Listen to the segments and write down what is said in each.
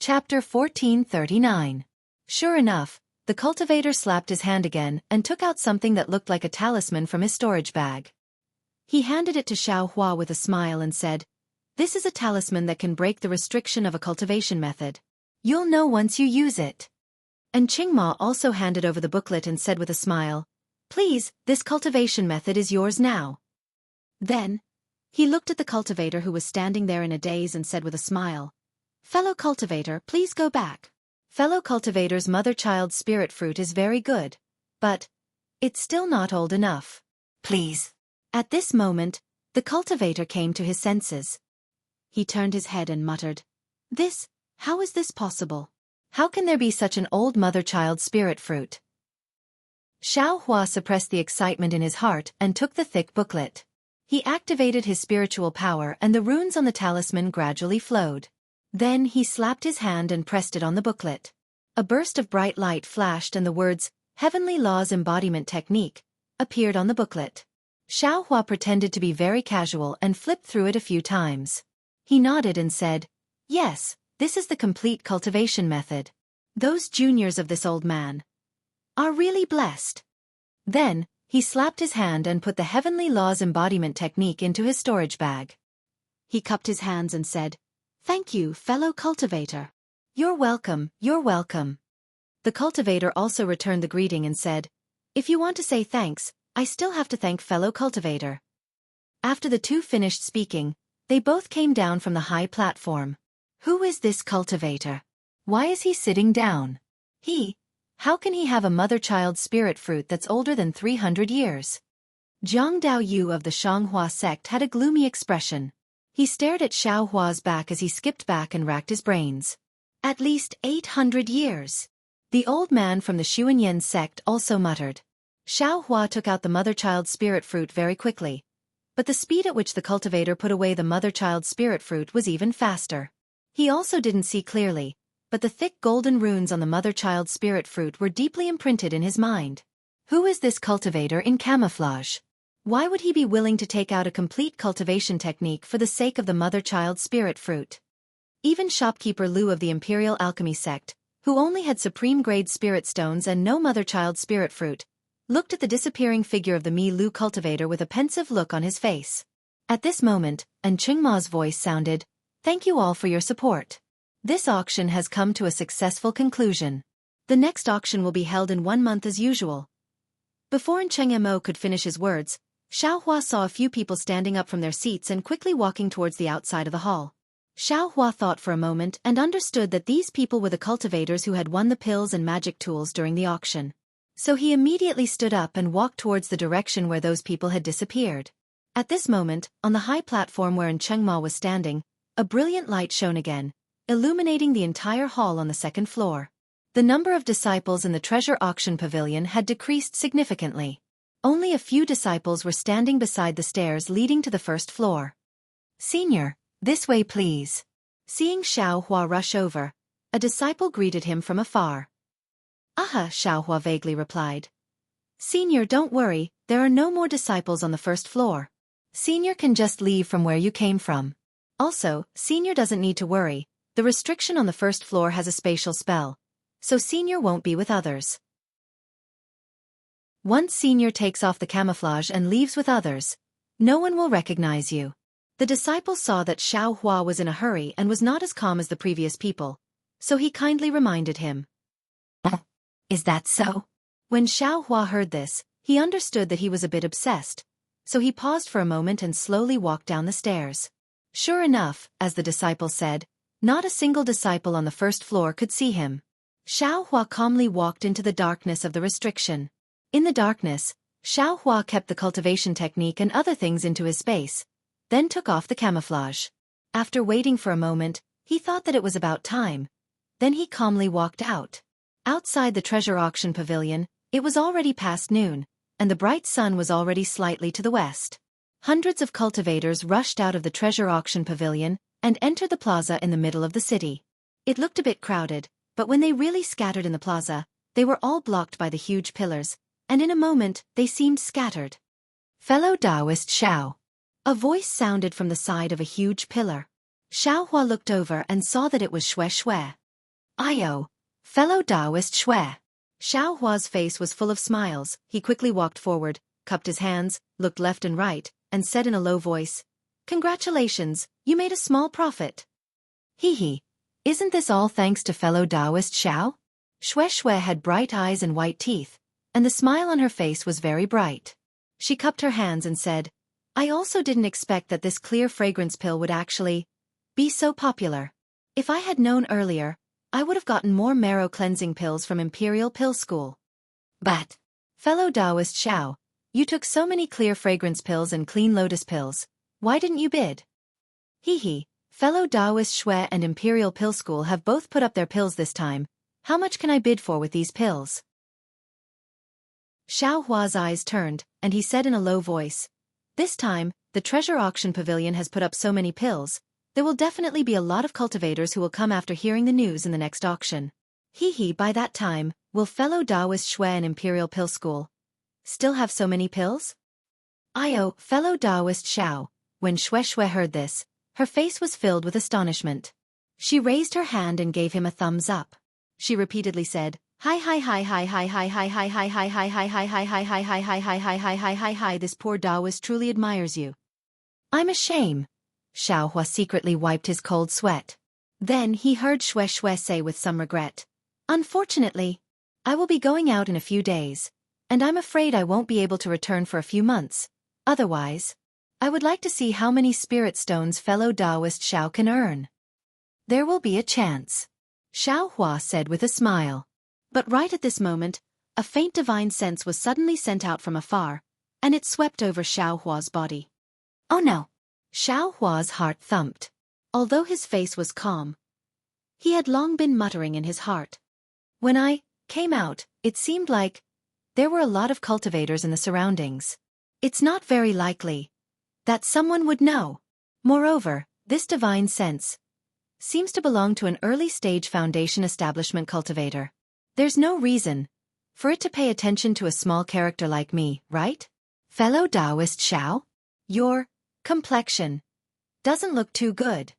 Chapter 1439. Sure enough, the cultivator slapped his hand again and took out something that looked like a talisman from his storage bag. He handed it to Xianxia with a smile and said, "This is a talisman that can break the restriction of a cultivation method. You'll know once you use it." And Qingma also handed over the booklet and said with a smile, "Please, this cultivation method is yours now." Then, he looked at the cultivator who was standing there in a daze and said with a smile, "Fellow cultivator, please go back. Fellow cultivator's mother-child spirit fruit is very good, but it's still not old enough. Please." At this moment, the cultivator came to his senses. He turned his head and muttered, How is this possible? How can there be such an old mother-child spirit fruit?" Xianxia suppressed the excitement in his heart and took the thick booklet. He activated his spiritual power and the runes on the talisman gradually flowed. Then he slapped his hand and pressed it on the booklet. A burst of bright light flashed and the words, "Heavenly Laws Embodiment Technique," appeared on the booklet. Xianxia pretended to be very casual and flipped through it a few times. He nodded and said, "Yes, this is the complete cultivation method. Those juniors of this old man are really blessed." Then, he slapped his hand and put the Heavenly Laws Embodiment Technique into his storage bag. He cupped his hands and said, "Thank you, fellow cultivator." You're welcome, you're welcome." The cultivator also returned the greeting and said, "If you want to say thanks, I still have to thank fellow cultivator." After the two finished speaking, they both came down from the high platform. Who is this cultivator? Why is he sitting down? How can he have a mother-child spirit fruit that's older than 300 years? Jianghu of the Xianxia sect had a gloomy expression. He stared at Xiaohua's back as he skipped back and racked his brains. At least 800 years. The old man from the Xuanyan sect also muttered. Xiaohua took out the mother-child spirit fruit very quickly. But the speed at which the cultivator put away the mother-child spirit fruit was even faster. He also didn't see clearly, but the thick golden runes on the mother-child spirit fruit were deeply imprinted in his mind. Who is this cultivator in camouflage? Why would he be willing to take out a complete cultivation technique for the sake of the mother-child spirit fruit? Even shopkeeper Lu of the Imperial Alchemy sect, who only had supreme-grade spirit stones and no mother-child spirit fruit, looked at the disappearing figure of the Mi Lu cultivator with a pensive look on his face. At this moment, An Qingma's voice sounded, "Thank you all for your support. This auction has come to a successful conclusion. The next auction will be held in 1 month as usual." Before An Chengmo could finish his words, Xiaohua saw a few people standing up from their seats and quickly walking towards the outside of the hall. Xiaohua thought for a moment and understood that these people were the cultivators who had won the pills and magic tools during the auction. So he immediately stood up and walked towards the direction where those people had disappeared. At this moment, on the high platform where An Chengma was standing, a brilliant light shone again, illuminating the entire hall on the second floor. The number of disciples in the treasure auction pavilion had decreased significantly. Only a few disciples were standing beside the stairs leading to the first floor. "Senior, this way please." Seeing Xiaohua rush over, a disciple greeted him from afar. "Aha," Xiaohua vaguely replied. "Senior, don't worry, there are no more disciples on the first floor. Senior can just leave from where you came from. Also, Senior doesn't need to worry, the restriction on the first floor has a spatial spell, so Senior won't be with others. Once Senior takes off the camouflage and leaves with others, no one will recognize you." The disciple saw that Xiaohua was in a hurry and was not as calm as the previous people, so he kindly reminded him. "Is that so?" When Xiaohua heard this, he understood that he was a bit obsessed, so he paused for a moment and slowly walked down the stairs. Sure enough, as the disciple said, not a single disciple on the first floor could see him. Xiaohua calmly walked into the darkness of the restriction. In the darkness, Xiaohua kept the cultivation technique and other things into his space, then took off the camouflage. After waiting for a moment, he thought that it was about time. Then he calmly walked out. Outside the treasure auction pavilion, it was already past noon, and the bright sun was already slightly to the west. Hundreds of cultivators rushed out of the treasure auction pavilion and entered the plaza in the middle of the city. It looked a bit crowded, but when they really scattered in the plaza, they were all blocked by the huge pillars, and in a moment they seemed scattered. "Fellow Taoist Xiao." A voice sounded from the side of a huge pillar. Xiaohua looked over and saw that it was Xue Xue. Io, fellow Taoist Shui. Xiao Hua's face was full of smiles. He quickly walked forward, cupped his hands, looked left and right, and said in a low voice, "Congratulations, you made a small profit." Hee. Isn't this all thanks to fellow Taoist Xiao? Shui had bright eyes and white teeth, and the smile on her face was very bright. She cupped her hands and said, "I also didn't expect that this clear fragrance pill would actually be so popular. If I had known earlier, I would have gotten more marrow cleansing pills from Imperial Pill School." But, fellow Taoist Xiao, you took so many clear fragrance pills and clean lotus pills, why didn't you bid? Hee. Fellow Taoist Shui and Imperial Pill School have both put up their pills this time. How much can I bid for with these pills? Xiao Hua's eyes turned, and he said in a low voice, "This time, the treasure auction pavilion has put up so many pills, there will definitely be a lot of cultivators who will come after hearing the news in the next auction. Hee. By that time, will fellow Taoist Shui and Imperial Pill School still have so many pills?" Io, fellow Taoist Xiao. When Shui heard this, her face was filled with astonishment. She raised her hand and gave him a thumbs up. She repeatedly said, "Hi. This poor Taoist truly admires you." "I'm ashamed." Xiao Hua secretly wiped his cold sweat. Then he heard Shui say with some regret, "Unfortunately, I will be going out in a few days, and I'm afraid I won't be able to return for a few months. Otherwise, I would like to see how many spirit stones fellow Taoist Xiao can earn." "There will be a chance," Xiao Hua said with a smile. But right at this moment, a faint divine sense was suddenly sent out from afar, and it swept over Xiao Hua's body. "Oh no!" Xiao Hua's heart thumped. Although his face was calm, he had long been muttering in his heart. "When I came out, it seemed like there were a lot of cultivators in the surroundings. It's not very likely that someone would know. Moreover, this divine sense seems to belong to an early-stage foundation establishment cultivator. There's no reason for it to pay attention to a small character like me, right? Fellow Taoist Xiao? Your complexion doesn't look too good."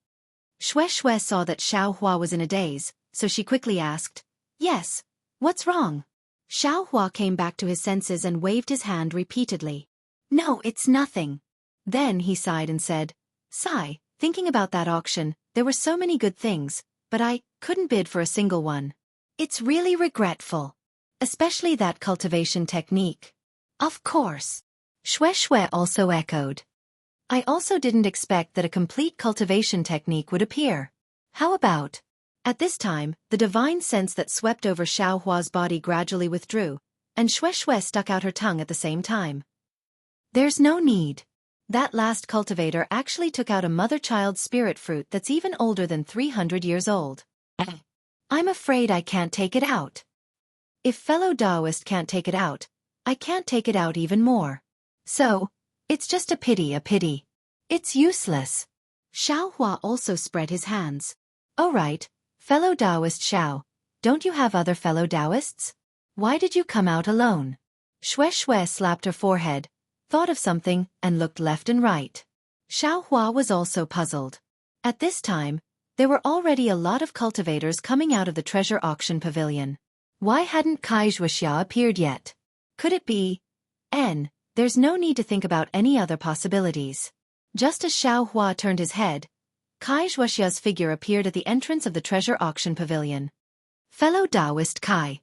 Shui saw that Xiao Hua was in a daze, so she quickly asked, "Yes, what's wrong?" Xiao Hua came back to his senses and waved his hand repeatedly. "No, it's nothing." Then he sighed and said, "Sigh, thinking about that auction, there were so many good things, but I couldn't bid for a single one. It's really regretful. Especially that cultivation technique." "Of course." Shui also echoed. "I also didn't expect that a complete cultivation technique would appear. How about?" At this time, the divine sense that swept over Xiao Hua's body gradually withdrew, and Shui stuck out her tongue at the same time. "There's no need. That last cultivator actually took out a mother-child spirit fruit that's even older than 300 years old. I'm afraid I can't take it out. If fellow Taoist can't take it out, I can't take it out even more. So, it's just a pity. It's useless." Xiao Hua also spread his hands. "Oh right, fellow Taoist Xiao, don't you have other fellow Taoists? Why did you come out alone?" Shui slapped her forehead, thought of something, and looked left and right. Xiao Hua was also puzzled. At this time, there were already a lot of cultivators coming out of the treasure auction pavilion. Why hadn't Wuxia appeared yet? Could it be? There's no need to think about any other possibilities. Just as Xiao Hua turned his head, Wuxia's figure appeared at the entrance of the treasure auction pavilion. "Fellow Taoist Kai."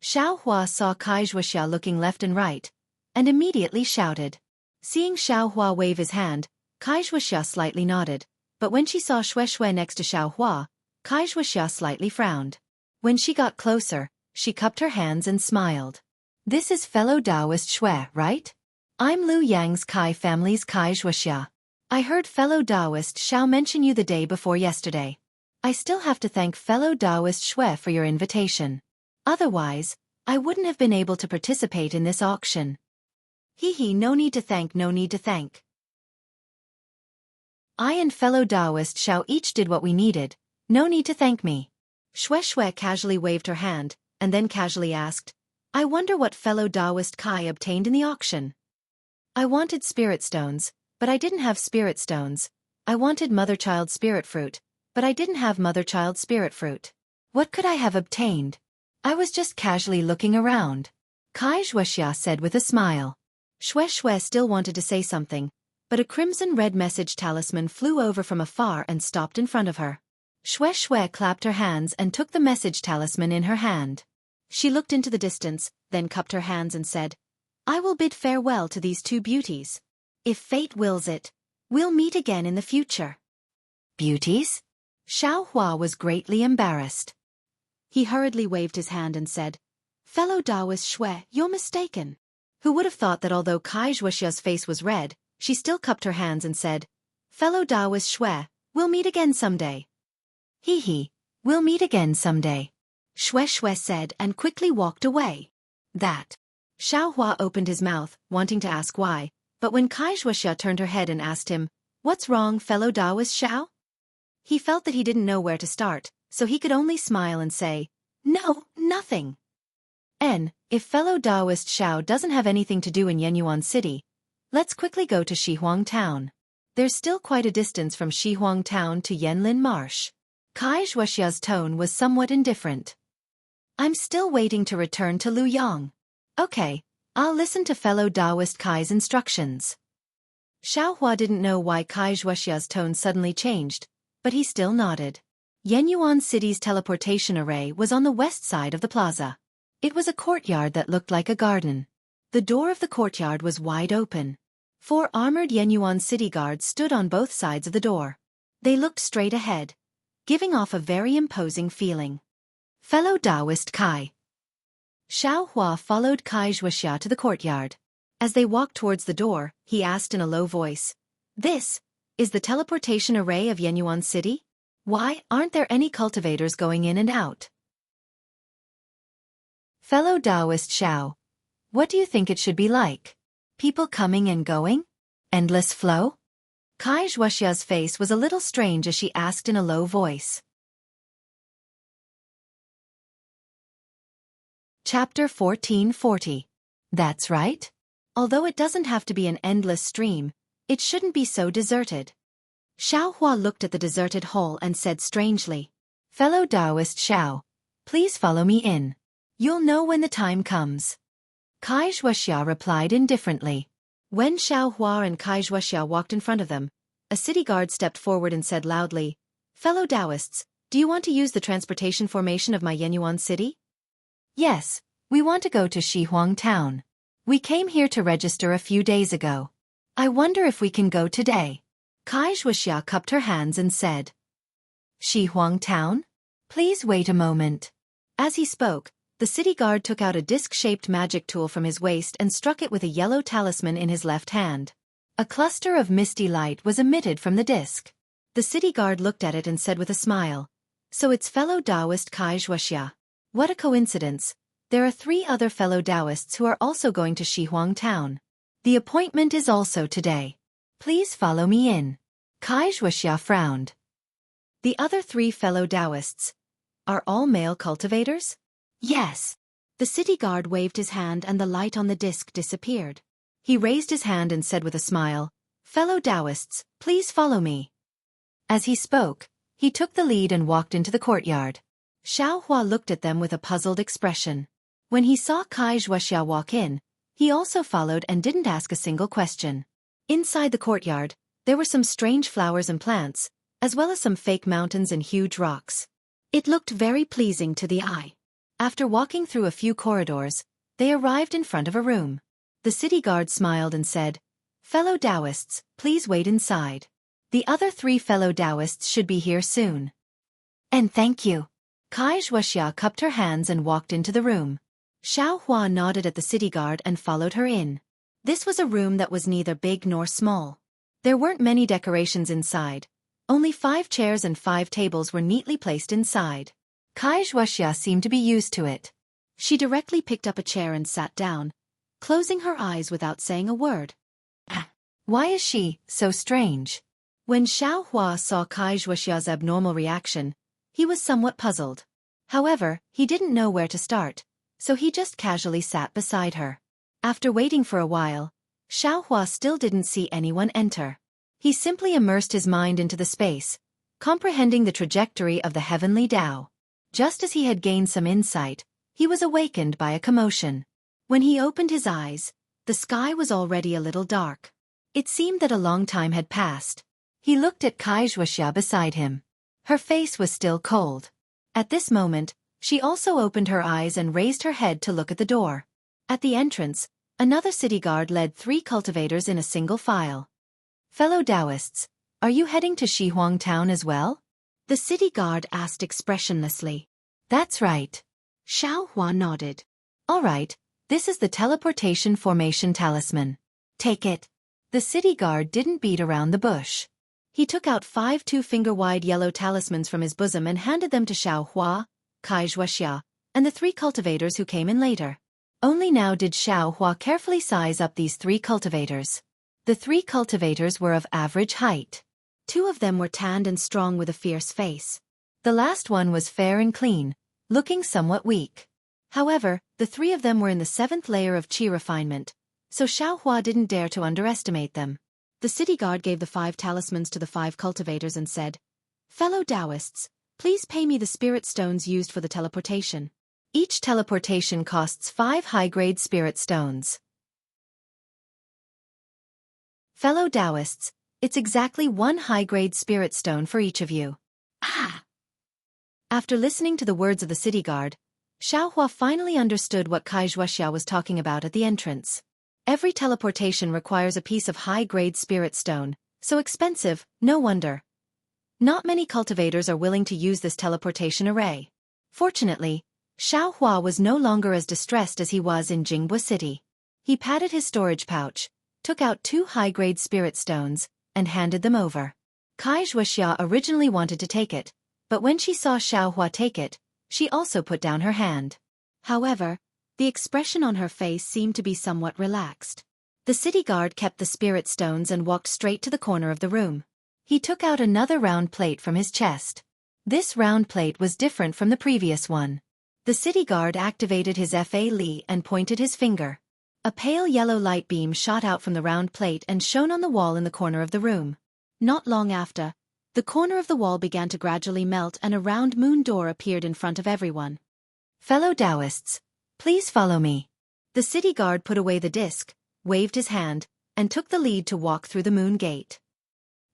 Xiao Hua saw Wuxia looking left and right, and immediately shouted. Seeing Xiao Hua wave his hand, Wuxia slightly nodded, but when she saw Shui next to Xiao Hua, Wuxia slightly frowned. When she got closer, she cupped her hands and smiled. "This is fellow Taoist Shui, right? I'm Liu Yang's Kai family's Wuxia. I heard fellow Taoist Xiao mention you the day before yesterday. I still have to thank fellow Taoist Shui for your invitation. Otherwise, I wouldn't have been able to participate in this auction." Hee, no need to thank. I and fellow Taoist Xiao each did what we needed, no need to thank me. Shui casually waved her hand, and then casually asked, "I wonder what fellow Taoist Kai obtained in the auction." "I wanted spirit stones, but I didn't have spirit stones. I wanted mother-child spirit fruit, but I didn't have mother-child spirit fruit." What could I have obtained? I was just casually looking around. Xianxia said with a smile. Shui still wanted to say something, but a crimson-red message talisman flew over from afar and stopped in front of her. Shui clapped her hands and took the message talisman in her hand. She looked into the distance, then cupped her hands and said, I will bid farewell to these two beauties. If fate wills it, we'll meet again in the future. Beauties? Xiaohua was greatly embarrassed. He hurriedly waved his hand and said, Fellow Taoist Shui, you're mistaken. Who would have thought that although Xiaoxia's face was red, she still cupped her hands and said, Fellow Taoist Shui, we'll meet again someday. Hee, we'll meet again someday. Shui said and quickly walked away. That. Xiaohua opened his mouth, wanting to ask why, but when Xianxia turned her head and asked him, What's wrong, fellow Taoist Xiao? He felt that he didn't know where to start, so he could only smile and say, No, nothing. If fellow Taoist Xiao doesn't have anything to do in Yenyuan City, let's quickly go to Shihuang Town. There's still quite a distance from Shihuang Town to Yanlin Marsh. Xiaoxia's tone was somewhat indifferent. I'm still waiting to return to Luyang. Okay, I'll listen to fellow Taoist Kai's instructions. Xiaohua didn't know why Xiaoxia's tone suddenly changed, but he still nodded. Yenyuan City's teleportation array was on the west side of the plaza. It was a courtyard that looked like a garden. The door of the courtyard was wide open. 4 armored Yenyuan City guards stood on both sides of the door. They looked straight ahead, giving off a very imposing feeling. Fellow Taoist Kai. Xiaohua followed Xianxia to the courtyard. As they walked towards the door, he asked in a low voice, This is the teleportation array of Yenyuan City? Why aren't there any cultivators going in and out? Fellow Taoist Xiao, what do you think it should be like? People coming and going? Endless flow? Xianxia's face was a little strange as she asked in a low voice. Chapter 1440. That's right. Although it doesn't have to be an endless stream, it shouldn't be so deserted. Xiaohua looked at the deserted hall and said strangely, Fellow Taoist Xiao, please follow me in. You'll know when the time comes. Xianxia replied indifferently. When Xiaohua and Xianxia walked in front of them, a city guard stepped forward and said loudly, Fellow Taoists, do you want to use the transportation formation of my Yenyuan City? Yes, we want to go to Shihuang Town. We came here to register a few days ago. I wonder if we can go today. Xianxia cupped her hands and said, Shihuang Town? Please wait a moment. As he spoke, the city guard took out a disc-shaped magic tool from his waist and struck it with a yellow talisman in his left hand. A cluster of misty light was emitted from the disc. The city guard looked at it and said with a smile, So it's fellow Taoist Xianxia. What a coincidence. There are 3 other fellow Taoists who are also going to Shihuang Town. The appointment is also today. Please follow me in. Xianxia frowned. The other 3 fellow Taoists are all male cultivators? Yes. The city guard waved his hand and the light on the disc disappeared. He raised his hand and said with a smile, Fellow Taoists, please follow me. As he spoke, he took the lead and walked into the courtyard. Xiaohua looked at them with a puzzled expression. When he saw Xianxia walk in, he also followed and didn't ask a single question. Inside the courtyard, there were some strange flowers and plants, as well as some fake mountains and huge rocks. It looked very pleasing to the eye. After walking through a few corridors, they arrived in front of a room. The city guard smiled and said, Fellow Taoists, please wait inside. The other 3 fellow Taoists should be here soon. And thank you. Xianxia cupped her hands and walked into the room. Xiaohua nodded at the city guard and followed her in. This was a room that was neither big nor small. There weren't many decorations inside. Only 5 chairs and 5 tables were neatly placed inside. Xianxia seemed to be used to it. She directly picked up a chair and sat down, closing her eyes without saying a word. Why is she so strange? When Xiaohua saw Xianxia's abnormal reaction, he was somewhat puzzled. However, he didn't know where to start, so he just casually sat beside her. After waiting for a while, Xiaohua still didn't see anyone enter. He simply immersed his mind into the space, comprehending the trajectory of the heavenly Tao. Just as he had gained some insight, he was awakened by a commotion. When he opened his eyes, the sky was already a little dark. It seemed that a long time had passed. He looked at Xianxia beside him. Her face was still cold. At this moment, she also opened her eyes and raised her head to look at the door. At the entrance, another city guard led 3 cultivators in a single file. "Fellow Taoists, are you heading to Xihuang town as well?" the city guard asked expressionlessly. "That's right." Xiaohua nodded. "All right, this is the teleportation formation talisman. Take it." The city guard didn't beat around the bush. He took out 5 2-finger-wide yellow talismans from his bosom and handed them to Xiaohua, Xianxia, and the 3 cultivators who came in later. Only now did Xiaohua carefully size up these 3 cultivators. The 3 cultivators were of average height. 2 of them were tanned and strong with a fierce face. The last one was fair and clean, looking somewhat weak. However, the 3 of them were in the 7th layer of qi refinement, so Xiaohua didn't dare to underestimate them. The city guard gave the 5 talismans to the 5 cultivators and said, "Fellow Taoists, please pay me the spirit stones used for the teleportation. Each teleportation costs 5 high-grade spirit stones." Fellow Taoists, it's exactly 1 high-grade spirit stone for each of you. Ah! After listening to the words of the city guard, Xiaohua finally understood what Xianxia was talking about at the entrance. Every teleportation requires a piece of high-grade spirit stone, so expensive, no wonder. Not many cultivators are willing to use this teleportation array. Fortunately, Xiaohua was no longer as distressed as he was in Jianghu City. He patted his storage pouch, took out 2 high-grade spirit stones, and handed them over. Xianxia originally wanted to take it, but when she saw Xiaohua take it, she also put down her hand. However, the expression on her face seemed to be somewhat relaxed. The city guard kept the spirit stones and walked straight to the corner of the room. He took out another round plate from his chest. This round plate was different from the previous one. The city guard activated his Fa Li and pointed his finger. A pale yellow light beam shot out from the round plate and shone on the wall in the corner of the room. Not long after, the corner of the wall began to gradually melt and a round moon door appeared in front of everyone. "Fellow Taoists, please follow me." The city guard put away the disc, waved his hand, and took the lead to walk through the moon gate.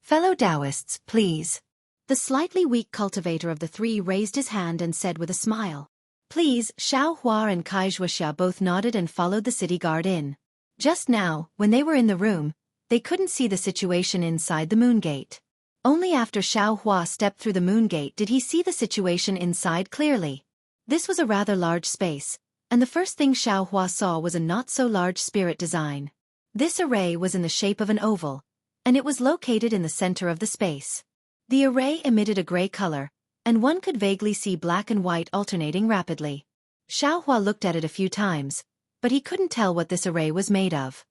"Fellow Taoists, please." The slightly weak cultivator of the 3 raised his hand and said with a smile, "Please." Xiaohua and Xianxia both nodded and followed the city guard in. Just now, when they were in the room, they couldn't see the situation inside the moon gate. Only after Xiaohua stepped through the moon gate did he see the situation inside clearly. This was a rather large space, and the first thing Xiaohua saw was a not-so-large spirit design. This array was in the shape of an oval, and it was located in the center of the space. The array emitted a gray color, and one could vaguely see black and white alternating rapidly. Xiaohua looked at it a few times, but he couldn't tell what this array was made of.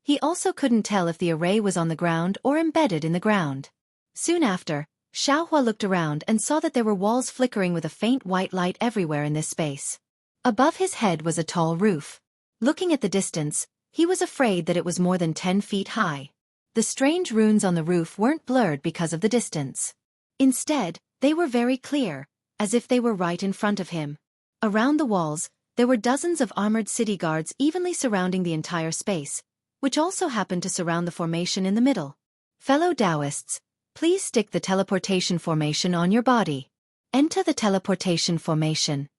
He also couldn't tell if the array was on the ground or embedded in the ground. Soon after, Xiaohua looked around and saw that there were walls flickering with a faint white light everywhere in this space. Above his head was a tall roof. Looking at the distance, he was afraid that it was more than 10 feet high. The strange runes on the roof weren't blurred because of the distance. Instead, they were very clear, as if they were right in front of him. Around the walls, there were dozens of armored city guards evenly surrounding the entire space, which also happened to surround the formation in the middle. "Fellow Taoists, please stick the teleportation formation on your body. Enter the teleportation formation."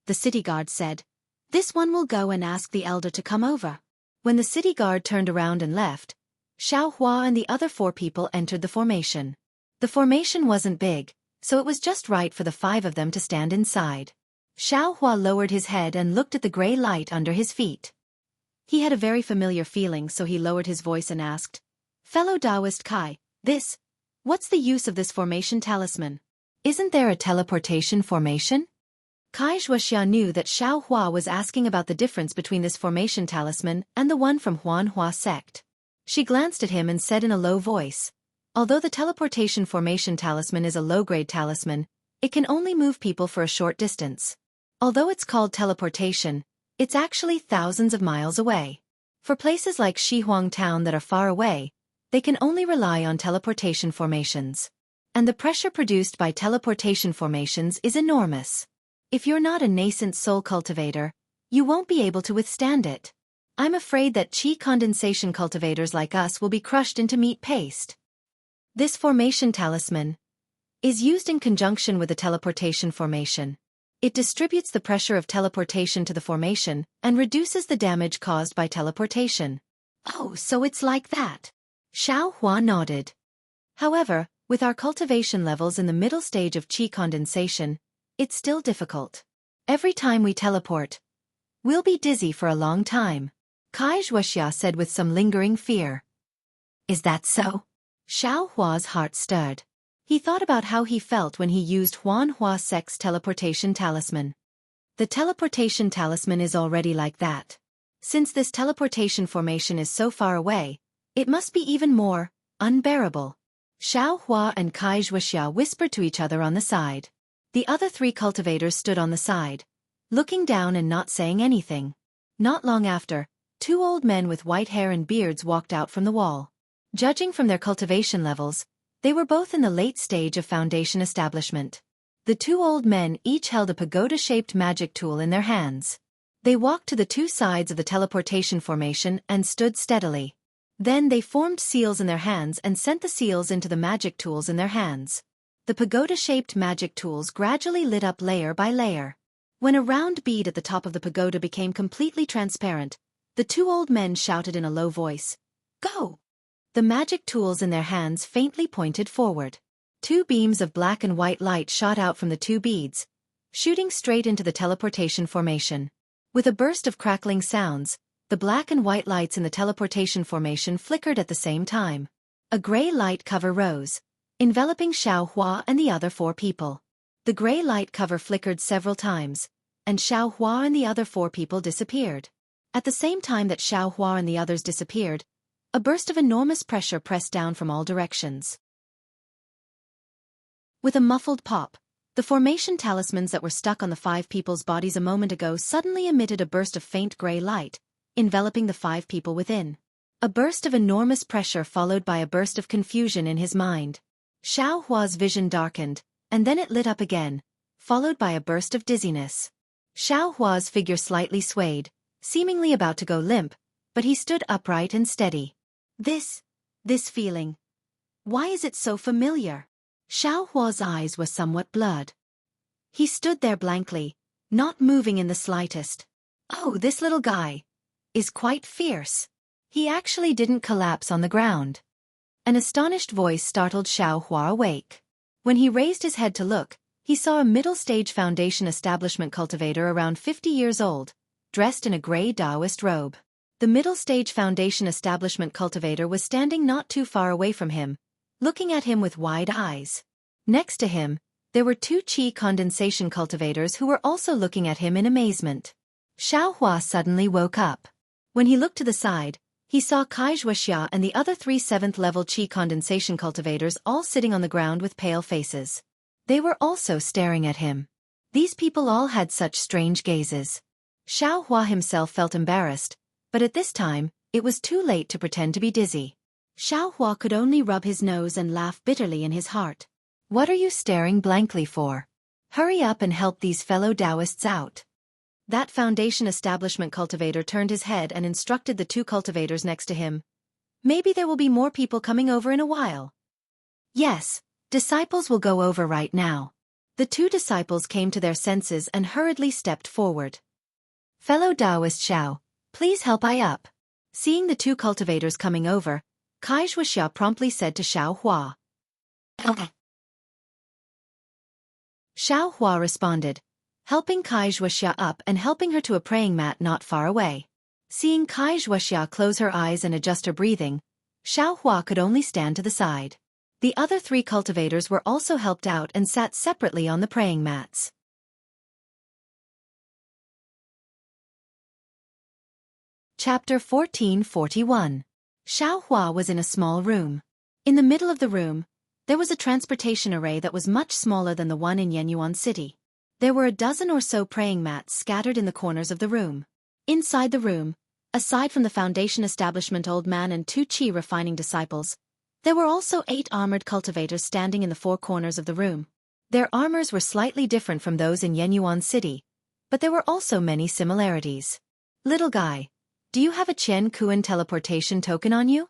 The city guard said, "This one will go and ask the elder to come over." When the city guard turned around and left, Xiaohua and the other 4 people entered the formation. The formation wasn't big, so it was just right for the 5 of them to stand inside. Xiaohua lowered his head and looked at the gray light under his feet. He had a very familiar feeling, so he lowered his voice and asked, "Fellow Taoist Kai, what's the use of this formation talisman? Isn't there a teleportation formation?" Xianxia knew that Xiaohua was asking about the difference between this formation talisman and the one from Huanhua sect. She glanced at him and said in a low voice, "Although the teleportation formation talisman is a low-grade talisman, it can only move people for a short distance. Although it's called teleportation, it's actually thousands of miles away. For places like Xihuang town that are far away, they can only rely on teleportation formations. And the pressure produced by teleportation formations is enormous. If you're not a nascent soul cultivator, you won't be able to withstand it. I'm afraid that chi condensation cultivators like us will be crushed into meat paste. This formation talisman is used in conjunction with the teleportation formation. It distributes the pressure of teleportation to the formation and reduces the damage caused by teleportation. Oh, so it's like that. Xiao Hua nodded. However, with our cultivation levels in the middle stage of chi condensation, it's still difficult. Every time we teleport, we'll be dizzy for a long time, Wuxia said with some lingering fear. Is that so? Xiao Hua's heart stirred. He thought about how he felt when he used Huan Hua Sec's teleportation talisman. The teleportation talisman is already like that. Since this teleportation formation is so far away, it must be even more unbearable. Xiao Hua and Wuxia whispered to each other on the side. The other three cultivators stood on the side, looking down and not saying anything. Not long after, two old men with white hair and beards walked out from the wall. Judging from their cultivation levels, they were both in the late stage of foundation establishment. The two old men each held a pagoda-shaped magic tool in their hands. They walked to the two sides of the teleportation formation and stood steadily. Then they formed seals in their hands and sent the seals into the magic tools in their hands. The pagoda-shaped magic tools gradually lit up layer by layer. When a round bead at the top of the pagoda became completely transparent, the two old men shouted in a low voice, "Go!" The magic tools in their hands faintly pointed forward. Two beams of black and white light shot out from the two beads, shooting straight into the teleportation formation. With a burst of crackling sounds, the black and white lights in the teleportation formation flickered at the same time. A gray light cover rose, enveloping Xiao Hua and the other four people. The gray light cover flickered several times, and Xiao Hua and the other four people disappeared. At the same time that Xiao Hua and the others disappeared, a burst of enormous pressure pressed down from all directions. With a muffled pop, the formation talismans that were stuck on the five people's bodies a moment ago suddenly emitted a burst of faint gray light, enveloping the five people within. A burst of enormous pressure followed by a burst of confusion in his mind. Xiao Hua's vision darkened, and then it lit up again, followed by a burst of dizziness. Xiao Hua's figure slightly swayed, seemingly about to go limp, but he stood upright and steady. This feeling. Why is it so familiar? Xiao Hua's eyes were somewhat blurred. He stood there blankly, not moving in the slightest. Oh, this little guy is quite fierce. He actually didn't collapse on the ground. An astonished voice startled Xiao Hua awake. When he raised his head to look, he saw a middle-stage foundation establishment cultivator around 50 years old, dressed in a gray Taoist robe. The middle-stage foundation establishment cultivator was standing not too far away from him, looking at him with wide eyes. Next to him, there were two chi condensation cultivators who were also looking at him in amazement. Xiao Hua suddenly woke up. When he looked to the side, he saw Wuxia and the other three 7th-level chi condensation cultivators all sitting on the ground with pale faces. They were also staring at him. These people all had such strange gazes. Xiao Hua himself felt embarrassed, but at this time, it was too late to pretend to be dizzy. Xiao Hua could only rub his nose and laugh bitterly in his heart. What are you staring blankly for? Hurry up and help these fellow Taoists out. That foundation establishment cultivator turned his head and instructed the two cultivators next to him. Maybe there will be more people coming over in a while. Yes, disciples will go over right now. The two disciples came to their senses and hurriedly stepped forward. Fellow Taoist Xiao, please help I up. Seeing the two cultivators coming over, Wuxia promptly said to Xiao Hua. Okay. Xiao Hua responded, helping Wuxia up and helping her to a praying mat not far away. Seeing Wuxia close her eyes and adjust her breathing, Xiao Hua could only stand to the side. The other three cultivators were also helped out and sat separately on the praying mats. Chapter 1441. Xiao Hua was in a small room. In the middle of the room, there was a transportation array that was much smaller than the one in Yenyuan City. There were a dozen or so praying mats scattered in the corners of the room. Inside the room, aside from the foundation establishment old man and two chi refining disciples, There were also 8 armored cultivators standing in the 4 corners of the room. Their armors were slightly different from those in Yenyuan City, but there were also many similarities. Little guy, do you have a Qian Kuan teleportation token on you?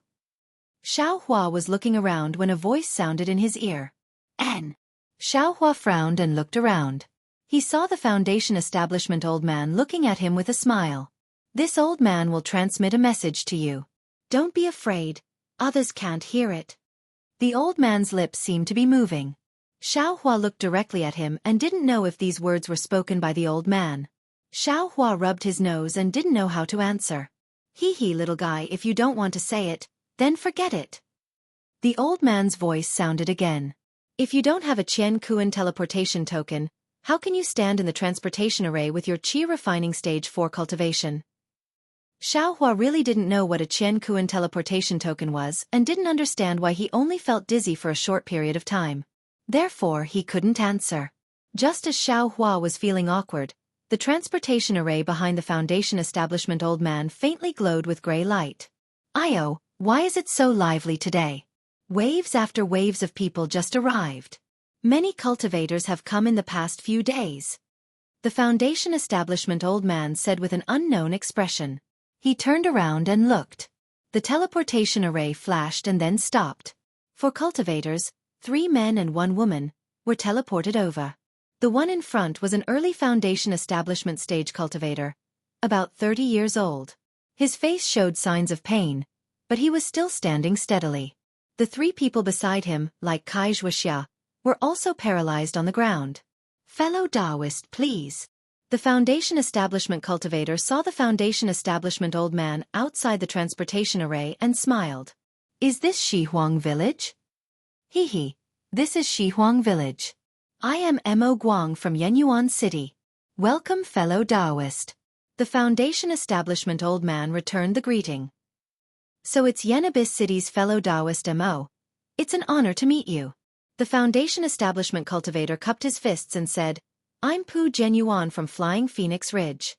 Xiao Hua was looking around when a voice sounded in his ear. N. Xiao Hua frowned and looked around. He saw the Foundation establishment old man looking at him with a smile. This old man will transmit a message to you. Don't be afraid, others can't hear it. The old man's lips seemed to be moving. Xiao Hua looked directly at him and didn't know if these words were spoken by the old man. Xiao Hua rubbed his nose and didn't know how to answer. Hee little guy, if you don't want to say it, then forget it. The old man's voice sounded again. If you don't have a Qian Kuan teleportation token, how can you stand in the transportation array with your Qi refining stage 4 cultivation? Xiao Hua really didn't know what a Qian Kuan teleportation token was and didn't understand why he only felt dizzy for a short period of time. Therefore, he couldn't answer. Just as Xiao Hua was feeling awkward, the transportation array behind the Foundation establishment old man faintly glowed with gray light. Io, why is it so lively today? Waves after waves of people just arrived. Many cultivators have come in the past few days. The Foundation establishment old man said with an unknown expression. He turned around and looked. The teleportation array flashed and then stopped. For cultivators, 3 men and 1 woman were teleported over. The one in front was an early Foundation establishment stage cultivator, about 30 years old. His face showed signs of pain, but he was still standing steadily. The 3 people beside him, like Wuxia, were also paralyzed on the ground. Fellow Taoist, please. The Foundation establishment cultivator saw the Foundation establishment old man outside the transportation array and smiled. Is this Shihuang village? This is Shihuang village. I am Mo Guang from Yenyuan City. Welcome, fellow Taoist. The Foundation establishment old man returned the greeting. So it's Yenabis City's fellow Taoist Mo. It's an honor to meet you. The Foundation establishment cultivator cupped his fists and said, I'm Pu Genyuan from Flying Phoenix Ridge.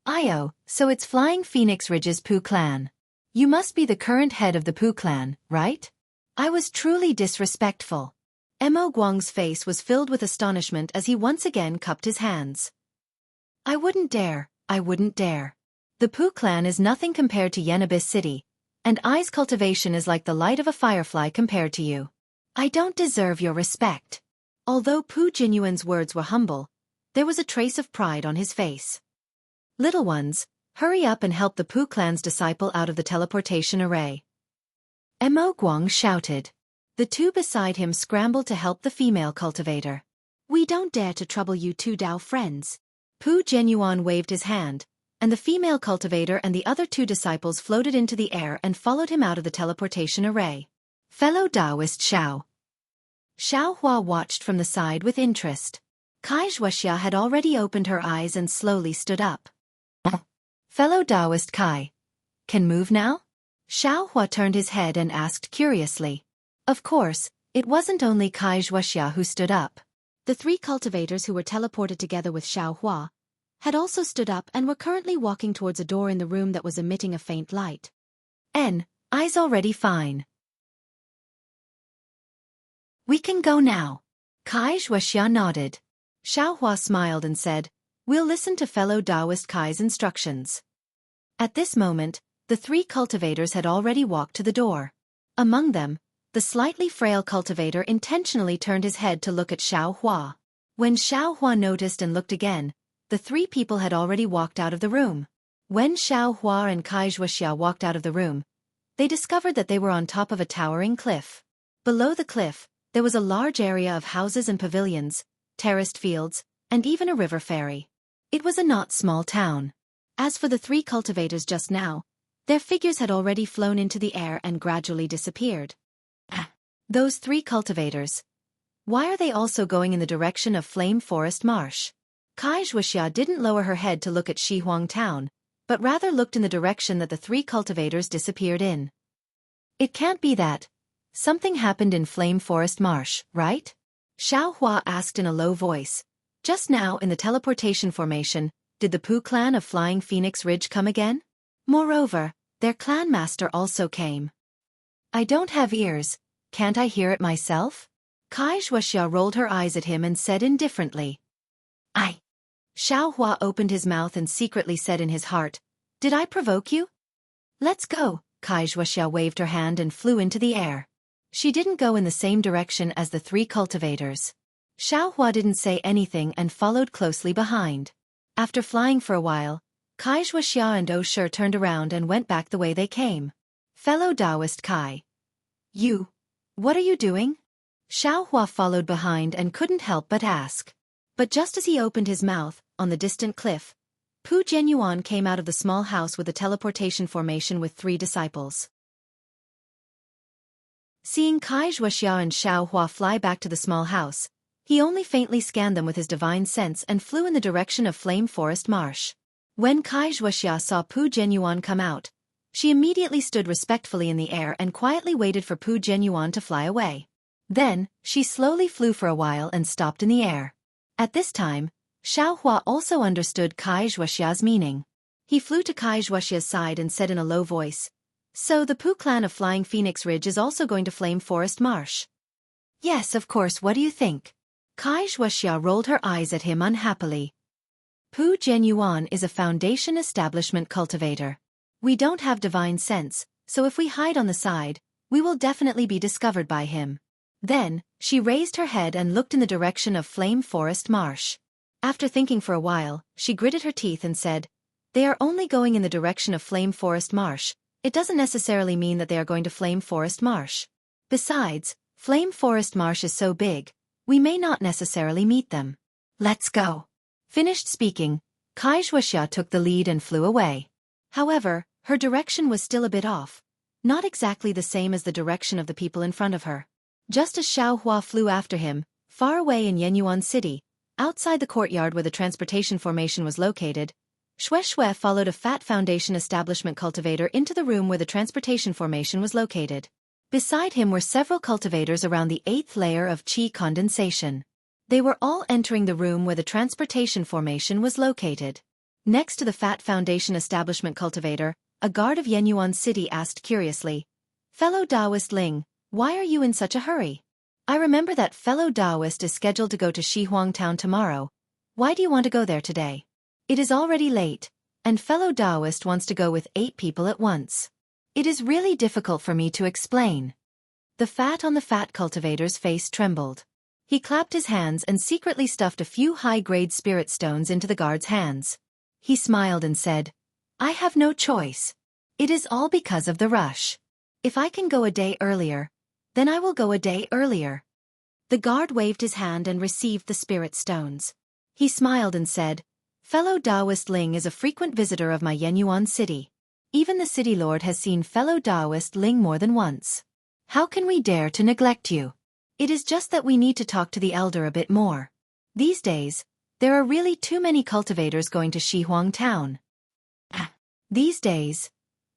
Io, so it's Flying Phoenix Ridge's Pu clan. You must be the current head of the Pu clan, right? I was truly disrespectful. Mo Guang's face was filled with astonishment as he once again cupped his hands. I wouldn't dare. The Pu clan is nothing compared to Yenabis City, and I's cultivation is like the light of a firefly compared to you. I don't deserve your respect. Although Pu Jinyuan's words were humble, there was a trace of pride on his face. Little ones, hurry up and help the Pu clan's disciple out of the teleportation array. Mo Guang shouted. The 2 beside him scrambled to help the female cultivator. We don't dare to trouble you 2 Dao friends. Pu Genyuan waved his hand, and the female cultivator and the other 2 disciples floated into the air and followed him out of the teleportation array. Fellow Taoist Xiao. Xiao Hua watched from the side with interest. Wuxia had already opened her eyes and slowly stood up. Fellow Taoist Kai. Can move now? Xiao Hua turned his head and asked curiously. Of course, it wasn't only Wuxia who stood up. The 3 cultivators who were teleported together with Xiao Hua had also stood up and were currently walking towards a door in the room that was emitting a faint light. I's already fine. We can go now. Wuxia nodded. Xiao Hua smiled and said, We'll listen to fellow Taoist Kai's instructions. At this moment, the 3 cultivators had already walked to the door. Among them, the slightly frail cultivator intentionally turned his head to look at Xiao Hua. When Xiao Hua noticed and looked again, the 3 people had already walked out of the room. When Xiao Hua and Wuxia walked out of the room, they discovered that they were on top of a towering cliff. Below the cliff, there was a large area of houses and pavilions, terraced fields, and even a river ferry. It was a not small town. As for the 3 cultivators just now, their figures had already flown into the air and gradually disappeared. Those 3 cultivators. Why are they also going in the direction of Flame Forest Marsh? Wuxia didn't lower her head to look at Shihuang town, but rather looked in the direction that the 3 cultivators disappeared in. It can't be that. Something happened in Flame Forest Marsh, right? Xiao Hua asked in a low voice. Just now in the teleportation formation, did the Pu clan of Flying Phoenix Ridge come again? Moreover, their clan master also came. I don't have ears, can't I hear it myself? Xianxia rolled her eyes at him and said indifferently. I. Xiaohua opened his mouth and secretly said in his heart, did I provoke you? Let's go. Xianxia waved her hand and flew into the air. She didn't go in the same direction as the three cultivators. Xiaohua didn't say anything and followed closely behind. After flying for a while, Xianxia and Shi turned around and went back the way they came. Fellow Taoist Kai. You. What are you doing? Xiaohua followed behind and couldn't help but ask. But just as he opened his mouth, on the distant cliff, Pu Jianyuan came out of the small house with a teleportation formation with 3 disciples. Seeing Xianxia and Xiaohua fly back to the small house, he only faintly scanned them with his divine sense and flew in the direction of Flame Forest Marsh. When Xianxia saw Pu Jianyuan come out, she immediately stood respectfully in the air and quietly waited for Pu Jianyuan to fly away. Then, she slowly flew for a while and stopped in the air. At this time, Xiaohua also understood Xianxia's meaning. He flew to Xianxia's side and said in a low voice, so the Pu clan of Flying Phoenix Ridge is also going to Flame Forest Marsh? Yes, of course, what do you think? Xianxia rolled her eyes at him unhappily. Pu Jianyuan is a foundation establishment cultivator. We don't have divine sense, so if we hide on the side, we will definitely be discovered by him. Then, she raised her head and looked in the direction of Flame Forest Marsh. After thinking for a while, she gritted her teeth and said, they are only going in the direction of Flame Forest Marsh. It doesn't necessarily mean that they are going to Flame Forest Marsh. Besides, Flame Forest Marsh is so big, we may not necessarily meet them. Let's go. Finished speaking, Xianxia took the lead and flew away. However, her direction was still a bit off. Not exactly the same as the direction of the people in front of her. Just as Xiaohua flew after him, far away in Yenyuan City, outside the courtyard where the transportation formation was located, Shui followed a fat foundation establishment cultivator into the room where the transportation formation was located. Beside him were several cultivators around the 8th layer of qi condensation. They were all entering the room where the transportation formation was located. Next to the fat foundation establishment cultivator, a guard of Yenyuan City asked curiously, fellow Taoist Ling, why are you in such a hurry? I remember that fellow Taoist is scheduled to go to Shihuang Town tomorrow. Why do you want to go there today? It is already late, and fellow Taoist wants to go with 8 people at once. It is really difficult for me to explain. The fat on the fat cultivator's face trembled. He clapped his hands and secretly stuffed a few high-grade spirit stones into the guard's hands. He smiled and said, I have no choice. It is all because of the rush. If I can go a day earlier, then I will go a day earlier. The guard waved his hand and received the spirit stones. He smiled and said, fellow Taoist Ling is a frequent visitor of my Yenyuan City. Even the city lord has seen fellow Taoist Ling more than once. How can we dare to neglect you? It is just that we need to talk to the elder a bit more. These days, there are really too many cultivators going to Shihuang Town. These days?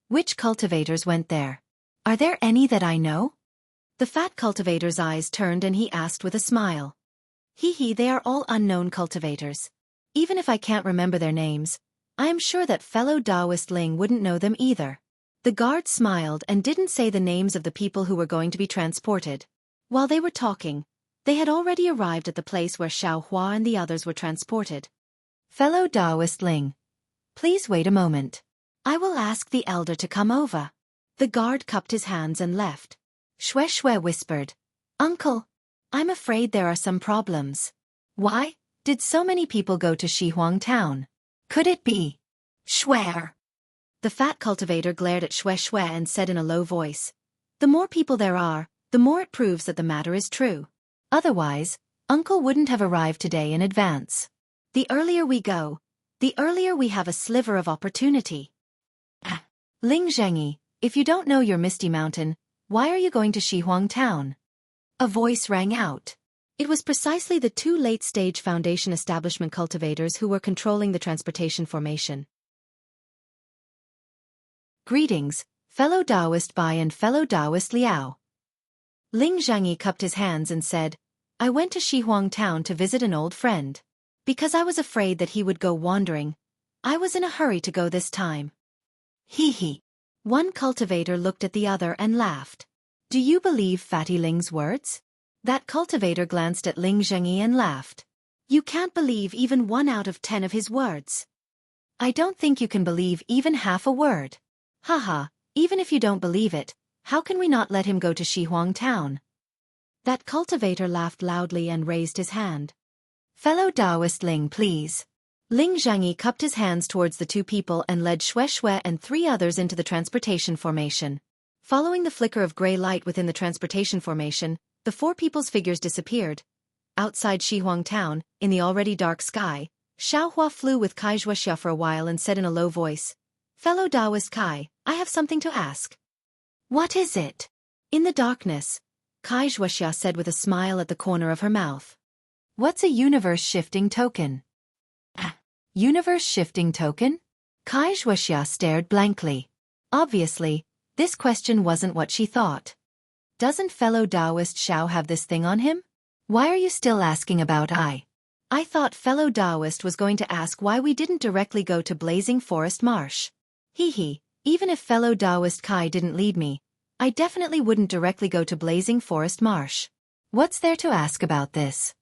Which cultivators went there? Are there any that I know? The fat cultivator's eyes turned and he asked with a smile. They are all unknown cultivators. Even if I can't remember their names, I am sure that fellow Taoist Ling wouldn't know them either. The guard smiled and didn't say the names of the people who were going to be transported. While they were talking, they had already arrived at the place where Xiaohua and the others were transported. Fellow Taoist Ling, please wait a moment. I will ask the elder to come over. The guard cupped his hands and left. Shui whispered, Uncle, I'm afraid there are some problems. Why did so many people go to Shihuang Town? Could it be Shui? The fat cultivator glared at Shui and said in a low voice, the more people there are, the more it proves that the matter is true. Otherwise, Uncle wouldn't have arrived today in advance. The earlier we go, the earlier we have a sliver of opportunity. Ling Zhengyi, if you don't know your Misty Mountain, why are you going to Shihuang Town? A voice rang out. It was precisely the 2 late-stage foundation establishment cultivators who were controlling the transportation formation. Greetings, fellow Taoist Bai and fellow Taoist Liao. Ling Zhengyi cupped his hands and said, I went to Shihuang Town to visit an old friend. Because I was afraid that he would go wandering, I was in a hurry to go this time. One cultivator looked at the other and laughed. Do you believe Fatty Ling's words? That cultivator glanced at Ling Zhengyi and laughed. You can't believe even 1 out of 10 of his words. I don't think you can believe even half a word. Haha, even if you don't believe it, how can we not let him go to Shihuang town? That cultivator laughed loudly and raised his hand. Fellow Taoist Ling, please. Ling Zhangyi cupped his hands towards the 2 people and led Shui and 3 others into the transportation formation. Following the flicker of gray light within the transportation formation, the 4 people's figures disappeared. Outside Shihuang town, in the already dark sky, Xiaohua flew with Kai Wuxia for a while and said in a low voice, Fellow Taoist Kai, I have something to ask. What is it? In the darkness, Kai Wuxia said with a smile at the corner of her mouth. What's a universe-shifting token? Universe-shifting token? Kai Wuxia stared blankly. Obviously, this question wasn't what she thought. Doesn't fellow Taoist Xiao have this thing on him? Why are you still asking about I thought fellow Taoist was going to ask why we didn't directly go to Blazing Forest Marsh. Even if fellow Taoist Kai didn't lead me, I definitely wouldn't directly go to Blazing Forest Marsh. What's there to ask about this?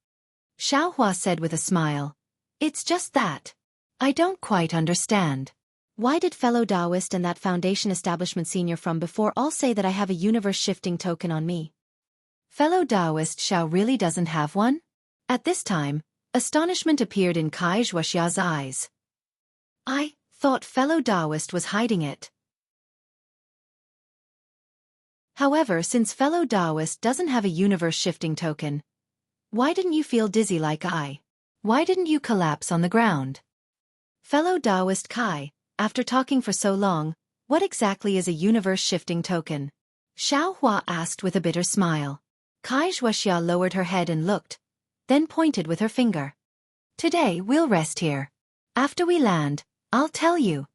Xiaohua said with a smile. It's just that. I don't quite understand. Why did fellow Taoist and that Foundation establishment senior from before all say that I have a universe-shifting token on me? Fellow Taoist Xiao really doesn't have one? At this time, astonishment appeared in Kai Wuxia's eyes. I thought fellow Taoist was hiding it. However, since fellow Taoist doesn't have a universe-shifting token, why didn't you feel dizzy like I? Why didn't you collapse on the ground? Fellow Taoist Kai, after talking for so long, what exactly is a universe-shifting token? Xiaohua asked with a bitter smile. Kai Wuxia lowered her head and looked, then pointed with her finger. Today we'll rest here. After we land, I'll tell you.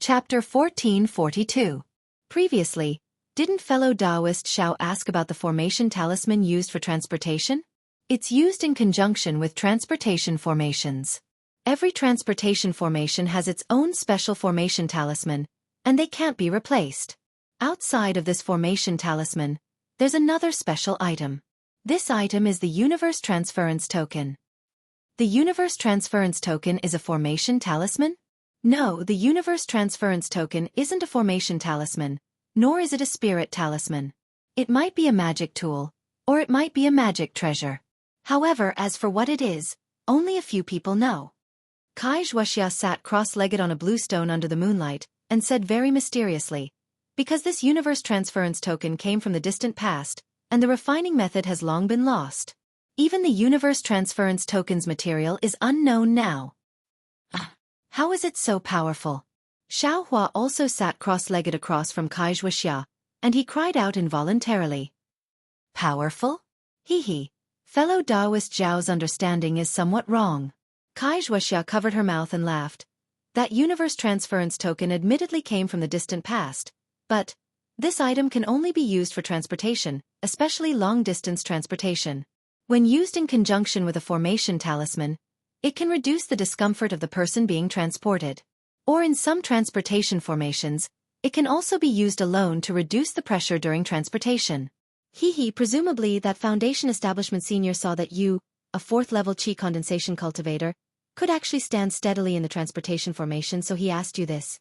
Chapter 1442. Previously, didn't fellow Taoist Xiao ask about the formation talisman used for transportation? It's used in conjunction with transportation formations. Every transportation formation has its own special formation talisman, and they can't be replaced. Outside of this formation talisman, there's another special item. This item is the Universe Transference Token. The Universe Transference Token is a formation talisman? No, the Universe Transference Token isn't a formation talisman, nor is it a spirit talisman. It might be a magic tool, or it might be a magic treasure. However, as for what it is, only a few people know. Kai Wuxia sat cross-legged on a blue stone under the moonlight, and said very mysteriously, because this universe transference token came from the distant past, and the refining method has long been lost. Even the universe transference token's material is unknown now. How is it so powerful? Xiaohua also sat cross-legged across from Kai Wuxia, and he cried out involuntarily. Powerful? Fellow Taoist Zhao's understanding is somewhat wrong. Kai Wuxia covered her mouth and laughed. That universe transference token admittedly came from the distant past, but this item can only be used for transportation, especially long-distance transportation. When used in conjunction with a formation talisman, it can reduce the discomfort of the person being transported. Or in some transportation formations, it can also be used alone to reduce the pressure during transportation. Presumably that Foundation establishment senior saw that you, a 4th-level chi condensation cultivator, could actually stand steadily in the transportation formation, so he asked you this.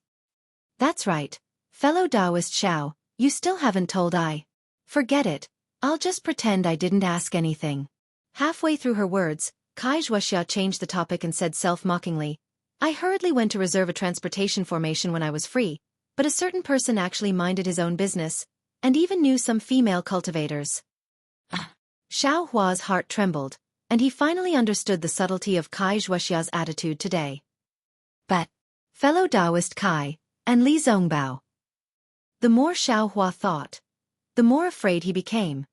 That's right. Fellow Taoist Xiao, you still haven't told I. Forget it. I'll just pretend I didn't ask anything. Halfway through her words, Kai Wuxia changed the topic and said self-mockingly, I hurriedly went to reserve a transportation formation when I was free, but a certain person actually minded his own business, and even knew some female cultivators. Xiao Hua's heart trembled, and he finally understood the subtlety of Kai Wuxia's attitude today. But, fellow Taoist Kai, and Li Zongbao. The more Xiao Hua thought, the more afraid he became,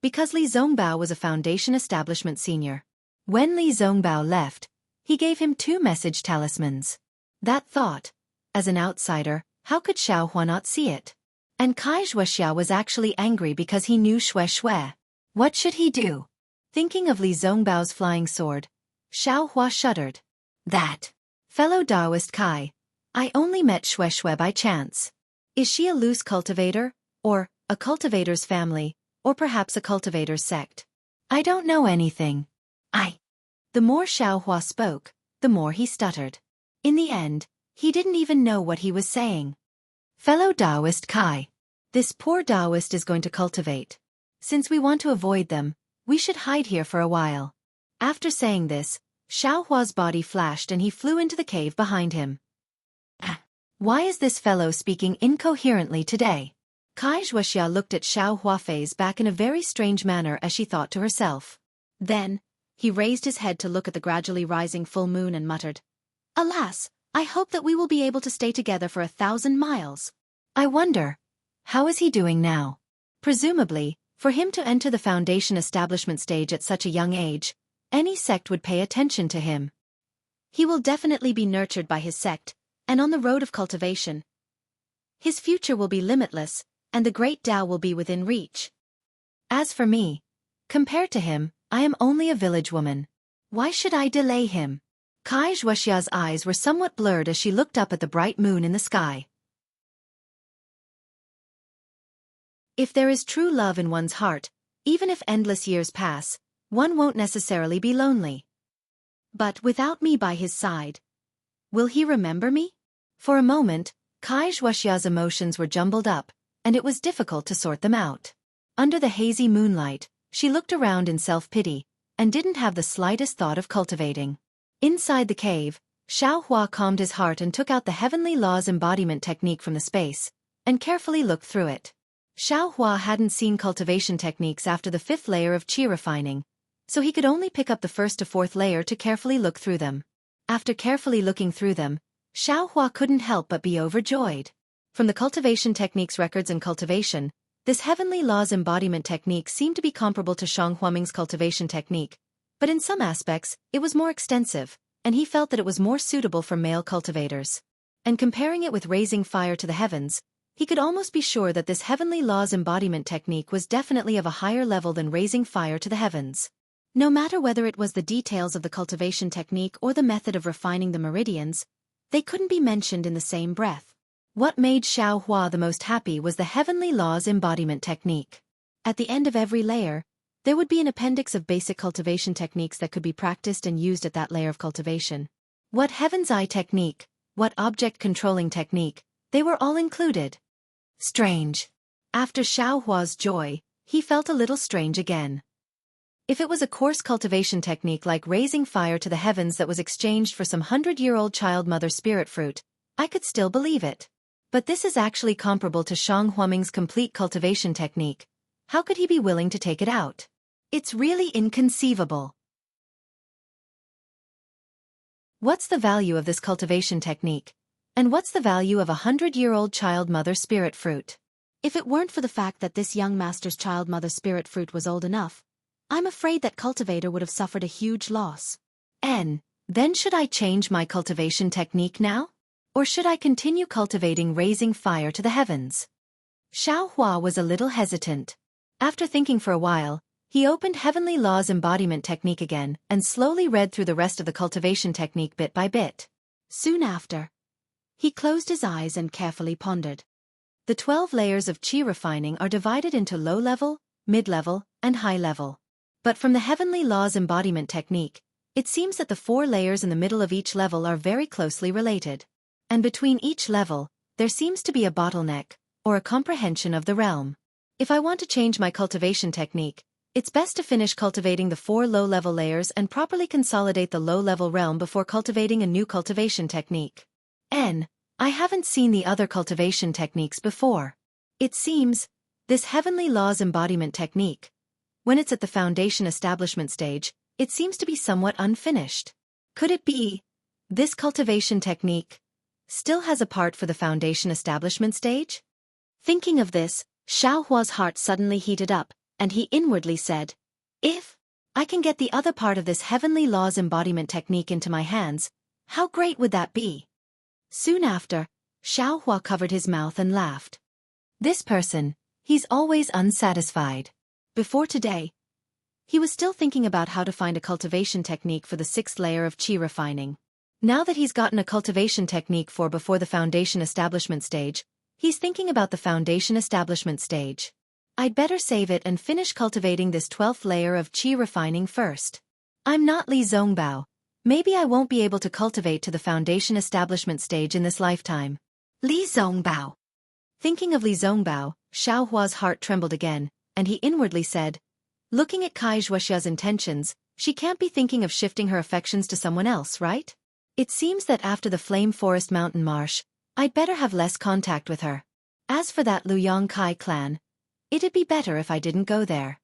because Li Zongbao was a Foundation establishment senior. When Li Zongbao left, he gave him 2 message talismans. That thought, as an outsider, how could Xiao Hua not see it? And Kai Wuxia was actually angry because he knew Shui. What should he do? Thinking of Li Zongbao's flying sword, Xiao Hua shuddered. That. Fellow Taoist Kai, I only met Shui by chance. Is she a loose cultivator, or a cultivator's family, or perhaps a cultivator's sect? I don't know anything. The more Xiaohua spoke, the more he stuttered. In the end, he didn't even know what he was saying. Fellow Taoist Kai. This poor Taoist is going to cultivate. Since we want to avoid them, we should hide here for a while. After saying this, Xiaohua's body flashed and he flew into the cave behind him. Why is this fellow speaking incoherently today? Wuxia looked at Xiaohua phase back in a very strange manner as she thought to herself. Then, he raised his head to look at the gradually rising full moon and muttered, Alas, I hope that we will be able to stay together for 1,000 miles. I wonder, how is he doing now? Presumably, for him to enter the foundation establishment stage at such a young age, any sect would pay attention to him. He will definitely be nurtured by his sect, and on the road of cultivation. His future will be limitless, and the great Tao will be within reach. As for me, compared to him, I am only a village woman. Why should I delay him? Wuxia's eyes were somewhat blurred as she looked up at the bright moon in the sky. If there is true love in one's heart, even if endless years pass, one won't necessarily be lonely. But without me by his side, will he remember me? For a moment, Wuxia's emotions were jumbled up, and it was difficult to sort them out. Under the hazy moonlight, she looked around in self-pity, and didn't have the slightest thought of cultivating. Inside the cave, Xiaohua calmed his heart and took out the Heavenly Laws embodiment technique from the space, and carefully looked through it. Xiaohua hadn't seen cultivation techniques after the 5th layer of qi refining, so he could only pick up the 1st to 4th layer to carefully look through them. After carefully looking through them, Xiaohua couldn't help but be overjoyed. From the cultivation techniques records in Cultivation, this Heavenly Laws embodiment technique seemed to be comparable to Shang Huaming's cultivation technique, but in some aspects, it was more extensive, and he felt that it was more suitable for male cultivators. And comparing it with raising fire to the heavens, he could almost be sure that this Heavenly Laws embodiment technique was definitely of a higher level than raising fire to the heavens. No matter whether it was the details of the cultivation technique or the method of refining the meridians, they couldn't be mentioned in the same breath. What made Xiaohua the most happy was the Heavenly Laws embodiment technique. At the end of every layer, there would be an appendix of basic cultivation techniques that could be practiced and used at that layer of cultivation. What Heaven's Eye technique, what object controlling technique, they were all included. Strange. After Xiaohua's joy, he felt a little strange again. If it was a coarse cultivation technique like raising fire to the heavens that was exchanged for some 100-year-old child mother spirit fruit, I could still believe it. But this is actually comparable to Shang Huaming's complete cultivation technique. How could he be willing to take it out? It's really inconceivable. What's the value of this cultivation technique? And what's the value of a 100-year-old child mother spirit fruit? If it weren't for the fact that this young master's child mother spirit fruit was old enough, I'm afraid that cultivator would have suffered a huge loss. Then should I change my cultivation technique now? Or should I continue cultivating raising fire to the heavens? Xiaohua was a little hesitant. After thinking for a while, he opened Heavenly Laws embodiment technique again and slowly read through the rest of the cultivation technique bit by bit. Soon after, he closed his eyes and carefully pondered. The 12 layers of qi refining are divided into low-level, mid-level, and high-level. But from the Heavenly Laws embodiment technique, it seems that the 4 layers in the middle of each level are very closely related. And between each level, there seems to be a bottleneck, or a comprehension of the realm. If I want to change my cultivation technique, it's best to finish cultivating the 4 low-level layers and properly consolidate the low-level realm before cultivating a new cultivation technique. I haven't seen the other cultivation techniques before. It seems, this Heavenly Laws embodiment technique, when it's at the foundation establishment stage, it seems to be somewhat unfinished. Could it be, this cultivation technique still has a part for the foundation establishment stage? Thinking of this, Xiaohua's heart suddenly heated up, and he inwardly said, if I can get the other part of this Heavenly Laws embodiment technique into my hands, how great would that be? Soon after, Xiaohua covered his mouth and laughed. This person, he's always unsatisfied. Before today, he was still thinking about how to find a cultivation technique for the 6th layer of qi refining. Now that he's gotten a cultivation technique for before the foundation establishment stage, he's thinking about the foundation establishment stage. I'd better save it and finish cultivating this 12th layer of qi refining first. I'm not Li Zongbao. Maybe I won't be able to cultivate to the foundation establishment stage in this lifetime. Li Zongbao. Thinking of Li Zongbao, Xiaohua's heart trembled again, and he inwardly said, looking at Wuxia's intentions, she can't be thinking of shifting her affections to someone else, right? It seems that after the Flame Forest Mountain Marsh, I'd better have less contact with her. As for that Luyang Kai clan, it'd be better if I didn't go there.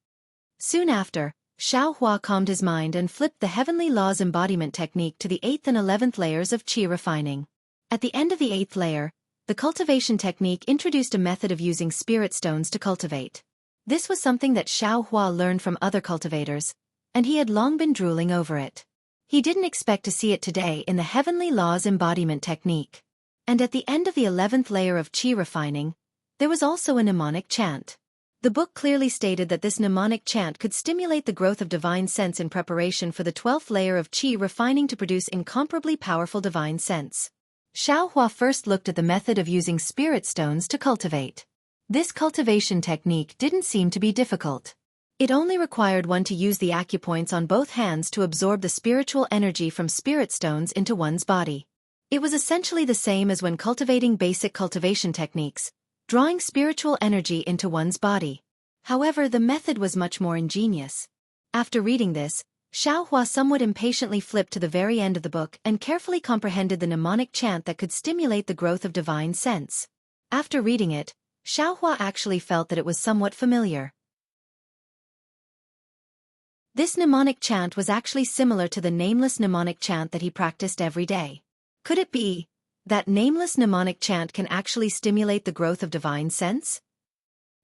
Soon after, Xiaohua calmed his mind and flipped the Heavenly Laws embodiment technique to the 8th and 11th layers of qi refining. At the end of the 8th layer, the cultivation technique introduced a method of using spirit stones to cultivate. This was something that Xiaohua learned from other cultivators, and he had long been drooling over it. He didn't expect to see it today in the Heavenly Laws embodiment technique. And at the end of the 11th layer of qi refining, there was also a mnemonic chant. The book clearly stated that this mnemonic chant could stimulate the growth of divine sense in preparation for the 12th layer of qi refining to produce incomparably powerful divine sense. Xiaohua first looked at the method of using spirit stones to cultivate. This cultivation technique didn't seem to be difficult. It only required one to use the acupoints on both hands to absorb the spiritual energy from spirit stones into one's body. It was essentially the same as when cultivating basic cultivation techniques, drawing spiritual energy into one's body. However, the method was much more ingenious. After reading this, Xiaohua somewhat impatiently flipped to the very end of the book and carefully comprehended the mnemonic chant that could stimulate the growth of divine sense. After reading it, Xiaohua actually felt that it was somewhat familiar. This mnemonic chant was actually similar to the nameless mnemonic chant that he practiced every day. Could it be that nameless mnemonic chant can actually stimulate the growth of divine sense?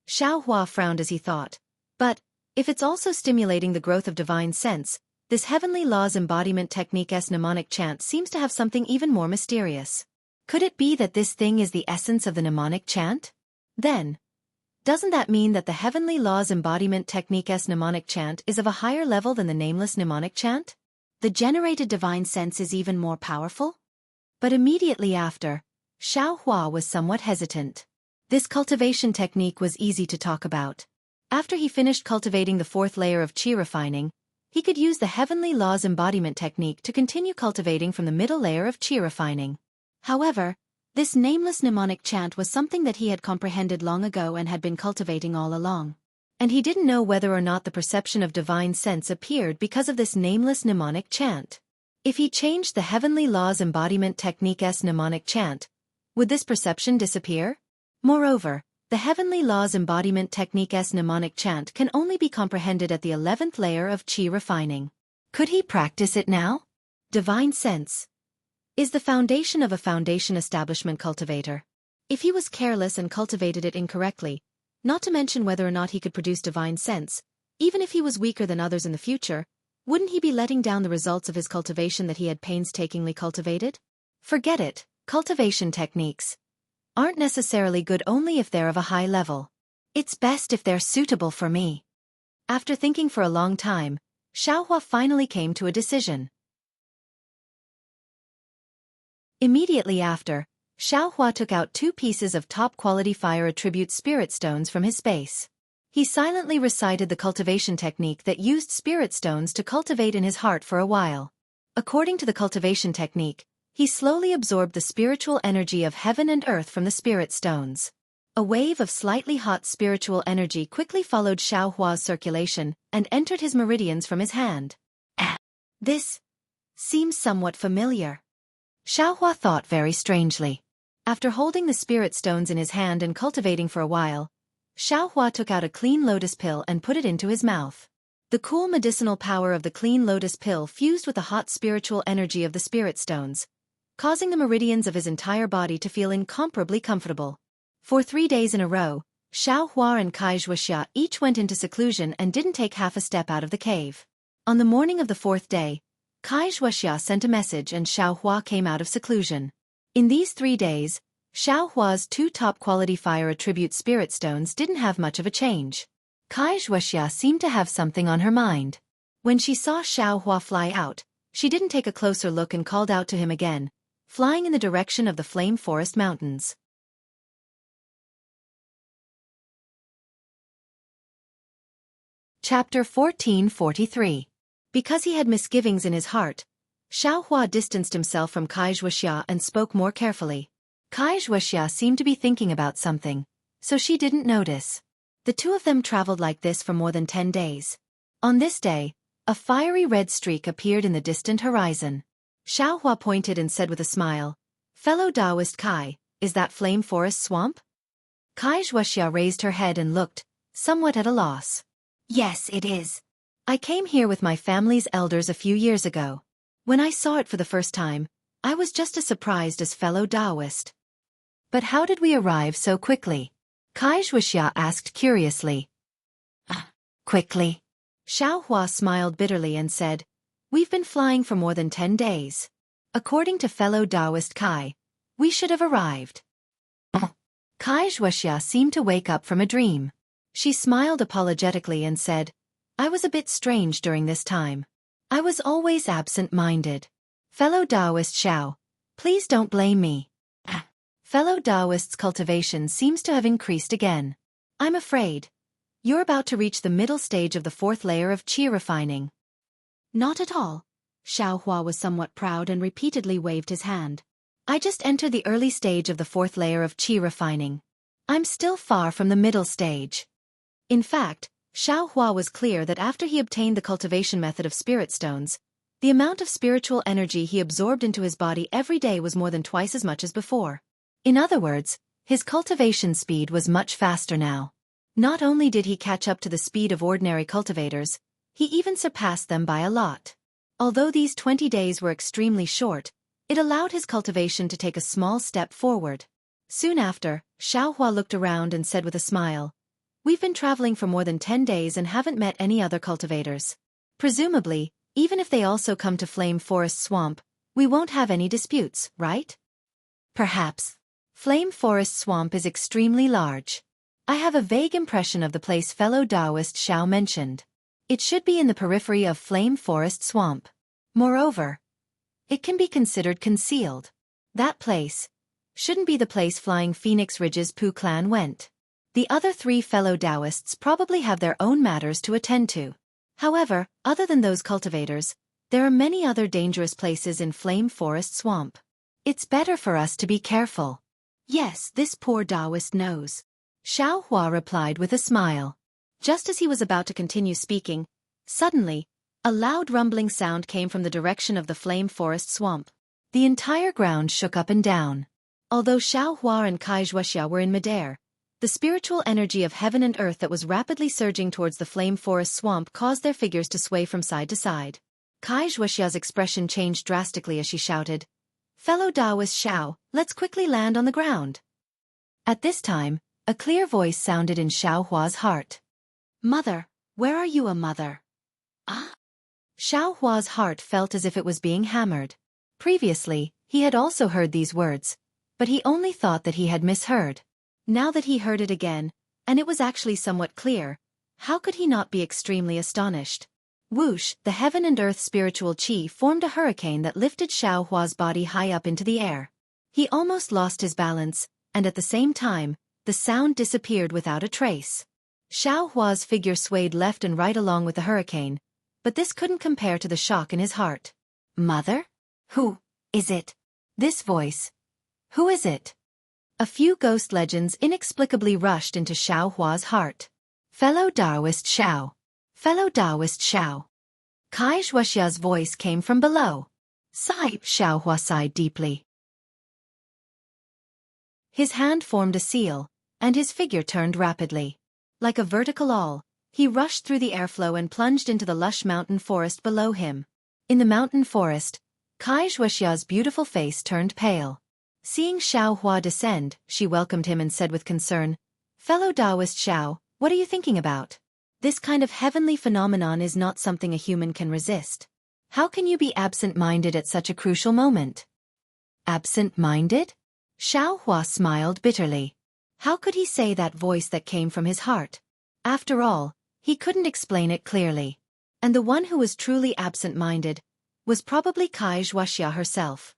Xiaohua frowned as he thought. But, if it's also stimulating the growth of divine sense, this Heavenly Laws embodiment technique's mnemonic chant seems to have something even more mysterious. Could it be that this thing is the essence of the mnemonic chant? Then, doesn't that mean that the Heavenly Laws embodiment technique's mnemonic chant is of a higher level than the nameless mnemonic chant? The generated divine sense is even more powerful? But immediately after, Xiaohua was somewhat hesitant. This cultivation technique was easy to talk about. After he finished cultivating the 4th layer of qi refining, he could use the Heavenly Laws embodiment technique to continue cultivating from the middle layer of qi refining. However, this nameless mnemonic chant was something that he had comprehended long ago and had been cultivating all along. And he didn't know whether or not the perception of divine sense appeared because of this nameless mnemonic chant. If he changed the Heavenly Laws embodiment technique's mnemonic chant, would this perception disappear? Moreover, the Heavenly Laws embodiment technique's mnemonic chant can only be comprehended at the 11th layer of qi refining. Could he practice it now? Divine sense is the foundation of a foundation establishment cultivator. If he was careless and cultivated it incorrectly, not to mention whether or not he could produce divine sense, even if he was weaker than others in the future, wouldn't he be letting down the results of his cultivation that he had painstakingly cultivated? Forget it, cultivation techniques aren't necessarily good only if they're of a high level. It's best if they're suitable for me. After thinking for a long time, Xiaohua finally came to a decision. Immediately after, Xiaohua took out 2 pieces of top-quality fire attribute spirit stones from his space. He silently recited the cultivation technique that used spirit stones to cultivate in his heart for a while. According to the cultivation technique, he slowly absorbed the spiritual energy of heaven and earth from the spirit stones. A wave of slightly hot spiritual energy quickly followed Xiaohua's circulation and entered his meridians from his hand. This seems somewhat familiar. Xiaohua thought very strangely. After holding the spirit stones in his hand and cultivating for a while, Xiaohua took out a clean lotus pill and put it into his mouth. The cool medicinal power of the clean lotus pill fused with the hot spiritual energy of the spirit stones, causing the meridians of his entire body to feel incomparably comfortable. For 3 days in a row, Xiaohua and Wuxia each went into seclusion and didn't take half a step out of the cave. On the morning of the 4th day, Wuxia sent a message and Xiaohua came out of seclusion. In these 3 days, Xiaohua's 2 top-quality fire attribute spirit stones didn't have much of a change. Wuxia seemed to have something on her mind. When she saw Xiaohua fly out, she didn't take a closer look and called out to him again, flying in the direction of the Flame Forest Mountains. Chapter 1443. Because he had misgivings in his heart, Xiaohua distanced himself from Wuxia and spoke more carefully. Wuxia seemed to be thinking about something, so she didn't notice. The two of them traveled like this for more than 10 days. On this day, a fiery red streak appeared in the distant horizon. Xiaohua pointed and said with a smile, "Fellow Taoist Kai, is that Flame Forest Swamp?" Wuxia raised her head and looked, somewhat at a loss. "Yes, it is. I came here with my family's elders a few years ago. When I saw it for the first time, I was just as surprised as fellow Taoist." "But how did we arrive so quickly?" Wuxia asked curiously. Quickly?" Xiaohua smiled bitterly and said, "We've been flying for more than 10 days. According to fellow Taoist Kai, we should have arrived." Wuxia seemed to wake up from a dream. She smiled apologetically and said, "I was a bit strange during this time. I was always absent-minded. Fellow Taoist Xiao, please don't blame me." Fellow Taoist's cultivation seems to have increased again. "I'm afraid you're about to reach the middle stage of the 4th layer of qi refining." "Not at all." Xiaohua was somewhat proud and repeatedly waved his hand. "I just entered the early stage of the 4th layer of qi refining. I'm still far from the middle stage." In fact, Xiaohua was clear that after he obtained the cultivation method of spirit stones, the amount of spiritual energy he absorbed into his body every day was more than twice as much as before. In other words, his cultivation speed was much faster now. Not only did he catch up to the speed of ordinary cultivators, he even surpassed them by a lot. Although these 20 days were extremely short, it allowed his cultivation to take a small step forward. Soon after, Xiaohua looked around and said with a smile, "We've been traveling for more than 10 days and haven't met any other cultivators. Presumably, even if they also come to Flame Forest Swamp, we won't have any disputes, right?" "Perhaps. Flame Forest Swamp is extremely large. I have a vague impression of the place fellow Taoist Xiao mentioned. It should be in the periphery of Flame Forest Swamp. Moreover, it can be considered concealed. That place shouldn't be the place Flying Phoenix Ridge's Pu clan went. The other 3 fellow Taoists probably have their own matters to attend to. However, other than those cultivators, there are many other dangerous places in Flame Forest Swamp. It's better for us to be careful." "Yes, this poor Taoist knows," Xiaohua replied with a smile. Just as he was about to continue speaking, suddenly, a loud rumbling sound came from the direction of the Flame Forest Swamp. The entire ground shook up and down. Although Xiaohua and Wuxia were in midair, the spiritual energy of heaven and earth that was rapidly surging towards the Flame Forest Swamp caused their figures to sway from side to side. Wuxia's expression changed drastically as she shouted, "Fellow Taoist Xiao, let's quickly land on the ground." At this time, a clear voice sounded in Xiaohua's heart. "Mother, where are you, a mother?" Xiaohua's heart felt as if it was being hammered. Previously, he had also heard these words, but he only thought that he had misheard. Now that he heard it again, and it was actually somewhat clear, how could he not be extremely astonished? Whoosh, the heaven and earth spiritual qi formed a hurricane that lifted Xiaohua's body high up into the air. He almost lost his balance, and at the same time, the sound disappeared without a trace. Xiaohua's figure swayed left and right along with the hurricane, but this couldn't compare to the shock in his heart. "Mother? Who is it? This voice. Who is it?" A few ghost legends inexplicably rushed into Xiaohua's heart. "Fellow Taoist Xiao. Fellow Taoist Xiao." Wuxia's voice came from below. "Sigh," Xiaohua sighed deeply. His hand formed a seal, and his figure turned rapidly. Like a vertical awl, he rushed through the airflow and plunged into the lush mountain forest below him. In the mountain forest, Wuxia's beautiful face turned pale. Seeing Xiaohua descend, she welcomed him and said with concern, "Fellow Taoist Xiao, what are you thinking about? This kind of heavenly phenomenon is not something a human can resist. How can you be absent-minded at such a crucial moment?" "Absent-minded?" Xiaohua smiled bitterly. How could he say that voice that came from his heart? After all, he couldn't explain it clearly. And the one who was truly absent-minded was probably Wuxia herself.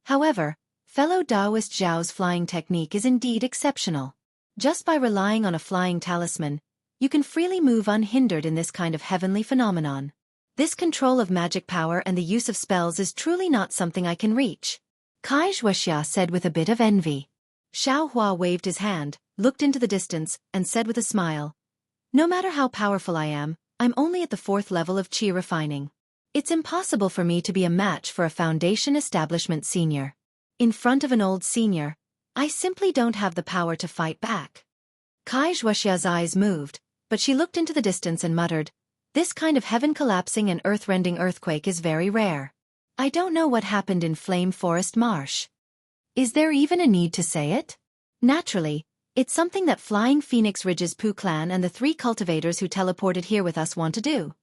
However, fellow Taoist Zhao's flying technique is indeed exceptional. Just by relying on a flying talisman, you can freely move unhindered in this kind of heavenly phenomenon. This control of magic power and the use of spells is truly not something I can reach, Wuxia said with a bit of envy. Xiao Hua waved his hand, looked into the distance, and said with a smile, "No matter how powerful I am, I'm only at the 4th level of qi refining. It's impossible for me to be a match for a foundation establishment senior. In front of an old senior, I simply don't have the power to fight back." Wuxia's eyes moved, but she looked into the distance and muttered, "This kind of heaven-collapsing and earth-rending earthquake is very rare. I don't know what happened in Flame Forest Marsh. Is there even a need to say it? Naturally, it's something that Flying Phoenix Ridge's Pooh clan and the 3 cultivators who teleported here with us want to do,"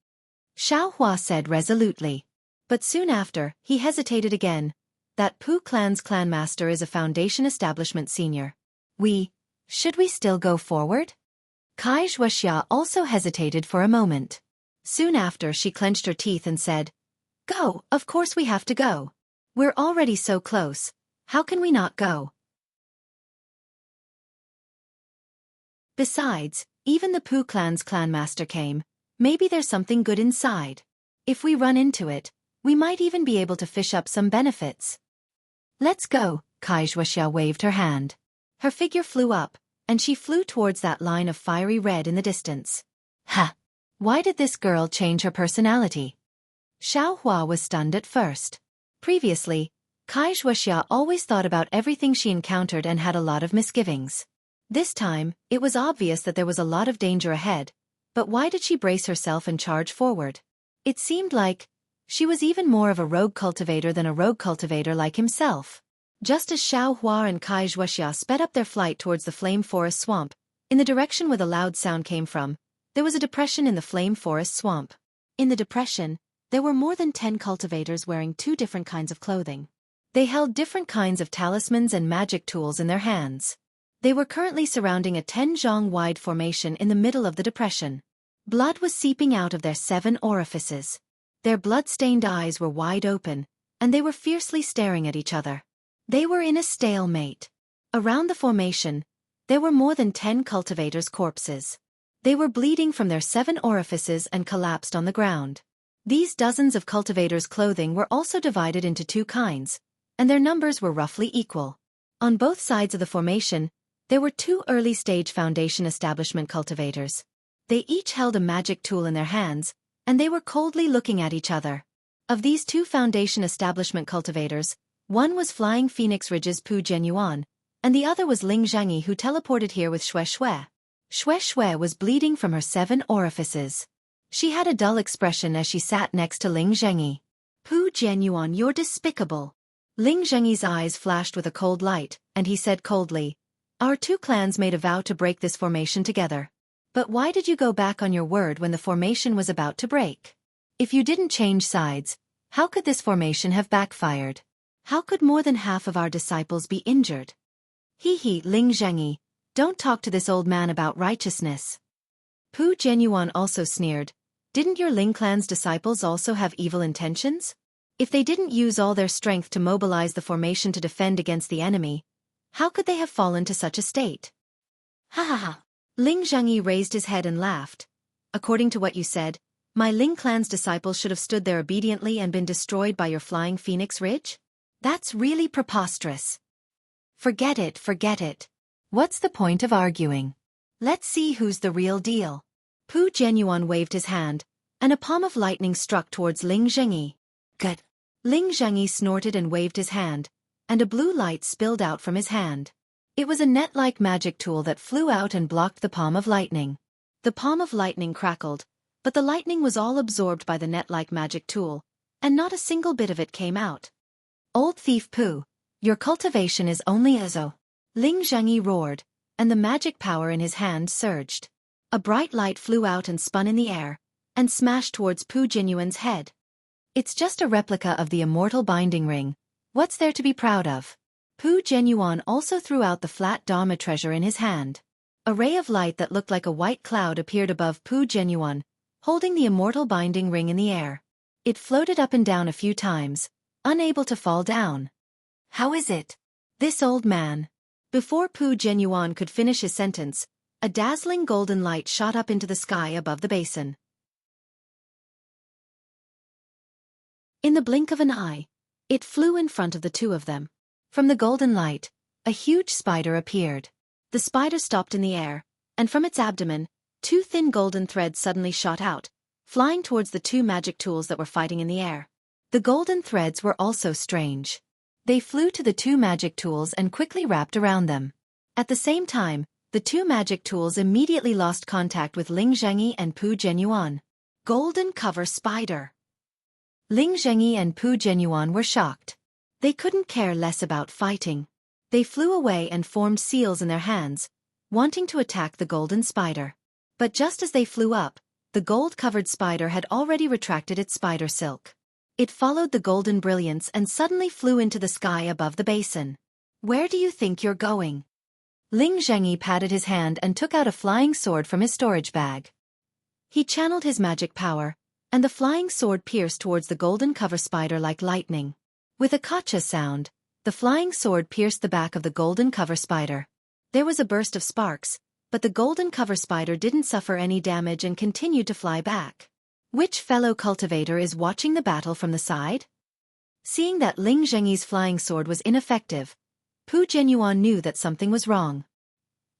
Xiao Hua said resolutely. But soon after, he hesitated again. "That Pooh clan's clanmaster is a foundation establishment senior. Should we still go forward?" Wuxia also hesitated for a moment. Soon after, she clenched her teeth and said, "Go, of course we have to go. We're already so close, how can we not go? Besides, even the Pooh clan's clanmaster came. Maybe there's something good inside. If we run into it, we might even be able to fish up some benefits." "Let's go," Wuxia waved her hand. Her figure flew up, and she flew towards that line of fiery red in the distance. Ha! Why did this girl change her personality? Xiao Hua was stunned at first. Previously, Wuxia always thought about everything she encountered and had a lot of misgivings. This time, it was obvious that there was a lot of danger ahead, but why did she brace herself and charge forward? It seemed like she was even more of a rogue cultivator than a rogue cultivator like himself. Just as Xiao Hua and Wuxia sped up their flight towards the Flame Forest Swamp, in the direction where the loud sound came from, there was a depression in the Flame Forest Swamp. In the depression, there were more than 10 cultivators wearing 2 different kinds of clothing. They held different kinds of talismans and magic tools in their hands. They were currently surrounding a 10-zhang-wide formation in the middle of the depression. Blood was seeping out of their 7 orifices. Their blood-stained eyes were wide open, and they were fiercely staring at each other. They were in a stalemate. Around the formation, there were more than 10 cultivators' corpses. They were bleeding from their 7 orifices and collapsed on the ground. These dozens of cultivators' clothing were also divided into 2 kinds, and their numbers were roughly equal. On both sides of the formation, there were 2 early-stage foundation establishment cultivators. They each held a magic tool in their hands, and they were coldly looking at each other. Of these 2 foundation establishment cultivators, one was Flying Phoenix Ridge's Pu Genyuan, and the other was Ling Zhengyi, who teleported here with Xue Xue. Xue Xue was bleeding from her 7 orifices. She had a dull expression as she sat next to Ling Zhengyi. "Pu Genyuan, you're despicable." Ling Zhengyi's eyes flashed with a cold light, and he said coldly, "Our 2 clans made a vow to break this formation together. But why did you go back on your word when the formation was about to break? If you didn't change sides, how could this formation have backfired? How could more than half of our disciples be injured?" "Hee, Ling Zhengyi, don't talk to this old man about righteousness." Pu Genyuan also sneered, "Didn't your Ling clan's disciples also have evil intentions? If they didn't use all their strength to mobilize the formation to defend against the enemy, how could they have fallen to such a state?" "Ha ha ha." Ling Zhengyi raised his head and laughed. "According to what you said, my Ling clan's disciples should have stood there obediently and been destroyed by your Flying Phoenix Ridge? That's really preposterous. Forget it. What's the point of arguing? Let's see who's the real deal." Pu Genyuan waved his hand, and a palm of lightning struck towards Ling Zhengyi. "Good." Ling Zhengyi snorted and waved his hand, and a blue light spilled out from his hand. It was a net-like magic tool that flew out and blocked the palm of lightning. The palm of lightning crackled, but the lightning was all absorbed by the net-like magic tool, and not a single bit of it came out. "Old thief Pu, your cultivation is only a..." Ling Zhengyi roared, and the magic power in his hand surged. A bright light flew out and spun in the air, and smashed towards Pu Genyuan's head. "It's just a replica of the Immortal binding ring. What's there to be proud of?" Pu Genyuan also threw out the flat Dharma treasure in his hand. A ray of light that looked like a white cloud appeared above Pu Genyuan, holding the Immortal binding ring in the air. It floated up and down a few times, unable to fall down. How is it? This old man. Before Pu Genyuan could finish his sentence, a dazzling golden light shot up into the sky above the basin. In the blink of an eye, it flew in front of the two of them. From the golden light, a huge spider appeared. The spider stopped in the air, and from its abdomen, two thin golden threads suddenly shot out, flying towards the two magic tools that were fighting in the air. The golden threads were also strange. They flew to the two magic tools and quickly wrapped around them. At the same time, the two magic tools immediately lost contact with Ling Zhengyi and Pu Genyuan. Golden cover spider. Ling Zhengyi and Pu Genyuan were shocked. They couldn't care less about fighting. They flew away and formed seals in their hands, wanting to attack the golden spider. But just as they flew up, the gold-covered spider had already retracted its spider silk. It followed the golden brilliance and suddenly flew into the sky above the basin. Where do you think you're going? Ling Zhengyi patted his hand and took out a flying sword from his storage bag. He channeled his magic power, and the flying sword pierced towards the golden cover spider like lightning. With a kacha sound, the flying sword pierced the back of the golden cover spider. There was a burst of sparks, but the golden cover spider didn't suffer any damage and continued to fly back. Which fellow cultivator is watching the battle from the side? Seeing that Ling Zhengyi's flying sword was ineffective, Pu Genyuan knew that something was wrong.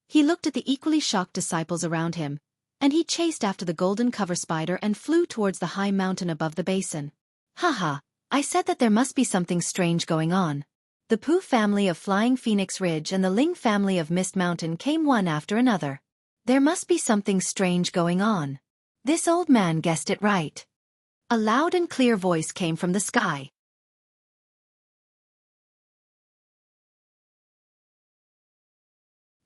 He looked at the equally shocked disciples around him, and he chased after the golden cover spider and flew towards the high mountain above the basin. Haha, I said that there must be something strange going on. The Pu family of Flying Phoenix Ridge and the Ling family of Mist Mountain came one after another. There must be something strange going on. This old man guessed it right. A loud and clear voice came from the sky.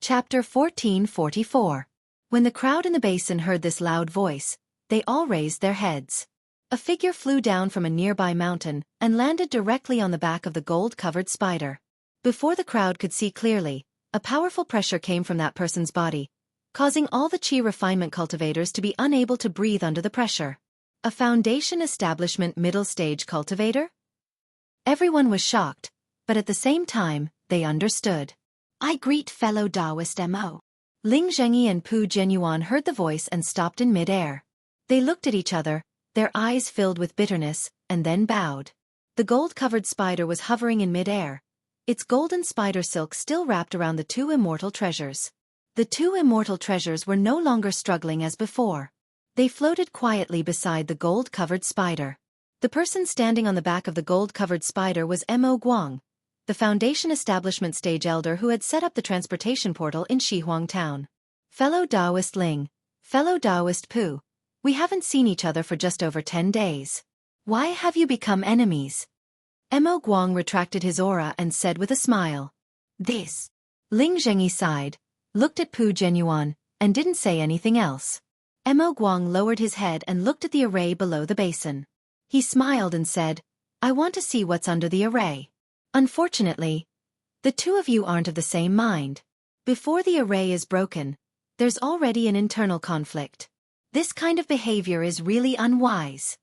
Chapter 1444. When the crowd in the basin heard this loud voice, they all raised their heads. A figure flew down from a nearby mountain and landed directly on the back of the gold-covered spider. Before the crowd could see clearly, a powerful pressure came from that person's body, causing all the Qi refinement cultivators to be unable to breathe under the pressure. A Foundation Establishment middle stage cultivator? Everyone was shocked, but at the same time, they understood. I greet fellow Taoist Mo. Ling Zhengyi and Pu Genyuan heard the voice and stopped in mid-air. They looked at each other, their eyes filled with bitterness, and then bowed. The gold-covered spider was hovering in mid-air, its golden spider silk still wrapped around the two immortal treasures. The two immortal treasures were no longer struggling as before. They floated quietly beside the gold-covered spider. The person standing on the back of the gold-covered spider was Mo Guang, the Foundation Establishment stage elder who had set up the transportation portal in Shihuang Town. Fellow Taoist Ling, fellow Taoist Pu, we haven't seen each other for just over 10 days. Why have you become enemies? Mo Guang retracted his aura and said with a smile. This. Ling Zhengyi sighed, looked at Pu Genyuan, and didn't say anything else. Mo Guang lowered his head and looked at the array below the basin. He smiled and said, I want to see what's under the array. Unfortunately, the two of you aren't of the same mind. Before the array is broken, there's already an internal conflict. This kind of behavior is really unwise.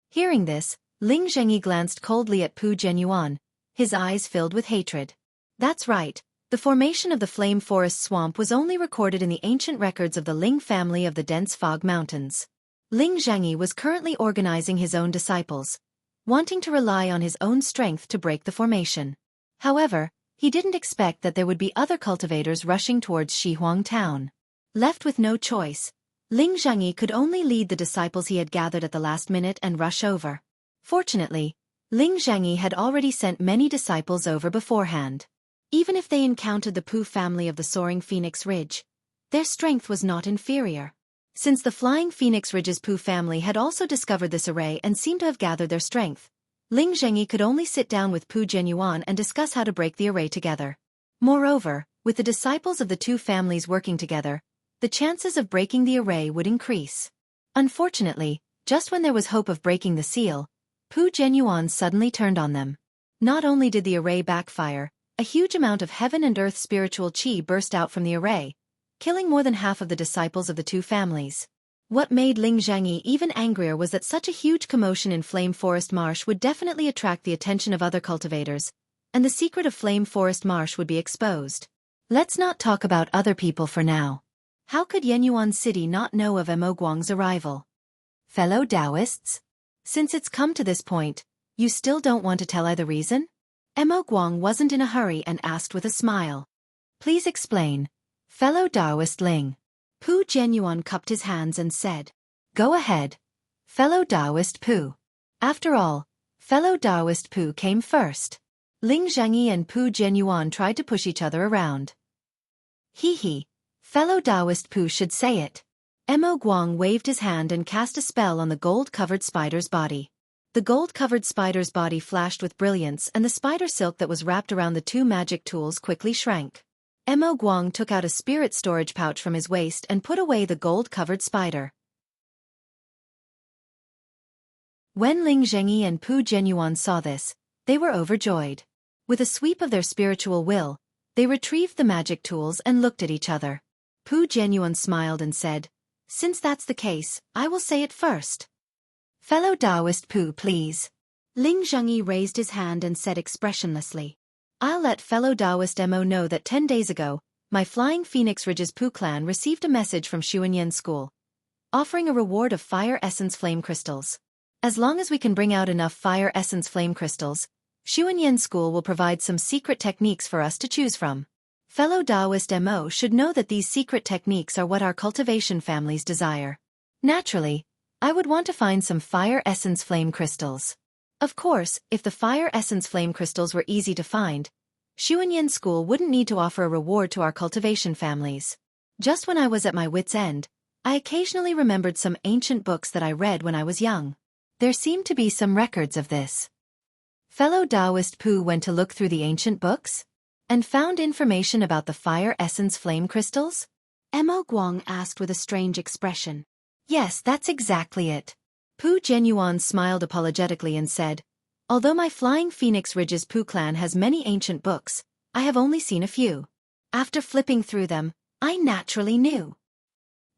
Hearing this, Ling Zhengyi glanced coldly at Pu Genyuan, his eyes filled with hatred. That's right, the formation of the Flame Forest Swamp was only recorded in the ancient records of the Ling family of the dense fog mountains. Ling Zhengyi was currently organizing his own disciples, wanting to rely on his own strength to break the formation. However, he didn't expect that there would be other cultivators rushing towards Shihuang Town. Left with no choice, Ling Zhengyi could only lead the disciples he had gathered at the last minute and rush over. Fortunately, Ling Zhengyi had already sent many disciples over beforehand. Even if they encountered the Pu family of the Soaring Phoenix Ridge, their strength was not inferior. Since the Flying Phoenix Ridge's Pu family had also discovered this array and seemed to have gathered their strength, Ling Zhengyi could only sit down with Pu Genyuan and discuss how to break the array together. Moreover, with the disciples of the two families working together, the chances of breaking the array would increase. Unfortunately, just when there was hope of breaking the seal, Pu Genyuan suddenly turned on them. Not only did the array backfire, a huge amount of heaven and earth spiritual qi burst out from the array, killing more than half of the disciples of the two families. What made Ling Zhangyi even angrier was that such a huge commotion in Flame Forest Marsh would definitely attract the attention of other cultivators, and the secret of Flame Forest Marsh would be exposed. Let's not talk about other people for now. How could Yenyuan City not know of Mo Guang's arrival? Fellow Taoists? Since it's come to this point, you still don't want to tell either reason? Mo Guang wasn't in a hurry and asked with a smile. Please explain. Fellow Taoist Ling. Pu Jianyuan cupped his hands and said, Go ahead. Fellow Taoist Pu. After all, fellow Taoist Pu came first. Ling Zhangyi and Pu Jianyuan tried to push each other around. Hee. Fellow Taoist Pu should say it. Mo Guang waved his hand and cast a spell on the gold-covered spider's body. The gold-covered spider's body flashed with brilliance, and the spider silk that was wrapped around the two magic tools quickly shrank. Mo Guang took out a spirit storage pouch from his waist and put away the gold-covered spider. When Ling Zhangyi and Pu Jianyuan saw this, they were overjoyed. With a sweep of their spiritual will, they retrieved the magic tools and looked at each other. Pu Jianyuan smiled and said, Since that's the case, I will say it first. Fellow Taoist Pu, please. Ling Zhangyi raised his hand and said expressionlessly, I'll let fellow Taoist Mo know that 10 days ago, my Flying Phoenix Ridge's Pu clan received a message from Xuanyan School, offering a reward of Fire Essence Flame Crystals. As long as we can bring out enough Fire Essence Flame Crystals, Xuanyan School will provide some secret techniques for us to choose from. Fellow Taoist Mo should know that these secret techniques are what our cultivation families desire. Naturally, I would want to find some Fire Essence Flame Crystals. Of course, if the Fire Essence Flame Crystals were easy to find, Xuanyan School wouldn't need to offer a reward to our cultivation families. Just when I was at my wit's end, I occasionally remembered some ancient books that I read when I was young. There seemed to be some records of this. Fellow Taoist Pu went to look through the ancient books and found information about the Fire Essence Flame Crystals? Mo Guang asked with a strange expression. Yes, that's exactly it. Pu Jianyuan smiled apologetically and said, Although my Flying Phoenix Ridge's Pu clan has many ancient books, I have only seen a few. After flipping through them, I naturally knew.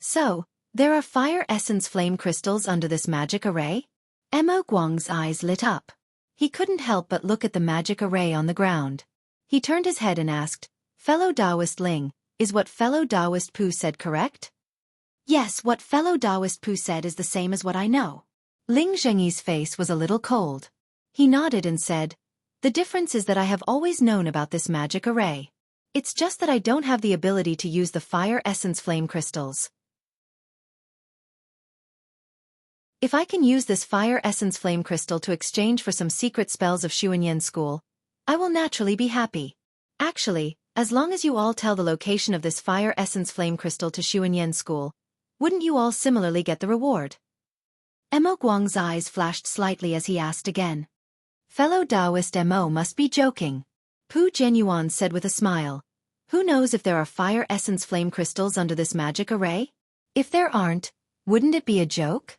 So, there are Fire Essence Flame Crystals under this magic array? Mo Guang's eyes lit up. He couldn't help but look at the magic array on the ground. He turned his head and asked, Fellow Taoist Ling, is what fellow Taoist Pu said correct? Yes, what fellow Taoist Pu said is the same as what I know. Ling Zhangyi's face was a little cold. He nodded and said, The difference is that I have always known about this magic array. It's just that I don't have the ability to use the Fire Essence Flame Crystals. If I can use this Fire Essence Flame Crystal to exchange for some secret spells of Xuanyan School, I will naturally be happy. Actually, as long as you all tell the location of this Fire Essence Flame Crystal to Xuanyan School, wouldn't you all similarly get the reward? Mo Guang's eyes flashed slightly as he asked again. Fellow Taoist Mo must be joking. Pu Jianyuan said with a smile. Who knows if there are Fire Essence Flame Crystals under this magic array? If there aren't, wouldn't it be a joke?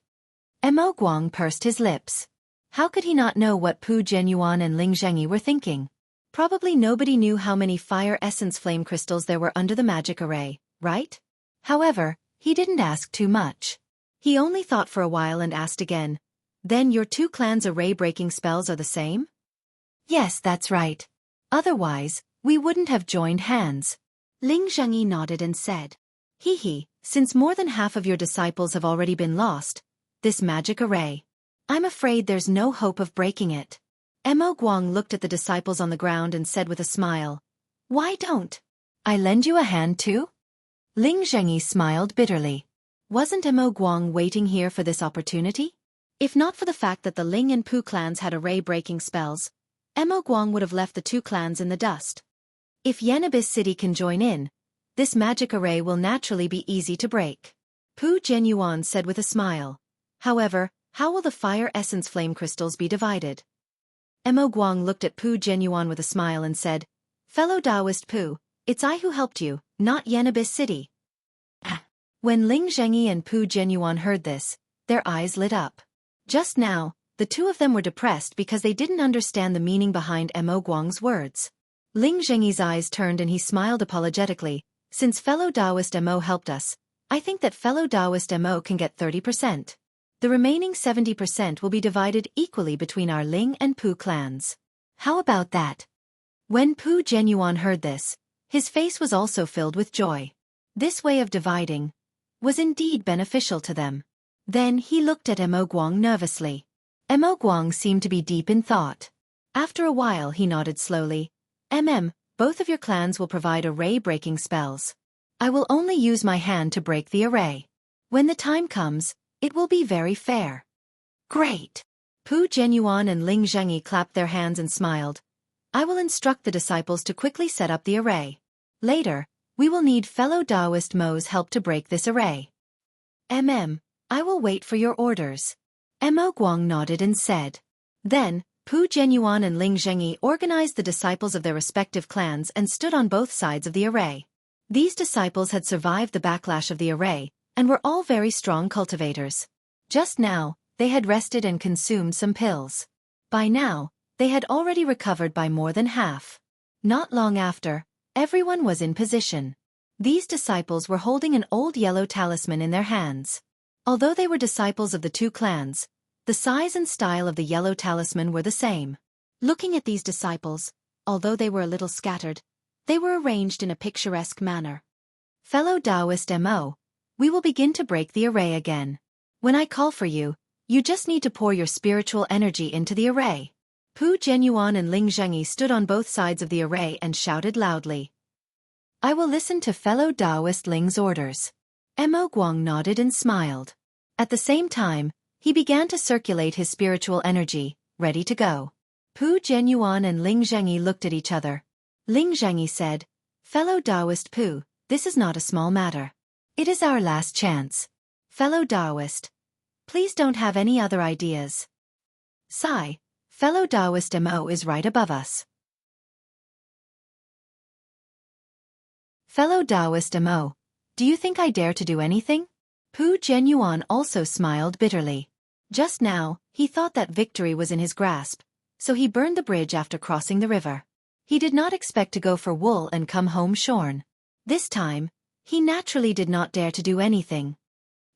Mo Guang pursed his lips. How could he not know what Pu Jianyuan and Ling Zhangyi were thinking? Probably nobody knew how many Fire Essence Flame Crystals there were under the magic array, right? However, he didn't ask too much. He only thought for a while and asked again, Then your two clans' array-breaking spells are the same? Yes, that's right. Otherwise, we wouldn't have joined hands. Ling Zhangyi nodded and said, Hee, since more than half of your disciples have already been lost, this magic array, I'm afraid there's no hope of breaking it. Mo Guang looked at the disciples on the ground and said with a smile, Why don't I lend you a hand too? Ling Zhangyi smiled bitterly. Wasn't Mo Guang waiting here for this opportunity? If not for the fact that the Ling and Pu clans had array-breaking spells, Mo Guang would have left the two clans in the dust. If Yenabis City can join in, this magic array will naturally be easy to break. Pu Jianyuan said with a smile. However, how will the Fire Essence Flame Crystals be divided? Mo Guang looked at Pu Jianyuan with a smile and said, Fellow Taoist Pu, it's I who helped you, not Yenabis City. When Ling Zhangyi and Pu Jianyuan heard this, their eyes lit up. Just now, the two of them were depressed because they didn't understand the meaning behind Mo Guang's words. Ling Zhangyi's eyes turned and he smiled apologetically, Since fellow Taoist Mo helped us, I think that fellow Taoist Mo can get 30%. The remaining 70% will be divided equally between our Ling and Pu clans. How about that? When Pu Genuan heard this, his face was also filled with joy. This way of dividing was indeed beneficial to them. Then he looked at Mo Guang nervously. Mo Guang seemed to be deep in thought. After a while he nodded slowly. Both of your clans will provide array-breaking spells. I will only use my hand to break the array. When the time comes, it will be very fair. Great! Pu Genuan and Ling Zhengyi clapped their hands and smiled. I will instruct the disciples to quickly set up the array. Later, we will need fellow Taoist Mo's help to break this array. I will wait for your orders. Mo Guang nodded and said. Then, Pu Genuan and Ling Zhengyi organized the disciples of their respective clans and stood on both sides of the array. These disciples had survived the backlash of the array, and were all very strong cultivators. Just now, they had rested and consumed some pills. By now, they had already recovered by more than half. Not long after, everyone was in position. These disciples were holding an old yellow talisman in their hands. Although they were disciples of the two clans, the size and style of the yellow talisman were the same. Looking at these disciples, although they were a little scattered, they were arranged in a picturesque manner. Fellow Taoist Mo, we will begin to break the array again. When I call for you, you just need to pour your spiritual energy into the array. Pu Genuan and Ling Zhengyi stood on both sides of the array and shouted loudly. I will listen to fellow Taoist Ling's orders. Mo Guang nodded and smiled. At the same time, he began to circulate his spiritual energy, ready to go. Pu Genuan and Ling Zhengyi looked at each other. Ling Zhengyi said, Fellow Taoist Pu, this is not a small matter. It is our last chance. Fellow Taoist, please don't have any other ideas. Sigh, fellow Taoist Mo is right above us. Fellow Taoist Mo, do you think I dare to do anything? Pu Genuan also smiled bitterly. Just now, he thought that victory was in his grasp, so he burned the bridge after crossing the river. He did not expect to go for wool and come home shorn. This time, he naturally did not dare to do anything.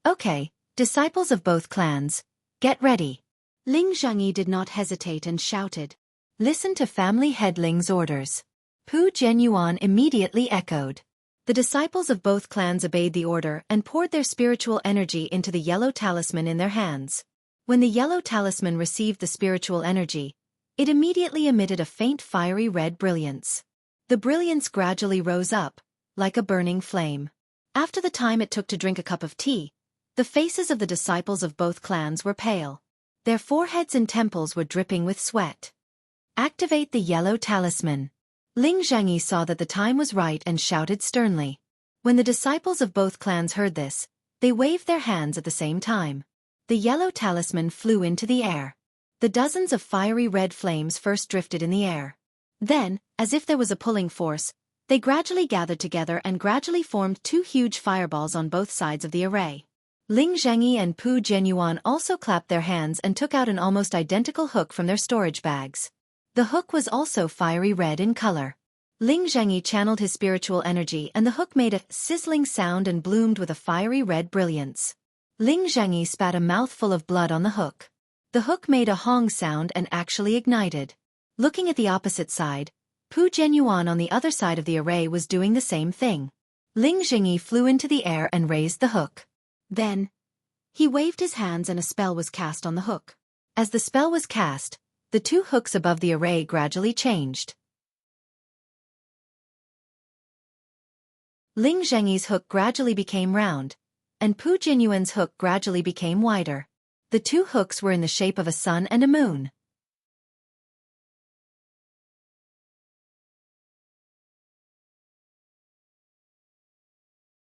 Okay, disciples of both clans, get ready. Ling Zhengyi did not hesitate and shouted. Listen to family head Ling's orders. Pu Genuan immediately echoed. The disciples of both clans obeyed the order and poured their spiritual energy into the yellow talisman in their hands. When the yellow talisman received the spiritual energy, it immediately emitted a faint fiery red brilliance. The brilliance gradually rose up, like a burning flame. After the time it took to drink a cup of tea, the faces of the disciples of both clans were pale. Their foreheads and temples were dripping with sweat. Activate the yellow talisman. Ling Zhengyi saw that the time was right and shouted sternly. When the disciples of both clans heard this, they waved their hands at the same time. The yellow talisman flew into the air. The dozens of fiery red flames first drifted in the air. Then, as if there was a pulling force, they gradually gathered together and gradually formed two huge fireballs on both sides of the array. Ling Zhengyi and Pu Genuan also clapped their hands and took out an almost identical hook from their storage bags. The hook was also fiery red in color. Ling Zhengyi channeled his spiritual energy and the hook made a sizzling sound and bloomed with a fiery red brilliance. Ling Zhengyi spat a mouthful of blood on the hook. The hook made a hong sound and actually ignited. Looking at the opposite side, Pu Genuan on the other side of the array was doing the same thing. Ling Zhengyi flew into the air and raised the hook. Then, he waved his hands and a spell was cast on the hook. As the spell was cast, the two hooks above the array gradually changed. Ling Zhengyi's hook gradually became round, and Pu Genuan's hook gradually became wider. The two hooks were in the shape of a sun and a moon.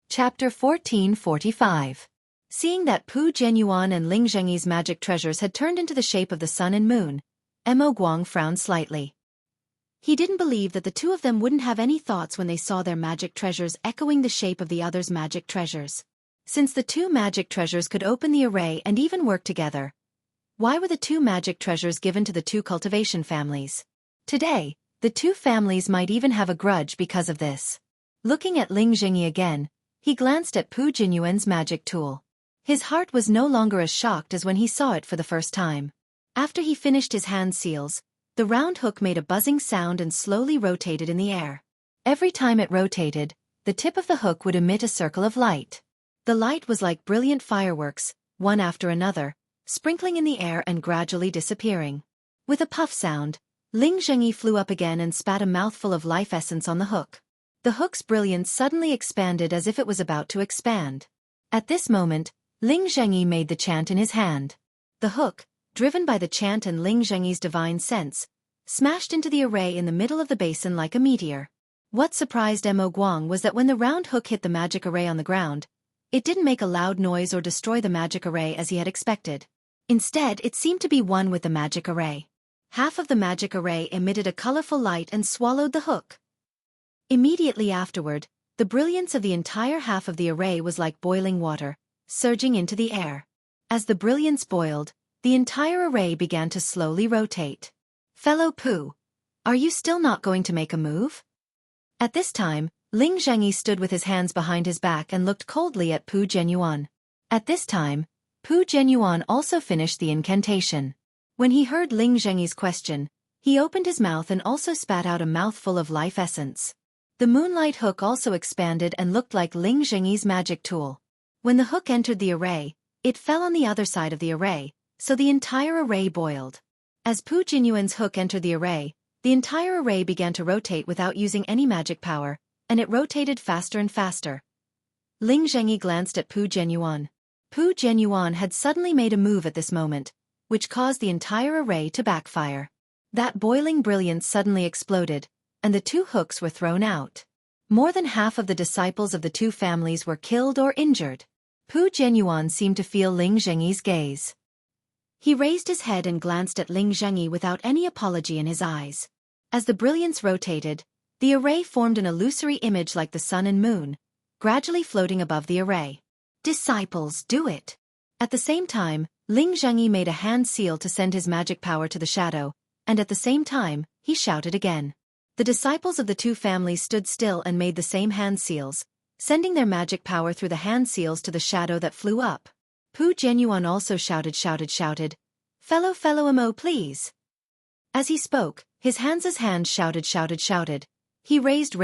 Chapter 1445. Seeing that Pu Genuan and Ling Zhengyi's magic treasures had turned into the shape of the sun and moon, Mo Guang frowned slightly. He didn't believe that the two of them wouldn't have any thoughts when they saw their magic treasures echoing the shape of the other's magic treasures. Since the two magic treasures could open the array and even work together, why were the two magic treasures given to the two cultivation families? Today, the two families might even have a grudge because of this. Looking at Ling Zhengyi again, He glanced at Pu Jinyuan's magic tool. His heart was no longer as shocked as when he saw it for the first time. After he finished his hand seals, the round hook made a buzzing sound and slowly rotated in the air. Every time it rotated, the tip of the hook would emit a circle of light. The light was like brilliant fireworks, one after another, sprinkling in the air and gradually disappearing. With a puff sound, Ling Zhengyi flew up again and spat a mouthful of life essence on the hook. The hook's brilliance suddenly expanded as if it was about to expand. At this moment, Ling Zhengyi made the chant in his hand. The hook, driven by the chant and Ling Zhengyi's divine sense, smashed into the array in the middle of the basin like a meteor. What surprised Mo Guang was that when the round hook hit the magic array on the ground, it didn't make a loud noise or destroy the magic array as he had expected. Instead, it seemed to be one with the magic array. Half of the magic array emitted a colorful light and swallowed the hook. Immediately afterward, the brilliance of the entire half of the array was like boiling water, surging into the air. As the brilliance boiled, the entire array began to slowly rotate. Fellow Pu, are you still not going to make a move? At this time, Ling Zhengyi stood with his hands behind his back and looked coldly at Pu Jinyuan. At this time, Pu Jinyuan also finished the incantation. When he heard Ling Zhengyi's question, he opened his mouth and also spat out a mouthful of life essence. The moonlight hook also expanded and looked like Ling Zhengyi's magic tool. When the hook entered the array, it fell on the other side of the array, so the entire array boiled. As Pu Jinyuan's hook entered the entire array began to rotate without using any magic power, and it rotated faster and faster. Ling Zhengyi glanced at Pu Jinyuan. Pu Jinyuan had suddenly made a move at this moment, which caused the entire array to backfire. That boiling brilliance suddenly exploded, and the two hooks were thrown out. More than half of the disciples of the two families were killed or injured. Pu Jinyuan seemed to feel Ling Zhengyi's gaze. He raised his head and glanced at Ling Zhengyi without any apology in his eyes. As the brilliance rotated, the array formed an illusory image like the sun and moon, gradually floating above the array. Disciples, do it! At the same time, Ling Zhengyi made a hand seal to send his magic power to the shadow, and at the same time, he shouted again. The disciples of the two families stood still and made the same hand seals, sending their magic power through the hand seals to the shadow that flew up. Pu Jinyuan also shouted, Fellow Mo, please! As he spoke, his hands' hands shouted. He raised.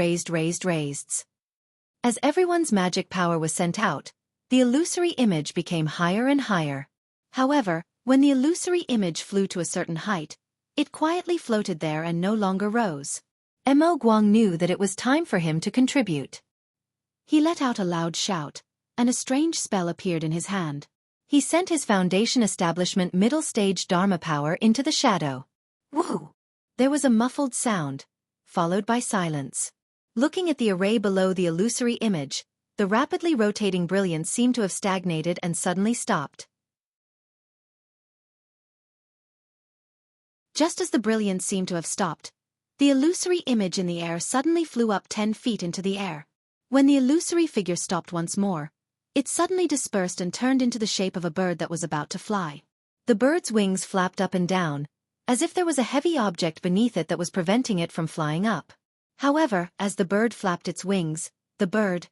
As everyone's magic power was sent out, the illusory image became higher and higher. However, when the illusory image flew to a certain height, it quietly floated there and no longer rose. Mo Guang knew that it was time for him to contribute. He let out a loud shout, and a strange spell appeared in his hand. He sent his foundation establishment middle stage Dharma power into the shadow. Woo! There was a muffled sound, followed by silence. Looking at the array below the illusory image, the rapidly rotating brilliance seemed to have stagnated and suddenly stopped. Just as the brilliance seemed to have stopped, the illusory image in the air suddenly flew up 10 feet into the air. When the illusory figure stopped once more, it suddenly dispersed and turned into the shape of a bird that was about to fly. The bird's wings flapped up and down, as if there was a heavy object beneath it that was preventing it from flying up. However, as the bird flapped its wings, the bird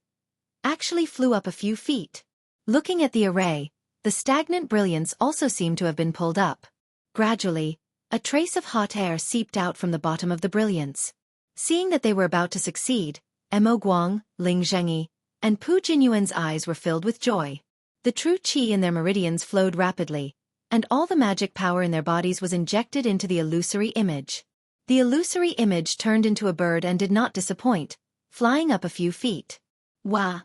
actually flew up a few feet. Looking at the array, the stagnant brilliance also seemed to have been pulled up. Gradually, a trace of hot air seeped out from the bottom of the brilliance. Seeing that they were about to succeed, Mo Guang, Ling Zhengyi, and Pu Jinyuan's eyes were filled with joy. The true qi in their meridians flowed rapidly, and all the magic power in their bodies was injected into the illusory image. The illusory image turned into a bird and did not disappoint, flying up a few feet. Wah!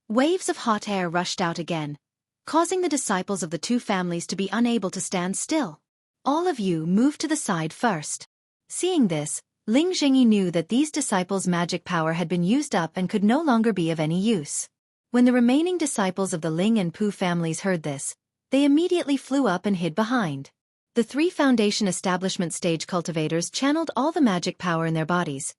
Waves of hot air rushed out again, causing the disciples of the two families to be unable to stand still. All of you move to the side first. Seeing this, Ling Zhengyi knew that these disciples' magic power had been used up and could no longer be of any use. When the remaining disciples of the Ling and Pu families heard this, they immediately flew up and hid behind. The 3 foundation establishment stage cultivators channeled all the magic power in their bodies,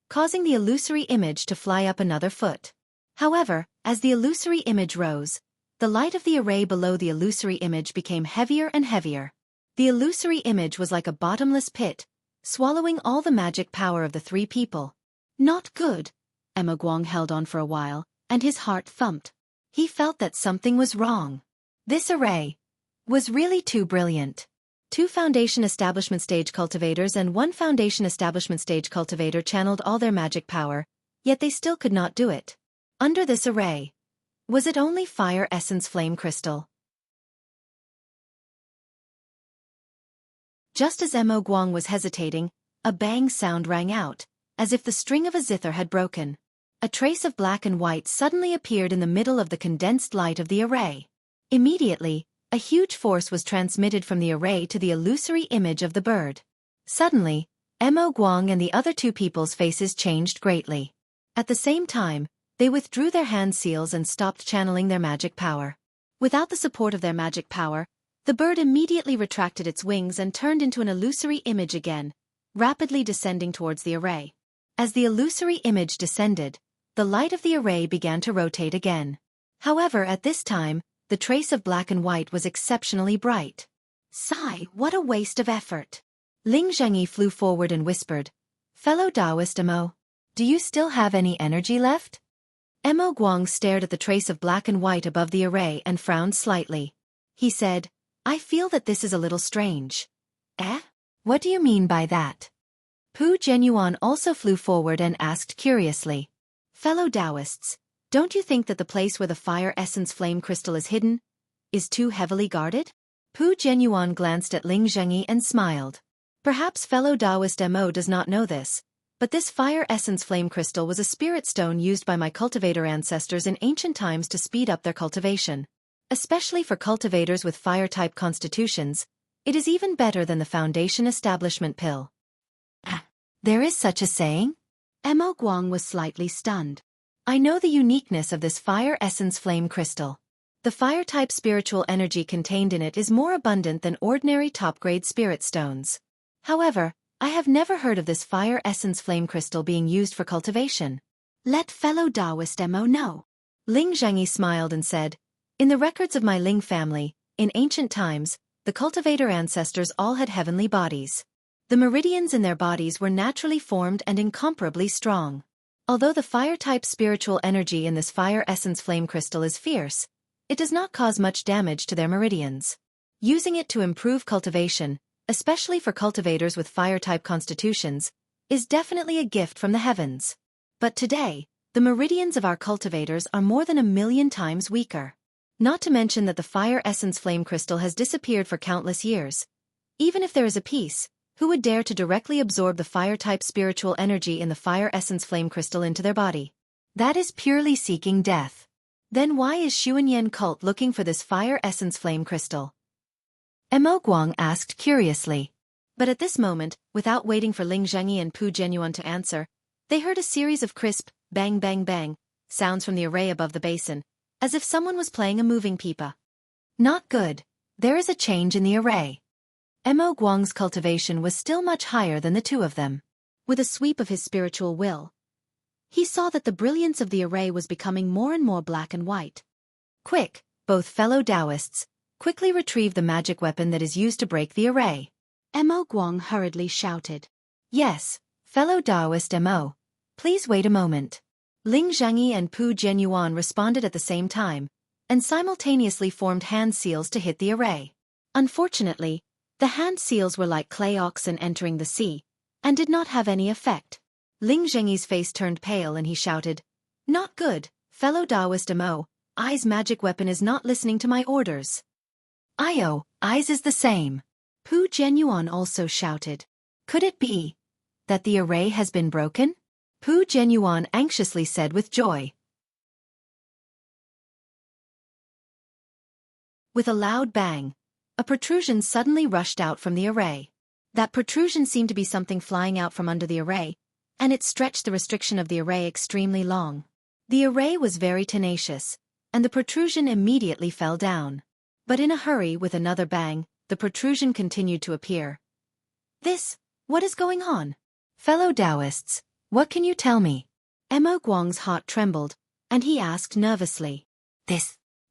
causing the illusory image to fly up another foot. However, as the illusory image rose, the light of the array below the illusory image became heavier and heavier. The illusory image was like a bottomless pit, swallowing all the magic power of the 3 people. Not good. Mo Guang held on for a while, and his heart thumped. He felt that something was wrong. This array was really too brilliant. 2 Foundation Establishment Stage cultivators and 1 Foundation Establishment Stage cultivator channeled all their magic power, yet they still could not do it. Under this array, was it only Fire Essence Flame Crystal? Just as Mo Guang was hesitating, a bang sound rang out, as if the string of a zither had broken. A trace of black and white suddenly appeared in the middle of the condensed light of the array. Immediately, a huge force was transmitted from the array to the illusory image of the bird. Suddenly, Mo Guang and the other 2 people's faces changed greatly. At the same time, they withdrew their hand seals and stopped channeling their magic power. Without the support of their magic power, the bird immediately retracted its wings and turned into an illusory image again, rapidly descending towards the array. As the illusory image descended, the light of the array began to rotate again. However, at this time, the trace of black and white was exceptionally bright. Sigh, what a waste of effort. Ling Zhengyi flew forward and whispered, "Fellow Taoist Mo, do you still have any energy left?" Mo Guang stared at the trace of black and white above the array and frowned slightly. He said, "I feel that this is a little strange." "Eh? What do you mean by that?" Pu Genyuan also flew forward and asked curiously, "Fellow Taoists, don't you think that the place where the Fire Essence Flame Crystal is hidden is too heavily guarded?" Pu Genyuan glanced at Ling Zhengyi and smiled. Perhaps fellow Taoist Mo does not know this, but this Fire Essence Flame Crystal was a spirit stone used by my cultivator ancestors in ancient times to speed up their cultivation. Especially for cultivators with fire-type constitutions, it is even better than the Foundation Establishment Pill. There is such a saying? Mo Guang was slightly stunned. I know the uniqueness of this Fire Essence Flame Crystal. The fire-type spiritual energy contained in it is more abundant than ordinary top-grade spirit stones. However, I have never heard of this Fire Essence Flame Crystal being used for cultivation. Let fellow Taoist Mo know. Ling Zhengyi smiled and said, "In the records of my Ling family, in ancient times, the cultivator ancestors all had heavenly bodies. The meridians in their bodies were naturally formed and incomparably strong. Although the fire-type spiritual energy in this Fire Essence Flame Crystal is fierce, it does not cause much damage to their meridians. Using it to improve cultivation, especially for cultivators with fire-type constitutions, is definitely a gift from the heavens. But today, the meridians of our cultivators are more than 1,000,000 times weaker. Not to mention that the Fire Essence Flame Crystal has disappeared for countless years. Even if there is a piece, who would dare to directly absorb the fire-type spiritual energy in the Fire Essence Flame Crystal into their body? That is purely seeking death. Then why is Xuanyan cult looking for this Fire Essence Flame Crystal?" Mo Guang asked curiously. But at this moment, without waiting for Ling Zhengyi and Pu Genyuan to answer, they heard a series of crisp, bang bang bang, sounds from the array above the basin, as if someone was playing a moving pipa. Not good. There is a change in the array. Mo Guang's cultivation was still much higher than the 2 of them. With a sweep of his spiritual will, he saw that the brilliance of the array was becoming more and more black and white. Quick, both fellow Taoists, quickly retrieve the magic weapon that is used to break the array. Mo Guang hurriedly shouted. Yes, fellow Taoist Mo. Please wait a moment. Ling Zhengyi and Pu Genyuan responded at the same time, and simultaneously formed hand seals to hit the array. Unfortunately, the hand seals were like clay oxen entering the sea, and did not have any effect. Ling Zhengyi's face turned pale and he shouted, "Not good, fellow Taoist Mo, I's magic weapon is not listening to my orders." I's is the same. Pu Genyuan also shouted. Could it be that the array has been broken? Pu Genyuan anxiously said with joy. With a loud bang, a protrusion suddenly rushed out from the array. That protrusion seemed to be something flying out from under the array, and it stretched the restriction of the array extremely long. The array was very tenacious, and the protrusion immediately fell down. But in a hurry, with another bang, the protrusion continued to appear. What is going on? Fellow Taoists, what can you tell me? Mo Guang's heart trembled, and he asked nervously.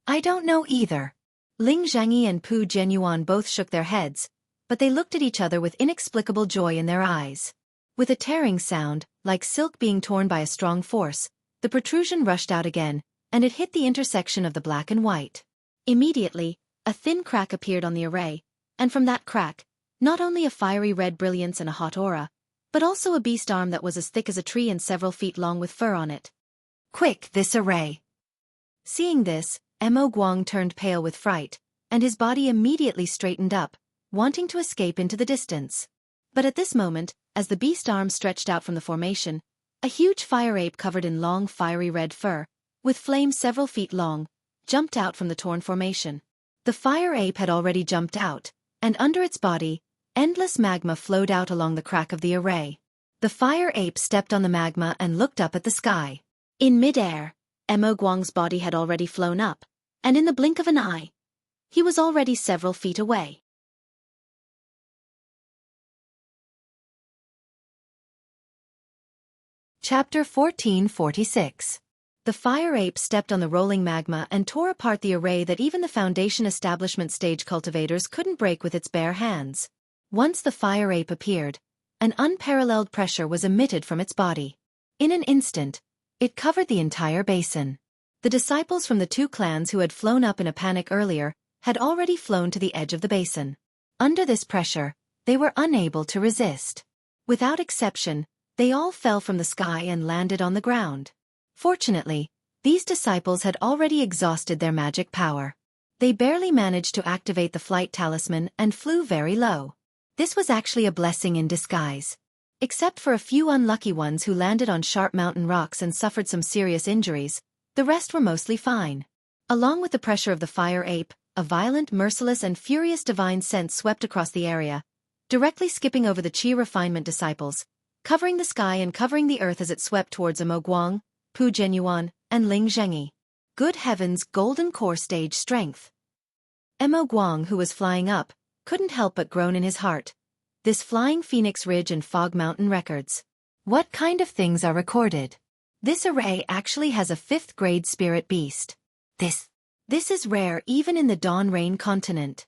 I don't know either. Ling Zhengyi and Pu Genyuan both shook their heads, but they looked at each other with inexplicable joy in their eyes. With a tearing sound, like silk being torn by a strong force, the protrusion rushed out again, and it hit the intersection of the black and white. Immediately, a thin crack appeared on the array, and from that crack, not only a fiery red brilliance and a hot aura, but also a beast arm that was as thick as a tree and several feet long with fur on it. Quick, this array! Seeing this, Mo Guang turned pale with fright, and his body immediately straightened up, wanting to escape into the distance. But at this moment, as the beast arm stretched out from the formation, a huge fire ape covered in long fiery red fur, with flames several feet long, jumped out from the torn formation. The fire ape had already jumped out, and under its body, endless magma flowed out along the crack of the array. The fire ape stepped on the magma and looked up at the sky. In midair, Mo Guang's body had already flown up, and in the blink of an eye, he was already several feet away. Chapter 1446. The fire ape stepped on the rolling magma and tore apart the array that even the Foundation establishment stage cultivators couldn't break with its bare hands. Once the fire ape appeared, an unparalleled pressure was emitted from its body. In an instant, it covered the entire basin. The disciples from the two clans who had flown up in a panic earlier had already flown to the edge of the basin. Under this pressure, they were unable to resist. Without exception, they all fell from the sky and landed on the ground. Fortunately, these disciples had already exhausted their magic power. They barely managed to activate the flight talisman and flew very low. This was actually a blessing in disguise. Except for a few unlucky ones who landed on sharp mountain rocks and suffered some serious injuries, the rest were mostly fine. Along with the pressure of the fire ape, a violent, merciless and furious divine sense swept across the area, directly skipping over the Qi refinement disciples, covering the sky and covering the earth as it swept towards Mo Guang, Pu Genyuan, and Ling Zhengyi. Good heavens, golden core stage strength! Mo Guang, who was flying up, couldn't help but groan in his heart. This flying Phoenix Ridge and Fog Mountain records. What kind of things are recorded? This array actually has a 5th grade spirit beast. This is rare even in the Dawn Rain continent.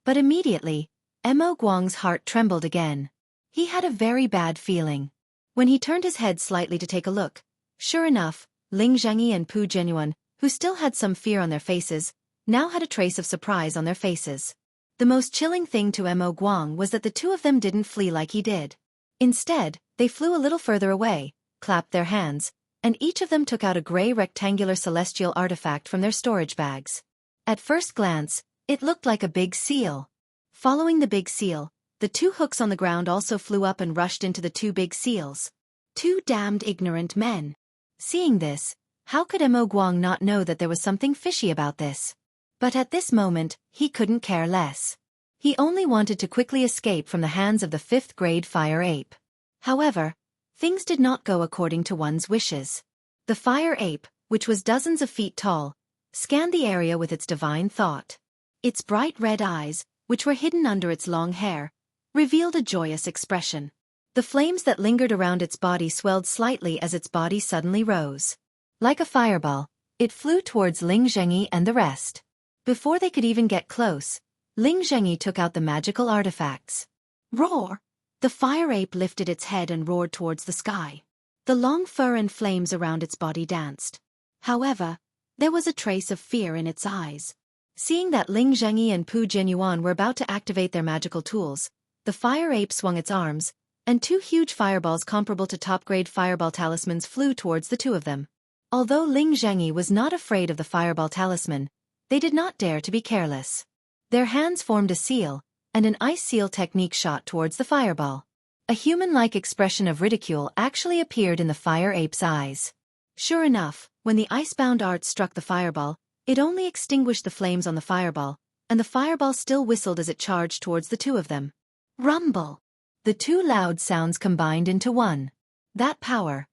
But immediately, Mo Guang's heart trembled again. He had a very bad feeling. When he turned his head slightly to take a look, sure enough, Ling Zhengyi and Pu Genyuan, who still had some fear on their faces, now had a trace of surprise on their faces. The most chilling thing to Mo Guang was that the two of them didn't flee like he did. Instead, they flew a little further away, clapped their hands, and each of them took out a gray rectangular celestial artifact from their storage bags. At first glance, it looked like a big seal. Following the big seal, the two hooks on the ground also flew up and rushed into the two big seals. Two damned ignorant men. Seeing this, how could Mo Guang not know that there was something fishy about this? But at this moment, he couldn't care less. He only wanted to quickly escape from the hands of the 5th grade fire ape. However, things did not go according to one's wishes. The fire ape, which was dozens of feet tall, scanned the area with its divine thought. Its bright red eyes, which were hidden under its long hair, revealed a joyous expression. The flames that lingered around its body swelled slightly as its body suddenly rose. Like a fireball, it flew towards Ling Zhengyi and the rest. Before they could even get close, Ling Zhengyi took out the magical artifacts. Roar! The fire ape lifted its head and roared towards the sky. The long fur and flames around its body danced. However, there was a trace of fear in its eyes. Seeing that Ling Zhengyi and Pu Genyuan were about to activate their magical tools, the fire ape swung its arms, and two huge fireballs comparable to top-grade fireball talismans flew towards the two of them. Although Ling Zhengyi was not afraid of the fireball talisman, they did not dare to be careless. Their hands formed a seal, and an ice seal technique shot towards the fireball. A human-like expression of ridicule actually appeared in the fire ape's eyes. Sure enough, when the icebound art struck the fireball, it only extinguished the flames on the fireball, and the fireball still whistled as it charged towards the two of them. Rumble! The two loud sounds combined into one. That power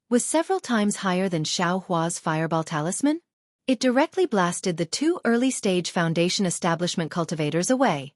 was several times higher than Xiao Hua's fireball talisman. It directly blasted the two early-stage Foundation establishment cultivators away.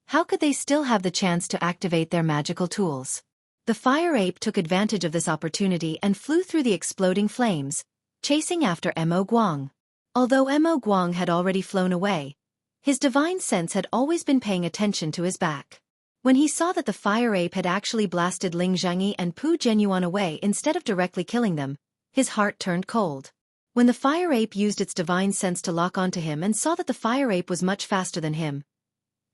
How could they still have the chance to activate their magical tools? The fire ape took advantage of this opportunity and flew through the exploding flames, chasing after Mo Guang. Although Mo Guang had already flown away, his divine sense had always been paying attention to his back. When he saw that the fire ape had actually blasted Ling Zhengyi and Pu Genyuan away instead of directly killing them, his heart turned cold. When the fire ape used its divine sense to lock onto him and saw that the fire ape was much faster than him,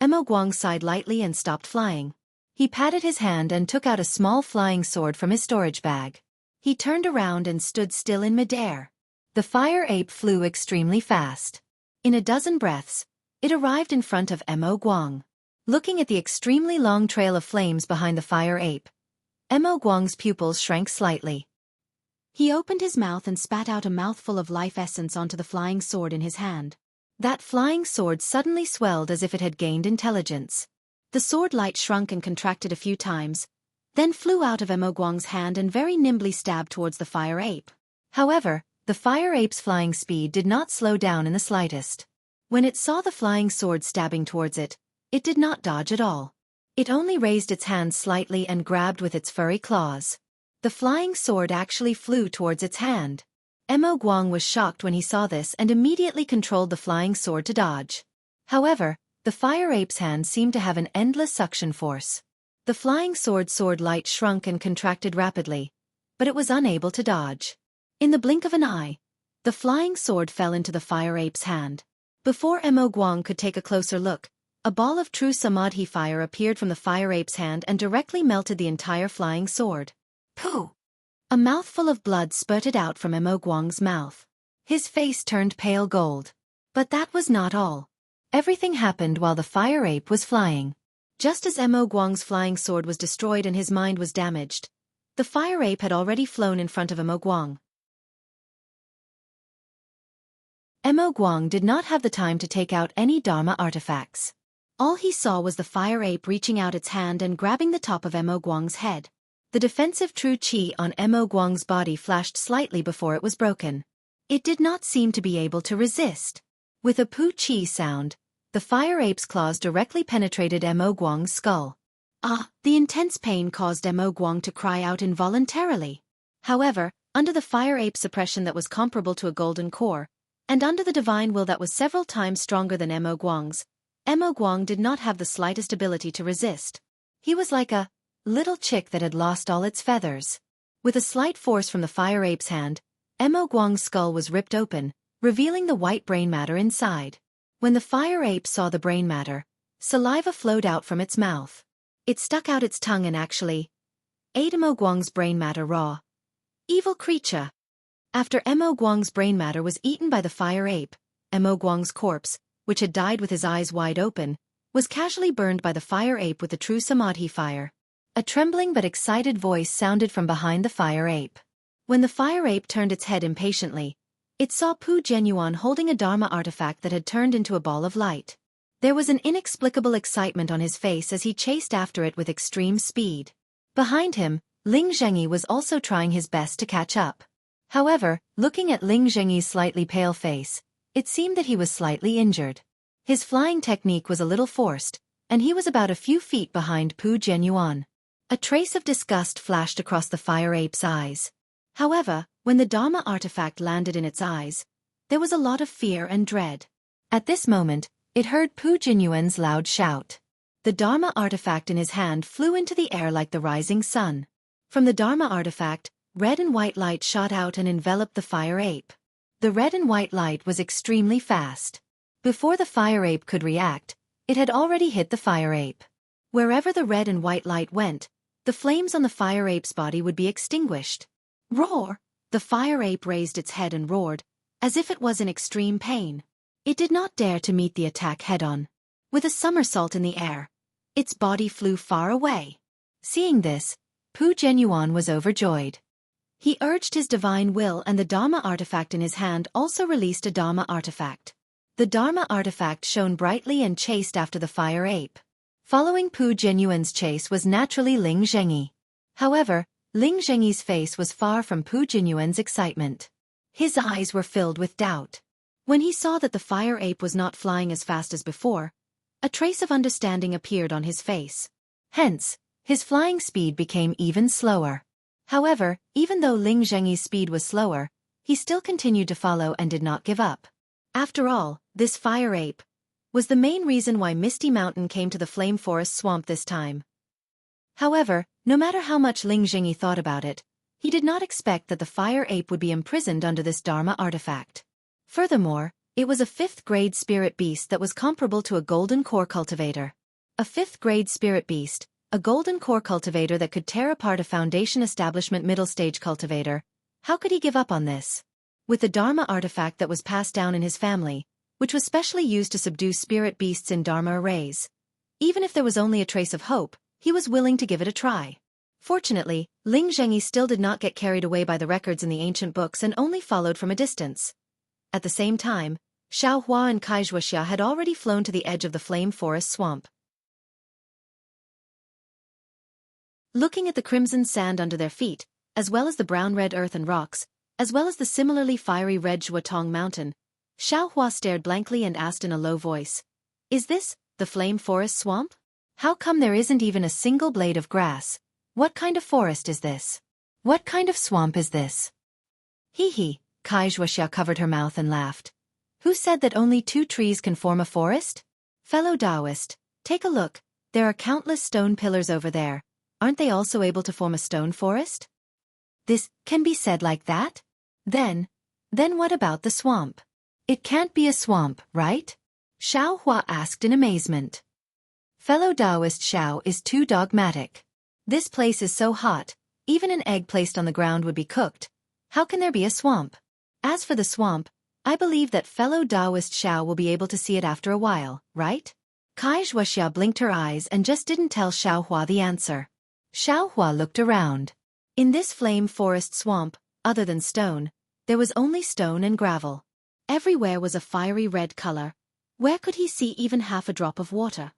Mo Guang sighed lightly and stopped flying. He patted his hand and took out a small flying sword from his storage bag. He turned around and stood still in midair. The fire ape flew extremely fast. In a dozen breaths, it arrived in front of Mo Guang. Looking at the extremely long trail of flames behind the fire ape, Mo Guang's pupils shrank slightly. He opened his mouth and spat out a mouthful of life essence onto the flying sword in his hand. That flying sword suddenly swelled as if it had gained intelligence. The sword light shrunk and contracted a few times, then flew out of Mo Guang's hand and very nimbly stabbed towards the fire ape. However, the fire ape's flying speed did not slow down in the slightest. When it saw the flying sword stabbing towards it, it did not dodge at all. It only raised its hand slightly and grabbed with its furry claws. The flying sword actually flew towards its hand. Mo Guang was shocked when he saw this and immediately controlled the flying sword to dodge. However, the fire ape's hand seemed to have an endless suction force. The flying sword light shrunk and contracted rapidly, but it was unable to dodge. In the blink of an eye, the flying sword fell into the fire ape's hand. Before Mo Guang could take a closer look, a ball of true samadhi fire appeared from the fire ape's hand and directly melted the entire flying sword. Pooh! A mouthful of blood spurted out from Mo Guang's mouth. His face turned pale gold. But that was not all. Everything happened while the fire ape was flying. Just as Mo Guang's flying sword was destroyed and his mind was damaged, the fire ape had already flown in front of Mo Guang. Mo Guang did not have the time to take out any Dharma artifacts. All he saw was the fire ape reaching out its hand and grabbing the top of Mo Guang's head. The defensive true qi on Mo Guang's body flashed slightly before it was broken. It did not seem to be able to resist. With a pu qi sound, the fire ape's claws directly penetrated Mo Guang's skull. The intense pain caused Mo Guang to cry out involuntarily. However, under the fire ape's suppression that was comparable to a golden core, and under the divine will that was several times stronger than Mo Guang's, Mo Guang did not have the slightest ability to resist. He was like a little chick that had lost all its feathers. With a slight force from the fire ape's hand, Mo Guang's skull was ripped open, revealing the white brain matter inside. When the fire ape saw the brain matter, saliva flowed out from its mouth. It stuck out its tongue and actually ate Mo Guang's brain matter raw. Evil creature! After Mo Guang's brain matter was eaten by the fire ape, Mo Guang's corpse, which had died with his eyes wide open, was casually burned by the fire ape with the true samadhi fire. A trembling but excited voice sounded from behind the fire ape. When the fire ape turned its head impatiently, it saw Pu Genyuan holding a Dharma artifact that had turned into a ball of light. There was an inexplicable excitement on his face as he chased after it with extreme speed. Behind him, Ling Zhengyi was also trying his best to catch up. However, looking at Ling Zhengyi's slightly pale face, it seemed that he was slightly injured. His flying technique was a little forced, and he was about a few feet behind Pu Genyuan. A trace of disgust flashed across the fire ape's eyes. However, when the Dharma artifact landed in its eyes, there was a lot of fear and dread. At this moment, it heard Pu Genyuan's loud shout. The Dharma artifact in his hand flew into the air like the rising sun. From the Dharma artifact, red and white light shot out and enveloped the fire ape. The red and white light was extremely fast. Before the fire ape could react, it had already hit the fire ape. Wherever the red and white light went, the flames on the fire ape's body would be extinguished. Roar! The fire ape raised its head and roared, as if it was in extreme pain. It did not dare to meet the attack head-on. With a somersault in the air, its body flew far away. Seeing this, Pu Genyuan was overjoyed. He urged his divine will and the Dharma artifact in his hand also released a Dharma artifact. The Dharma artifact shone brightly and chased after the fire ape. Following Pu Genyuan's chase was naturally Ling Zhengyi. However, Ling Zhengyi's face was far from Pu Genyuan's excitement. His eyes were filled with doubt. When he saw that the fire ape was not flying as fast as before, a trace of understanding appeared on his face. Hence, his flying speed became even slower. However, even though Ling Zhengyi's speed was slower, he still continued to follow and did not give up. After all, this fire ape was the main reason why Misty Mountain came to the Flame Forest Swamp this time. However, no matter how much Ling Zhengyi thought about it, he did not expect that the fire ape would be imprisoned under this Dharma artifact. Furthermore, it was a 5th-grade spirit beast that was comparable to a golden core cultivator. A 5th-grade spirit beast, a golden core cultivator that could tear apart a Foundation Establishment middle-stage cultivator. How could he give up on this? With the Dharma artifact that was passed down in his family, which was specially used to subdue spirit beasts in Dharma arrays. Even if there was only a trace of hope, he was willing to give it a try. Fortunately, Ling Zhengyi still did not get carried away by the records in the ancient books and only followed from a distance. At the same time, Xiao Hua and Wuxia had already flown to the edge of the Flame Forest Swamp. Looking at the crimson sand under their feet, as well as the brown-red earth and rocks, as well as the similarly fiery red Zhuotong Mountain, Xiao Hua stared blankly and asked in a low voice, "Is this the Flame Forest Swamp? How come there isn't even a single blade of grass? What kind of forest is this? What kind of swamp is this?" Hee hee, Wuxia covered her mouth and laughed. "Who said that only 2 trees can form a forest? Fellow Taoist, take a look, there are countless stone pillars over there. Aren't they also able to form a stone forest? This can be said like that? Then what about the swamp? It can't be a swamp, right?" Xiao Hua asked in amazement. Fellow Taoist Xiao is too dogmatic. This place is so hot, even an egg placed on the ground would be cooked. How can there be a swamp? As for the swamp, I believe that fellow Taoist Xiao will be able to see it after a while, right? Wuxia blinked her eyes and just didn't tell Xiao Hua the answer. Xiao Hua looked around. In this flame forest swamp, other than stone, there was only stone and gravel. Everywhere was a fiery red color. Where could he see even half a drop of water?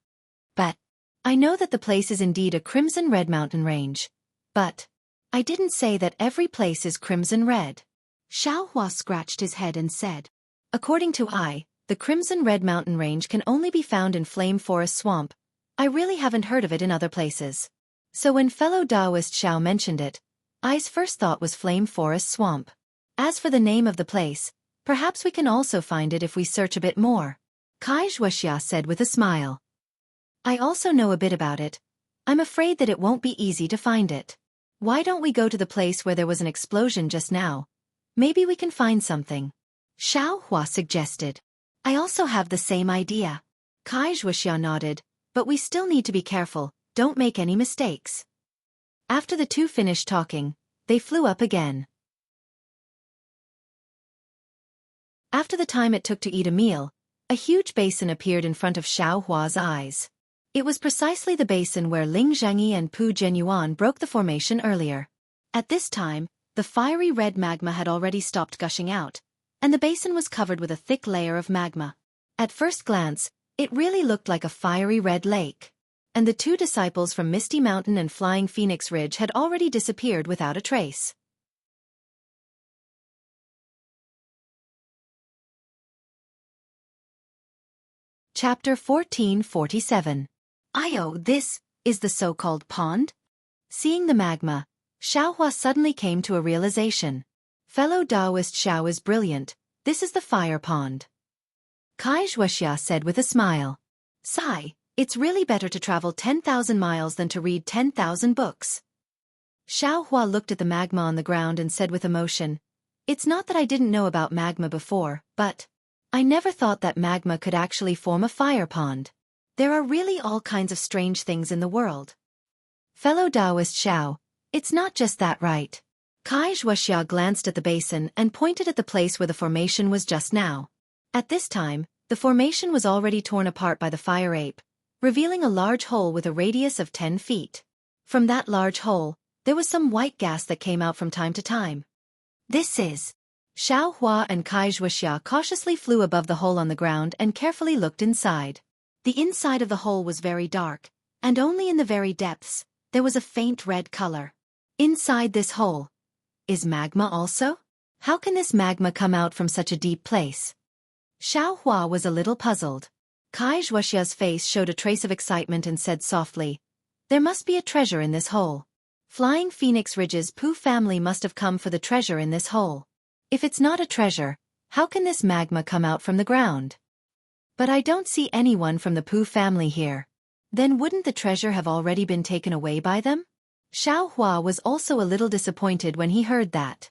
But I know that the place is indeed a crimson red mountain range. But I didn't say that every place is crimson red. Xiao Hua scratched his head and said, "According to I, the crimson red mountain range can only be found in Flame Forest Swamp. I really haven't heard of it in other places." So when fellow Taoist Xiao mentioned it, I's first thought was Flame Forest Swamp. As for the name of the place, perhaps we can also find it if we search a bit more, Wuxia said with a smile. I also know a bit about it. I'm afraid that it won't be easy to find it. Why don't we go to the place where there was an explosion just now? Maybe we can find something. Xiao Hua suggested. I also have the same idea. Wuxia nodded, but we still need to be careful, don't make any mistakes. After the two finished talking, they flew up again. After the time it took to eat a meal, a huge basin appeared in front of Xiao Hua's eyes. It was precisely the basin where Ling Zhengyi and Pu Jianyuan broke the formation earlier. At this time, the fiery red magma had already stopped gushing out, and the basin was covered with a thick layer of magma. At first glance, it really looked like a fiery red lake. And the 2 disciples from Misty Mountain and Flying Phoenix Ridge had already disappeared without a trace. Chapter 1447. This is the so-called pond? Seeing the magma, Xiao Hua suddenly came to a realization. Fellow Taoist Xiao is brilliant, this is the fire pond. Wuxia said with a smile. Sigh, it's really better to travel 10,000 miles than to read 10,000 books. Xiao Hua looked at the magma on the ground and said with emotion, It's not that I didn't know about magma before, but I never thought that magma could actually form a fire pond. There are really all kinds of strange things in the world. Fellow Taoist Xiao, it's not just that, right? Wuxia glanced at the basin and pointed at the place where the formation was just now. At this time, the formation was already torn apart by the fire ape, revealing a large hole with a radius of 10 feet. From that large hole, there was some white gas that came out from time to time. This is... Xiao Hua and Wuxia cautiously flew above the hole on the ground and carefully looked inside. The inside of the hole was very dark, and only in the very depths, there was a faint red color. Inside this hole, is magma also? How can this magma come out from such a deep place? Xiao Hua was a little puzzled. Wuxia's face showed a trace of excitement and said softly, There must be a treasure in this hole. Flying Phoenix Ridge's Pu family must have come for the treasure in this hole. If it's not a treasure, how can this magma come out from the ground? But I don't see anyone from the Pooh family here. Then wouldn't the treasure have already been taken away by them? Xiao Hua was also a little disappointed when he heard that.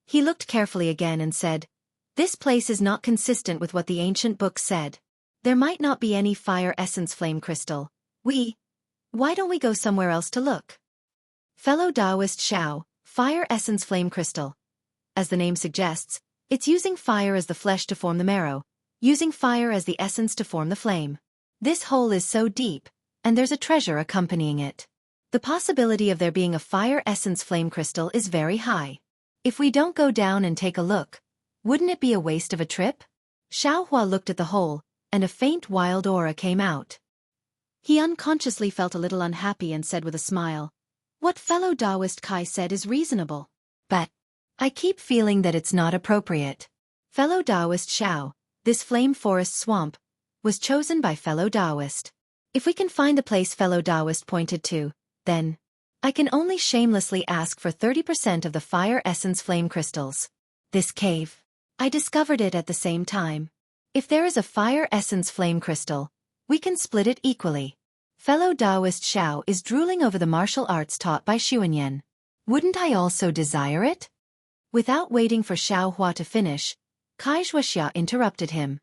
He looked carefully again and said, "This place is not consistent with what the ancient books said. There might not be any fire essence flame crystal. Why don't we go somewhere else to look?" Fellow Taoist Xiao, fire essence flame crystal. As the name suggests, it's using fire as the flesh to form the marrow, using fire as the essence to form the flame. This hole is so deep, and there's a treasure accompanying it. The possibility of there being a fire essence flame crystal is very high. If we don't go down and take a look, wouldn't it be a waste of a trip? Xiao Hua looked at the hole, and a faint wild aura came out. He unconsciously felt a little unhappy and said with a smile, "What fellow Taoist Kai said is reasonable. But I keep feeling that it's not appropriate." Fellow Taoist Xiao, this flame forest swamp, was chosen by fellow Taoist. If we can find the place fellow Taoist pointed to, then I can only shamelessly ask for 30% of the fire essence flame crystals. This cave, I discovered it at the same time. If there is a fire essence flame crystal, we can split it equally. Fellow Taoist Xiao is drooling over the martial arts taught by Xuanyan. Wouldn't I also desire it? Without waiting for Xiao Hua to finish, Wuxia interrupted him.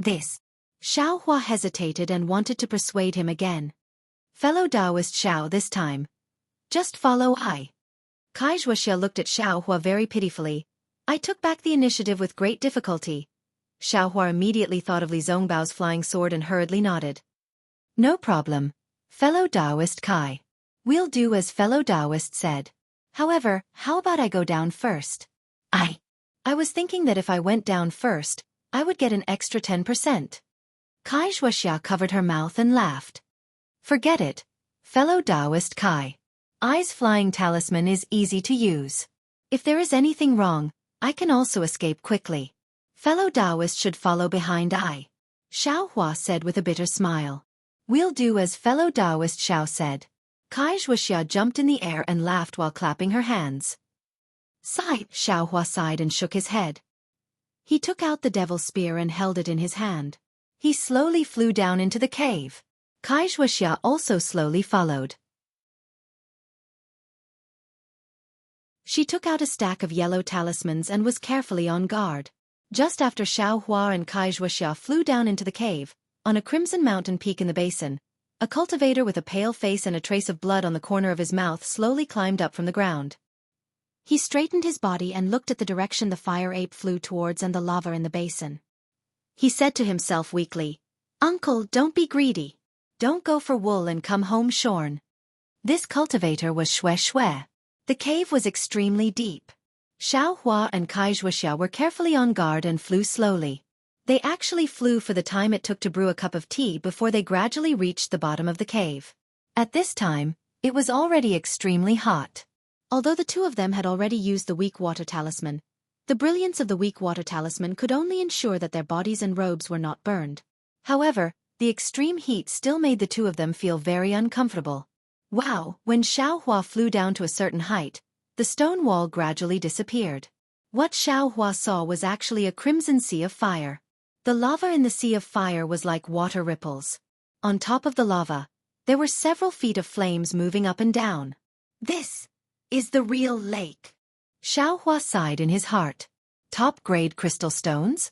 Xiao Hua hesitated and wanted to persuade him again. Fellow Taoist Xiao this time. Just follow I. Wuxia looked at Xiao Hua very pitifully. I took back the initiative with great difficulty. Xiao Hua immediately thought of Li Zongbao's flying sword and hurriedly nodded. No problem, fellow Taoist Kai. We'll do as fellow Taoist said. However, how about I go down first? I was thinking that if I went down first, I would get an extra 10%. Wuxia covered her mouth and laughed. Forget it, fellow Taoist Kai. I's flying talisman is easy to use. If there is anything wrong, I can also escape quickly. Fellow Taoist should follow behind I. Xiao Hua said with a bitter smile. We'll do as fellow Taoist Xiao said. Wuxia jumped in the air and laughed while clapping her hands. Sigh, Xiao Hua sighed and shook his head. He took out the devil's spear and held it in his hand. He slowly flew down into the cave. Wuxia also slowly followed. She took out a stack of yellow talismans and was carefully on guard. Just after Xiao Hua and Wuxia flew down into the cave, on a crimson mountain peak in the basin, a cultivator with a pale face and a trace of blood on the corner of his mouth slowly climbed up from the ground. He straightened his body and looked at the direction the fire ape flew towards and the lava in the basin. He said to himself weakly, "Uncle, don't be greedy. Don't go for wool and come home shorn." This cultivator was Xue. The cave was extremely deep. Xiao Hua and Wuxia were carefully on guard and flew slowly. They actually flew for the time it took to brew a cup of tea before they gradually reached the bottom of the cave. At this time, it was already extremely hot. Although the two of them had already used the weak water talisman, the brilliance of the weak water talisman could only ensure that their bodies and robes were not burned. However, the extreme heat still made the two of them feel very uncomfortable. Wow! When Xiao Hua flew down to a certain height, the stone wall gradually disappeared. What Xiao Hua saw was actually a crimson sea of fire. The lava in the sea of fire was like water ripples. On top of the lava, there were several feet of flames moving up and down. This is the real lake. Xiao Hua sighed in his heart. Top-grade crystal stones?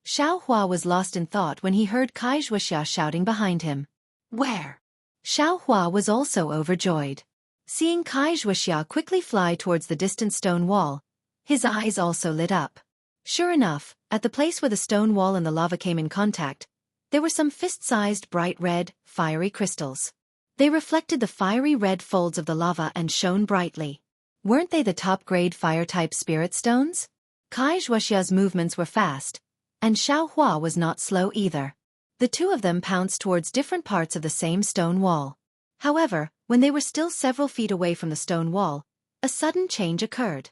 Xiao Hua was lost in thought when he heard Wuxia shouting behind him. Where? Xiao Hua was also overjoyed. Seeing Wuxia quickly fly towards the distant stone wall, his eyes also lit up. Sure enough, at the place where the stone wall and the lava came in contact, there were some fist-sized bright red, fiery crystals. They reflected the fiery red folds of the lava and shone brightly. Weren't they the top-grade fire-type spirit stones? Wuxia's movements were fast, and Xiao Hua was not slow either. The two of them pounced towards different parts of the same stone wall. However, when they were still several feet away from the stone wall, a sudden change occurred.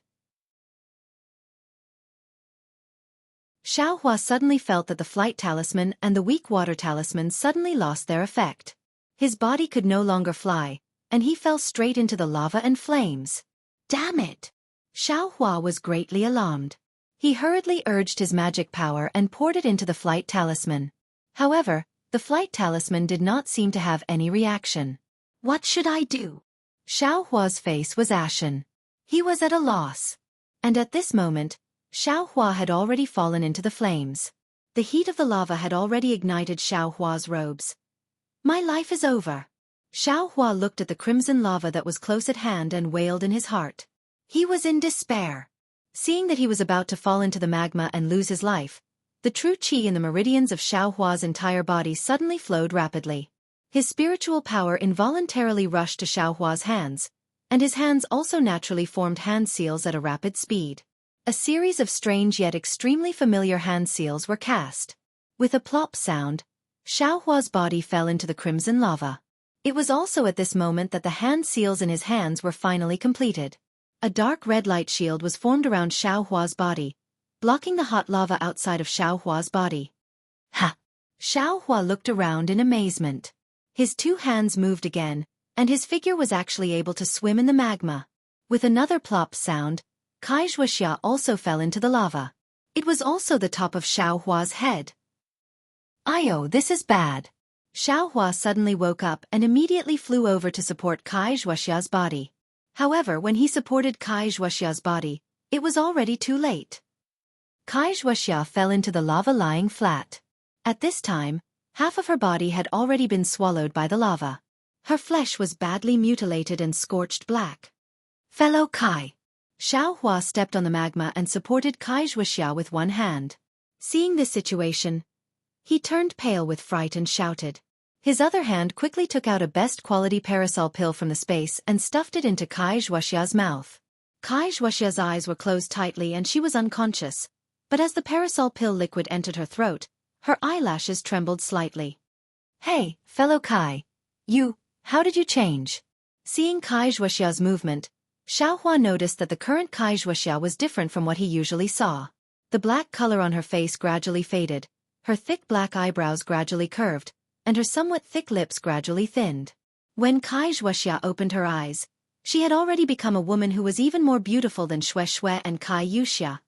Xiao Hua suddenly felt that the flight talisman and the weak water talisman suddenly lost their effect. His body could no longer fly, and he fell straight into the lava and flames. Damn it! Xiao Hua was greatly alarmed. He hurriedly urged his magic power and poured it into the flight talisman. However, the flight talisman did not seem to have any reaction. What should I do? Xiao Hua's face was ashen. He was at a loss. And at this moment, Xiao Hua had already fallen into the flames. The heat of the lava had already ignited Xiao Hua's robes. My life is over. Xiao Hua looked at the crimson lava that was close at hand and wailed in his heart. He was in despair. Seeing that he was about to fall into the magma and lose his life, the true qi in the meridians of Xiao Hua's entire body suddenly flowed rapidly. His spiritual power involuntarily rushed to Xiao Hua's hands, and his hands also naturally formed hand seals at a rapid speed. A series of strange yet extremely familiar hand seals were cast. With a plop sound, Xiao Hua's body fell into the crimson lava. It was also at this moment that the hand seals in his hands were finally completed. A dark red light shield was formed around Xiao Hua's body, blocking the hot lava outside of Xiao Hua's body. Ha! Xiao Hua looked around in amazement. His two hands moved again, and his figure was actually able to swim in the magma. With another plop sound, Wuxia also fell into the lava. It was also the top of Xiao Hua's head. Ayo, this is bad. Xiao Hua suddenly woke up and immediately flew over to support Wuxia's body. However, when he supported Wuxia's body, it was already too late. Wuxia fell into the lava lying flat. At this time, half of her body had already been swallowed by the lava. Her flesh was badly mutilated and scorched black. Fellow Kai. Xiao Hua stepped on the magma and supported Wuxia with one hand. Seeing this situation, he turned pale with fright and shouted. His other hand quickly took out a best-quality parasol pill from the space and stuffed it into Wuxia's mouth. Wuxia's eyes were closed tightly and she was unconscious, but as the parasol pill liquid entered her throat, her eyelashes trembled slightly. Hey, fellow Kai. How did you change? Seeing Wuxia's movement, Xiao Hua noticed that the current Wuxia was different from what he usually saw. The black color on her face gradually faded, her thick black eyebrows gradually curved, and her somewhat thick lips gradually thinned. When Wuxia opened her eyes, she had already become a woman who was even more beautiful than Xue and Wuxia.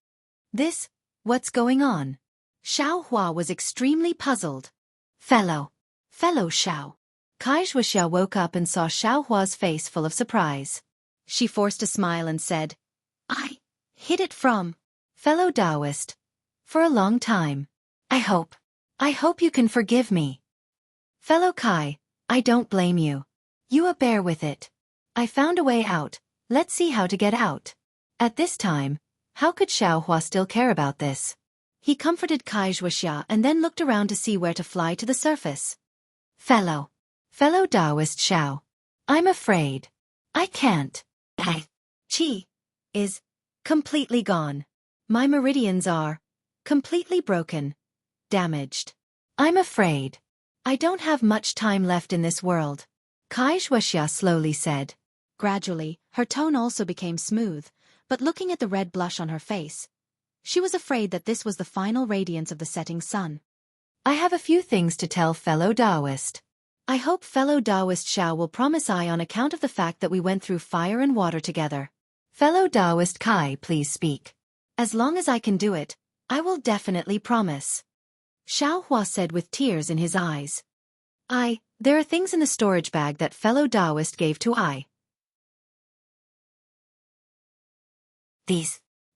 What's going on? Xiao Hua was extremely puzzled. Fellow Xiao. Wuxia woke up and saw Xiao Hua's face full of surprise. She forced a smile and said, I hid it from fellow Taoist for a long time. I hope you can forgive me. Fellow Kai, I don't blame you. You bear with it. I found a way out, let's see how to get out. At this time, how could Xiao Hua still care about this? He comforted Wuxia and then looked around to see where to fly to the surface. Fellow Taoist Xiao, I'm afraid I can't. My qi is completely gone. My meridians are completely broken, damaged. I'm afraid I don't have much time left in this world. Wuxia slowly said. Gradually, her tone also became smooth, but looking at the red blush on her face, she was afraid that this was the final radiance of the setting sun. I have a few things to tell fellow Taoist. I hope fellow Taoist Xiao will promise I on account of the fact that we went through fire and water together. Fellow Taoist Kai, please speak. As long as I can do it, I will definitely promise. Xiao Hua said with tears in his eyes. There are things in the storage bag that fellow Taoist gave to I.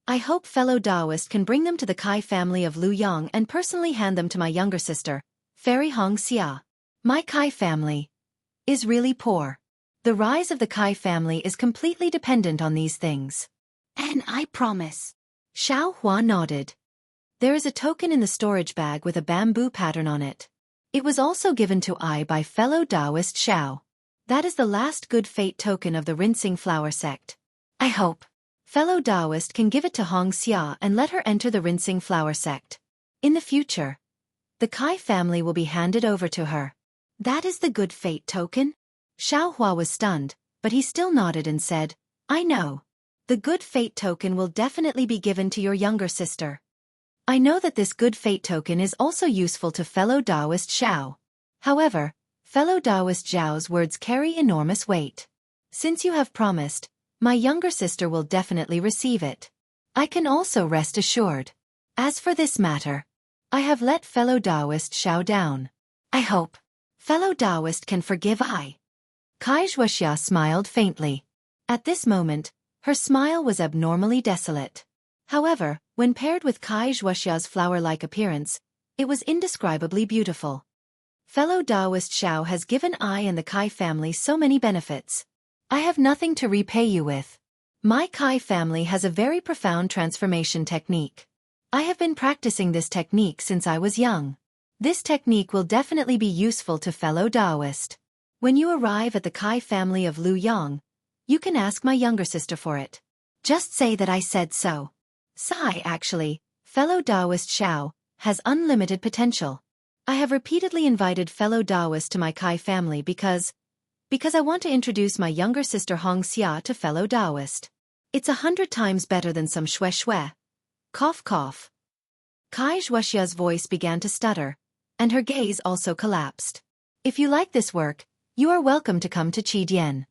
I hope fellow Taoist can bring them to the Kai family of Lu Yang and personally hand them to my younger sister, Fairy Xianxia. My Kai family is really poor. The rise of the Kai family is completely dependent on these things. And I promise. Xiao Hua nodded. There is a token in the storage bag with a bamboo pattern on it. It was also given to I by fellow Taoist Xiao. That is the last good fate token of the rinsing flower sect. I hope fellow Taoist can give it to Xianxia and let her enter the rinsing flower sect. In the future, the Kai family will be handed over to her. That is the good fate token? Xiao Hua was stunned, but he still nodded and said, I know. The good fate token will definitely be given to your younger sister. I know that this good fate token is also useful to fellow Taoist Xiao. However, fellow Taoist Zhao's words carry enormous weight. Since you have promised, my younger sister will definitely receive it. I can also rest assured. As for this matter, I have let fellow Taoist Xiao down. I hope fellow Taoist can forgive I. Xianxia smiled faintly. At this moment, her smile was abnormally desolate. However, when paired with Xianxia's flower-like appearance, it was indescribably beautiful. Fellow Taoist Xiao has given I and the Kai family so many benefits. I have nothing to repay you with. My Kai family has a very profound transformation technique. I have been practicing this technique since I was young. This technique will definitely be useful to fellow Taoist. When you arrive at the Kai family of Lu Yang, you can ask my younger sister for it. Just say that I said so. Sai actually, fellow Taoist Xiao, has unlimited potential. I have repeatedly invited fellow Taoists to my Kai family because I want to introduce my younger sister Xianxia to fellow Taoist. It's 100 times better than some shue shue. Cough cough. Xianxia's voice began to stutter, and her gaze also collapsed. If you like this work, you are welcome to come to Qidian.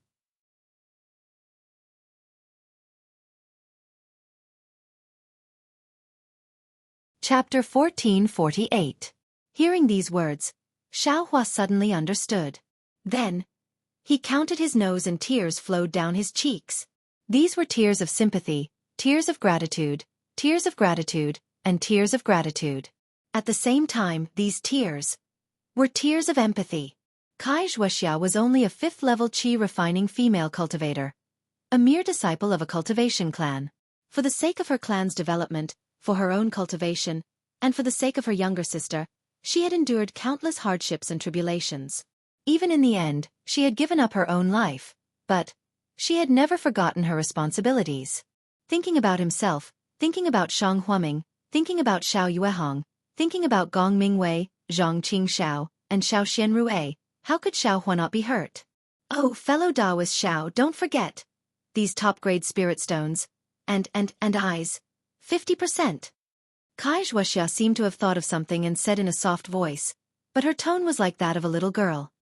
Chapter 1448. Hearing these words, Xiaohua suddenly understood. Then, he counted his nose and tears flowed down his cheeks. These were tears of sympathy, tears of gratitude, and tears of gratitude. At the same time, these tears were tears of empathy. Xianxia was only a 5th-level qi refining female cultivator, a mere disciple of a cultivation clan. For the sake of her clan's development, for her own cultivation, and for the sake of her younger sister, she had endured countless hardships and tribulations. Even in the end, she had given up her own life, but she had never forgotten her responsibilities. Thinking about himself, thinking about Shang Huaming, thinking about Xiao Yuehong, thinking about Gong Mingwei, Zhang Qingxiao, and Xiao Xianrui, how could Xiaohua not be hurt? Oh, fellow Taoist Xiao, don't forget these top-grade spirit stones, and eyes. 50%. Xianxia seemed to have thought of something and said in a soft voice, but her tone was like that of a little girl.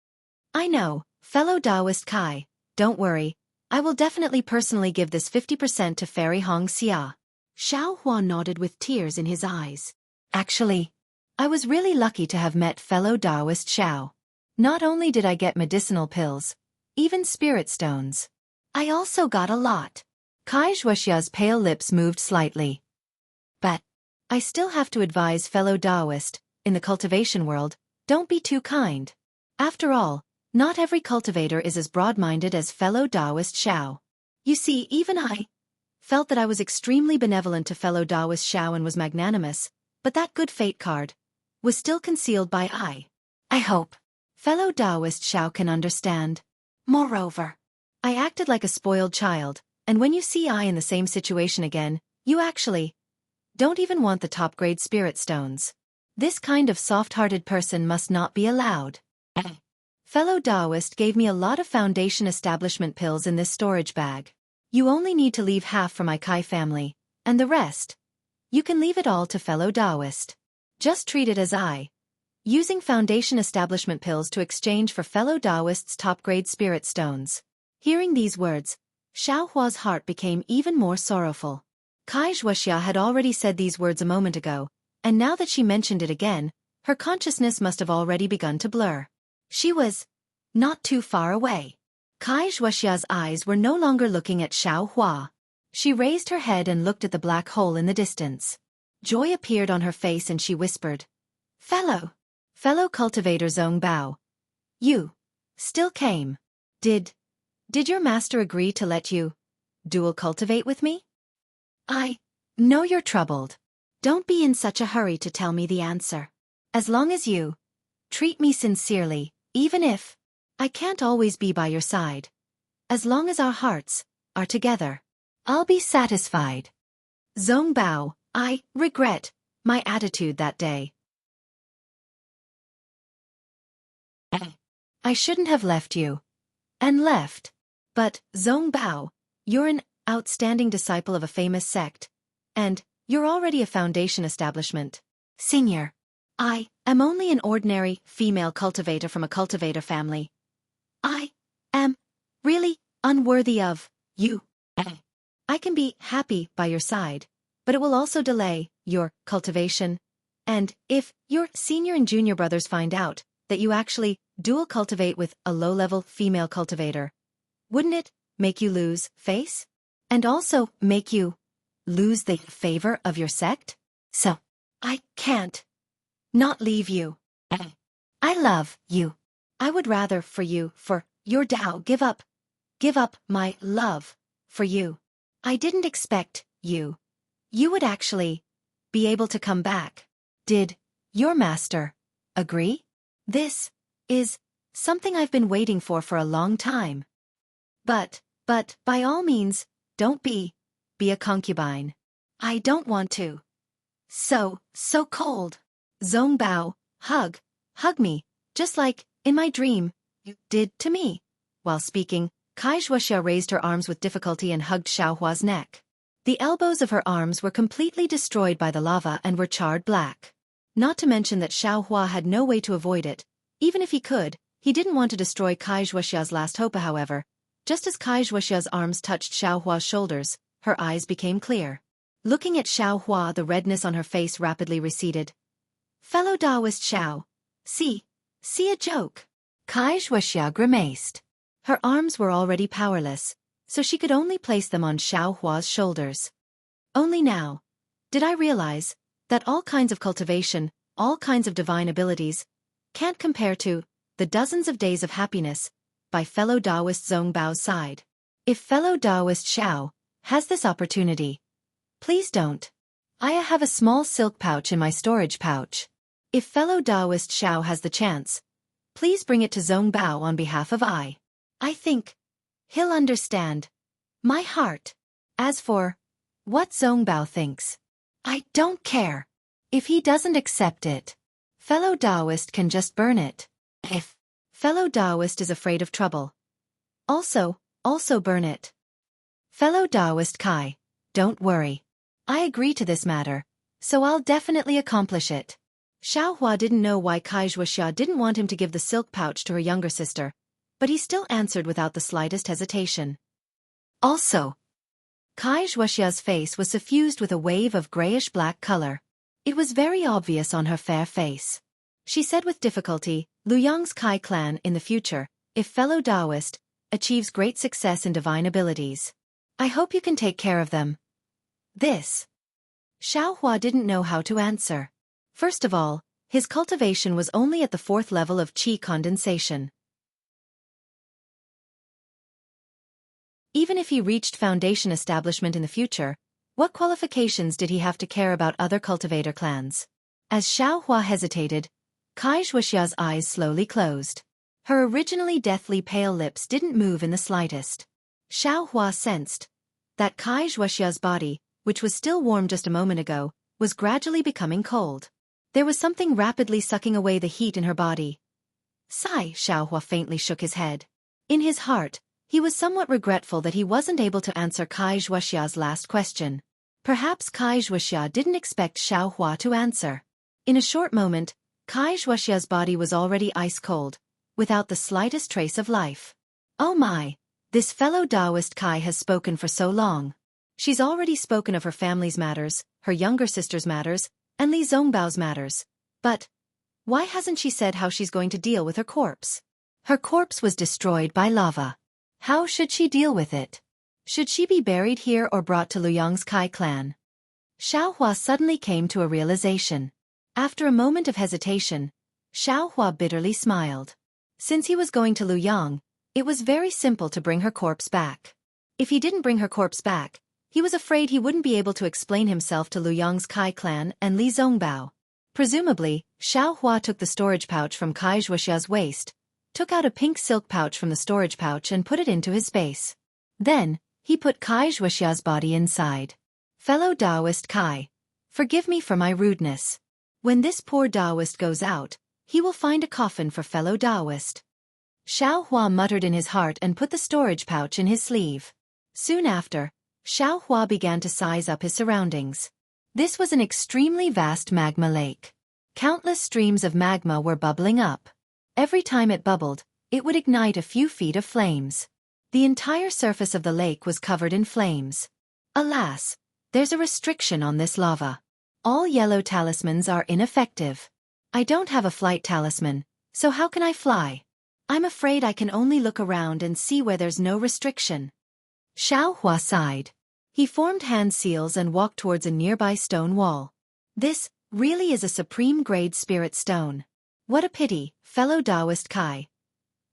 I know, fellow Taoist Kai, don't worry, I will definitely personally give this 50% to Fairy Xianxia. Xiaohua nodded with tears in his eyes. Actually, I was really lucky to have met fellow Taoist Xiao. Not only did I get medicinal pills, even spirit stones. I also got a lot. Xianxia's pale lips moved slightly. But I still have to advise fellow Taoist, in the cultivation world, don't be too kind. After all, not every cultivator is as broad-minded as fellow Taoist Xiao. You see, even I felt that I was extremely benevolent to fellow Taoist Xiao and was magnanimous, but that good fate card was still concealed by I hope fellow Taoist Xiao can understand. Moreover, I acted like a spoiled child, and when you see I in the same situation again, you actually don't even want the top-grade spirit stones. This kind of soft-hearted person must not be allowed. Fellow Taoist gave me a lot of foundation establishment pills in this storage bag. You only need to leave half for my Kai family, and the rest, you can leave it all to fellow Taoist. Just treat it as I using foundation establishment pills to exchange for fellow Taoist's top-grade spirit stones. Hearing these words, Xiaohua's heart became even more sorrowful. Xianxia had already said these words a moment ago, and now that she mentioned it again, her consciousness must have already begun to blur. She was not too far away. Xianxia's eyes were no longer looking at Xiaohua. She raised her head and looked at the black hole in the distance. Joy appeared on her face and she whispered, Fellow cultivator Zhong Bao. You still came. Did your master agree to let you dual cultivate with me? I know you're troubled. Don't be in such a hurry to tell me the answer. As long as you treat me sincerely, even if I can't always be by your side, as long as our hearts are together, I'll be satisfied. Zhong Bao, I regret my attitude that day. I shouldn't have left you. And left. But, Zhong Bao, you're an outstanding disciple of a famous sect, and you're already a foundation establishment. Senior, I am only an ordinary female cultivator from a cultivator family. I am really unworthy of you. I can be happy by your side, but it will also delay your cultivation And if your senior and junior brothers find out that you actually dual cultivate with a low-level female cultivator, wouldn't it make you lose face? And also make you lose the favor of your sect? So, I can't not leave you. I love you. I would rather for you, for your Dao, give up my love for you. I didn't expect you would actually be able to come back. Did your master agree? This is something I've been waiting for a long time. But by all means, don't be a concubine. I don't want to. So cold. Zongbao, hug me, just like, in my dream, you did to me. While speaking, Xianxia raised her arms with difficulty and hugged Xiaohua's neck. The elbows of her arms were completely destroyed by the lava and were charred black. Not to mention that Xiaohua had no way to avoid it. Even if he could, he didn't want to destroy Xianxia's last hope. However, just as Xianxia's arms touched Xiaohua's shoulders, her eyes became clear. Looking at Xiaohua, the redness on her face rapidly receded. Fellow Taoist Xiao, see a joke. Xianxia grimaced. Her arms were already powerless, so she could only place them on Xiaohua's shoulders. Only now did I realize that all kinds of cultivation, all kinds of divine abilities, can't compare to the dozens of days of happiness by fellow Taoist Zongbao's side. If fellow Taoist Xiao has this opportunity, please don't. I have a small silk pouch in my storage pouch. If fellow Taoist Xiao has the chance, please bring it to Zongbao on behalf of I think he'll understand my heart. As for what Zongbao thinks, I don't care. If he doesn't accept it, fellow Taoist can just burn it. If fellow Taoist is afraid of trouble, also burn it. Fellow Taoist Kai, don't worry. I agree to this matter, so I'll definitely accomplish it. Xiaohua didn't know why Xianxia didn't want him to give the silk pouch to her younger sister, but he still answered without the slightest hesitation. Also, Xianxia's face was suffused with a wave of grayish-black color. It was very obvious on her fair face. She said with difficulty, Luyang's Kai clan in the future, if fellow Taoist, achieves great success in divine abilities. I hope you can take care of them. This. Xiaohua didn't know how to answer. First of all, his cultivation was only at the 4th level of qi condensation. Even if he reached foundation establishment in the future, what qualifications did he have to care about other cultivator clans? As Xiaohua hesitated, Xianxia's eyes slowly closed. Her originally deathly pale lips didn't move in the slightest. Xiaohua sensed that Xianxia's body, which was still warm just a moment ago, was gradually becoming cold. There was something rapidly sucking away the heat in her body. Sigh, Xiaohua faintly shook his head. In his heart, he was somewhat regretful that he wasn't able to answer Xianxia's last question. Perhaps Xianxia didn't expect Xiaohua to answer. In a short moment, Xianxia's body was already ice-cold, without the slightest trace of life. Oh my, this fellow Taoist Kai has spoken for so long. She's already spoken of her family's matters, her younger sister's matters, and Li Zongbao's matters. But why hasn't she said how she's going to deal with her corpse? Her corpse was destroyed by lava. How should she deal with it? Should she be buried here or brought to Luyang's Kai clan? Xiaohua suddenly came to a realization. After a moment of hesitation, Xiaohua bitterly smiled. Since he was going to Luyang, it was very simple to bring her corpse back. If he didn't bring her corpse back, he was afraid he wouldn't be able to explain himself to Luyang's Kai clan and Li Zongbao. Presumably, Xiaohua took the storage pouch from Xianxia's waist, took out a pink silk pouch from the storage pouch and put it into his space. Then, he put Xianxia's body inside. Fellow Taoist Kai, forgive me for my rudeness. When this poor Taoist goes out, he will find a coffin for fellow Taoist. Xiaohua muttered in his heart and put the storage pouch in his sleeve. Soon after, Xiaohua began to size up his surroundings. This was an extremely vast magma lake. Countless streams of magma were bubbling up. Every time it bubbled, it would ignite a few feet of flames. The entire surface of the lake was covered in flames. Alas, there's a restriction on this lava. All yellow talismans are ineffective. I don't have a flight talisman, so how can I fly? I'm afraid I can only look around and see where there's no restriction. Xiaohua sighed. He formed hand seals and walked towards a nearby stone wall. This really is a supreme-grade spirit stone. What a pity, fellow Taoist Kai.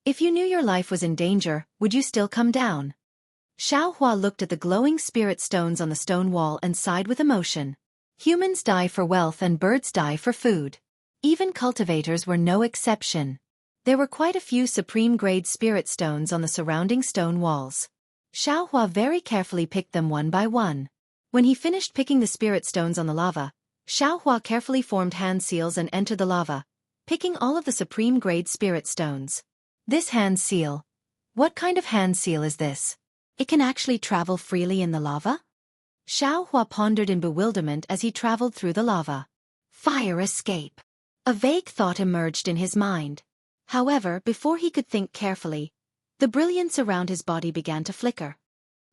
If you knew your life was in danger, would you still come down? Xiaohua looked at the glowing spirit stones on the stone wall and sighed with emotion. Humans die for wealth and birds die for food. Even cultivators were no exception. There were quite a few supreme-grade spirit stones on the surrounding stone walls. Xiaohua very carefully picked them one by one. When he finished picking the spirit stones on the lava, Xiaohua carefully formed hand seals and entered the lava, picking all of the supreme-grade spirit stones. This hand seal. What kind of hand seal is this? It can actually travel freely in the lava? Xiaohua pondered in bewilderment as he traveled through the lava. Fire escape. A vague thought emerged in his mind. However, before he could think carefully, the brilliance around his body began to flicker.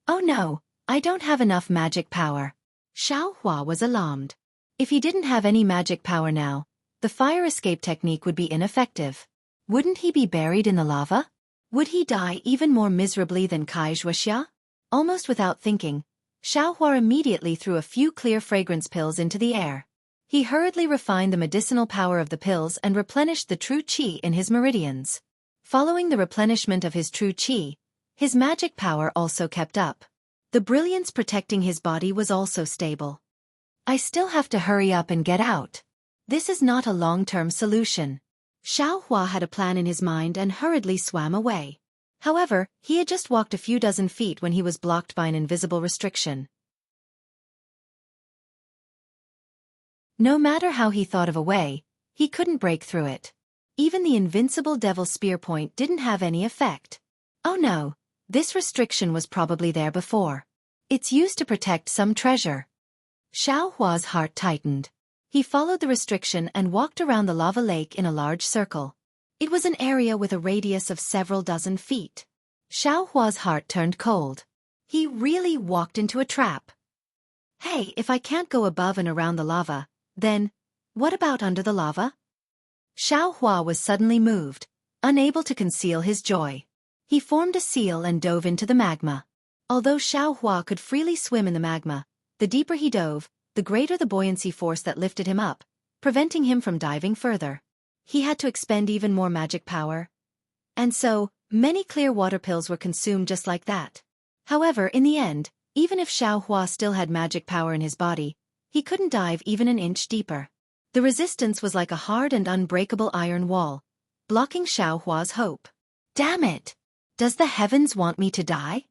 Oh no, I don't have enough magic power. Xiaohua was alarmed. If he didn't have any magic power now, the fire escape technique would be ineffective. Wouldn't he be buried in the lava? Would he die even more miserably than Wuxia? Almost without thinking, Xiaohua immediately threw a few clear fragrance pills into the air. He hurriedly refined the medicinal power of the pills and replenished the true qi in his meridians. Following the replenishment of his true qi, his magic power also kept up. The brilliance protecting his body was also stable. I still have to hurry up and get out. This is not a long-term solution. Xiaohua had a plan in his mind and hurriedly swam away. However, he had just walked a few dozen feet when he was blocked by an invisible restriction. No matter how he thought of a way, he couldn't break through it. Even the invincible devil spear point didn't have any effect. Oh no, this restriction was probably there before. It's used to protect some treasure. Xiaohua's heart tightened. He followed the restriction and walked around the lava lake in a large circle. It was an area with a radius of several dozen feet. Xiaohua's heart turned cold. He really walked into a trap. Hey, if I can't go above and around the lava, then, what about under the lava? Xiaohua was suddenly moved, unable to conceal his joy. He formed a seal and dove into the magma. Although Xiaohua could freely swim in the magma, the deeper he dove, the greater the buoyancy force that lifted him up, preventing him from diving further. He had to expend even more magic power. And so, many clear water pills were consumed just like that. However, in the end, even if Xiaohua still had magic power in his body, he couldn't dive even an inch deeper. The resistance was like a hard and unbreakable iron wall, blocking Xiaohua's hope. Damn it! Does the heavens want me to die?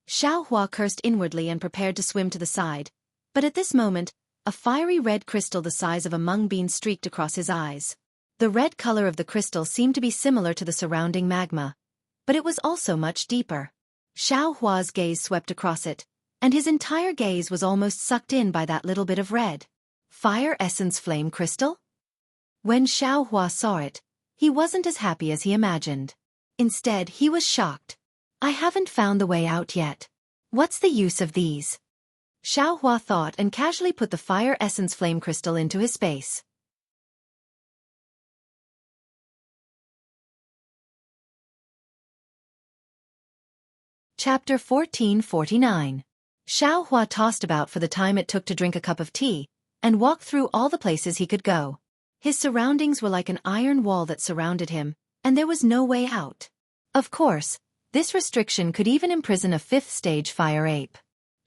Xiaohua cursed inwardly and prepared to swim to the side, but at this moment, a fiery red crystal the size of a mung bean streaked across his eyes. The red color of the crystal seemed to be similar to the surrounding magma, but it was also much deeper. Xiaohua's gaze swept across it, and his entire gaze was almost sucked in by that little bit of red. Fire essence flame crystal? When Xiaohua saw it, he wasn't as happy as he imagined. Instead, he was shocked. I haven't found the way out yet. What's the use of these? Xiaohua thought and casually put the fire essence flame crystal into his space. Chapter 1449. Xiaohua tossed about for the time it took to drink a cup of tea, and walked through all the places he could go. His surroundings were like an iron wall that surrounded him, and there was no way out. Of course, this restriction could even imprison a 5th-stage fire ape.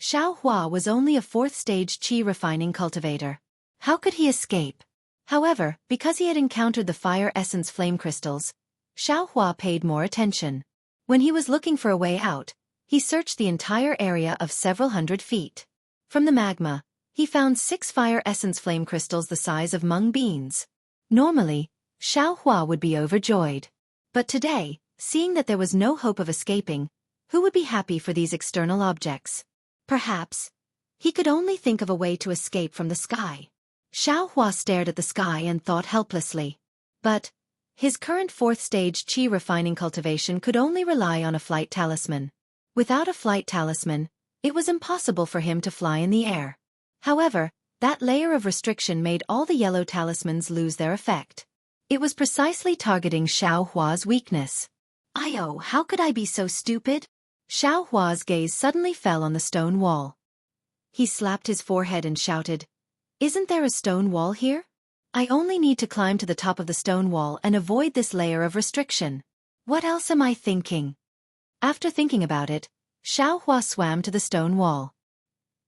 Xiaohua was only a 4th-stage qi refining cultivator. How could he escape? However, because he had encountered the fire essence flame crystals, Xiaohua paid more attention. When he was looking for a way out, he searched the entire area of several hundred feet. From the magma, he found 6 fire essence flame crystals the size of mung beans. Normally, Xiaohua would be overjoyed. But today, seeing that there was no hope of escaping, who would be happy for these external objects? Perhaps he could only think of a way to escape from the sky. Xiaohua stared at the sky and thought helplessly. But his current 4th-stage qi refining cultivation could only rely on a flight talisman. Without a flight talisman, it was impossible for him to fly in the air. However, That layer of restriction made all the yellow talismans lose their effect. It was precisely targeting Xiao Hua's weakness. "Io, how could I be so stupid?" Xiao Hua's gaze suddenly fell on the stone wall. He slapped his forehead and shouted, "Isn't there a stone wall here? I only need to climb to the top of the stone wall and avoid this layer of restriction. What else am I thinking?" After thinking about it, Xiao Hua swam to the stone wall.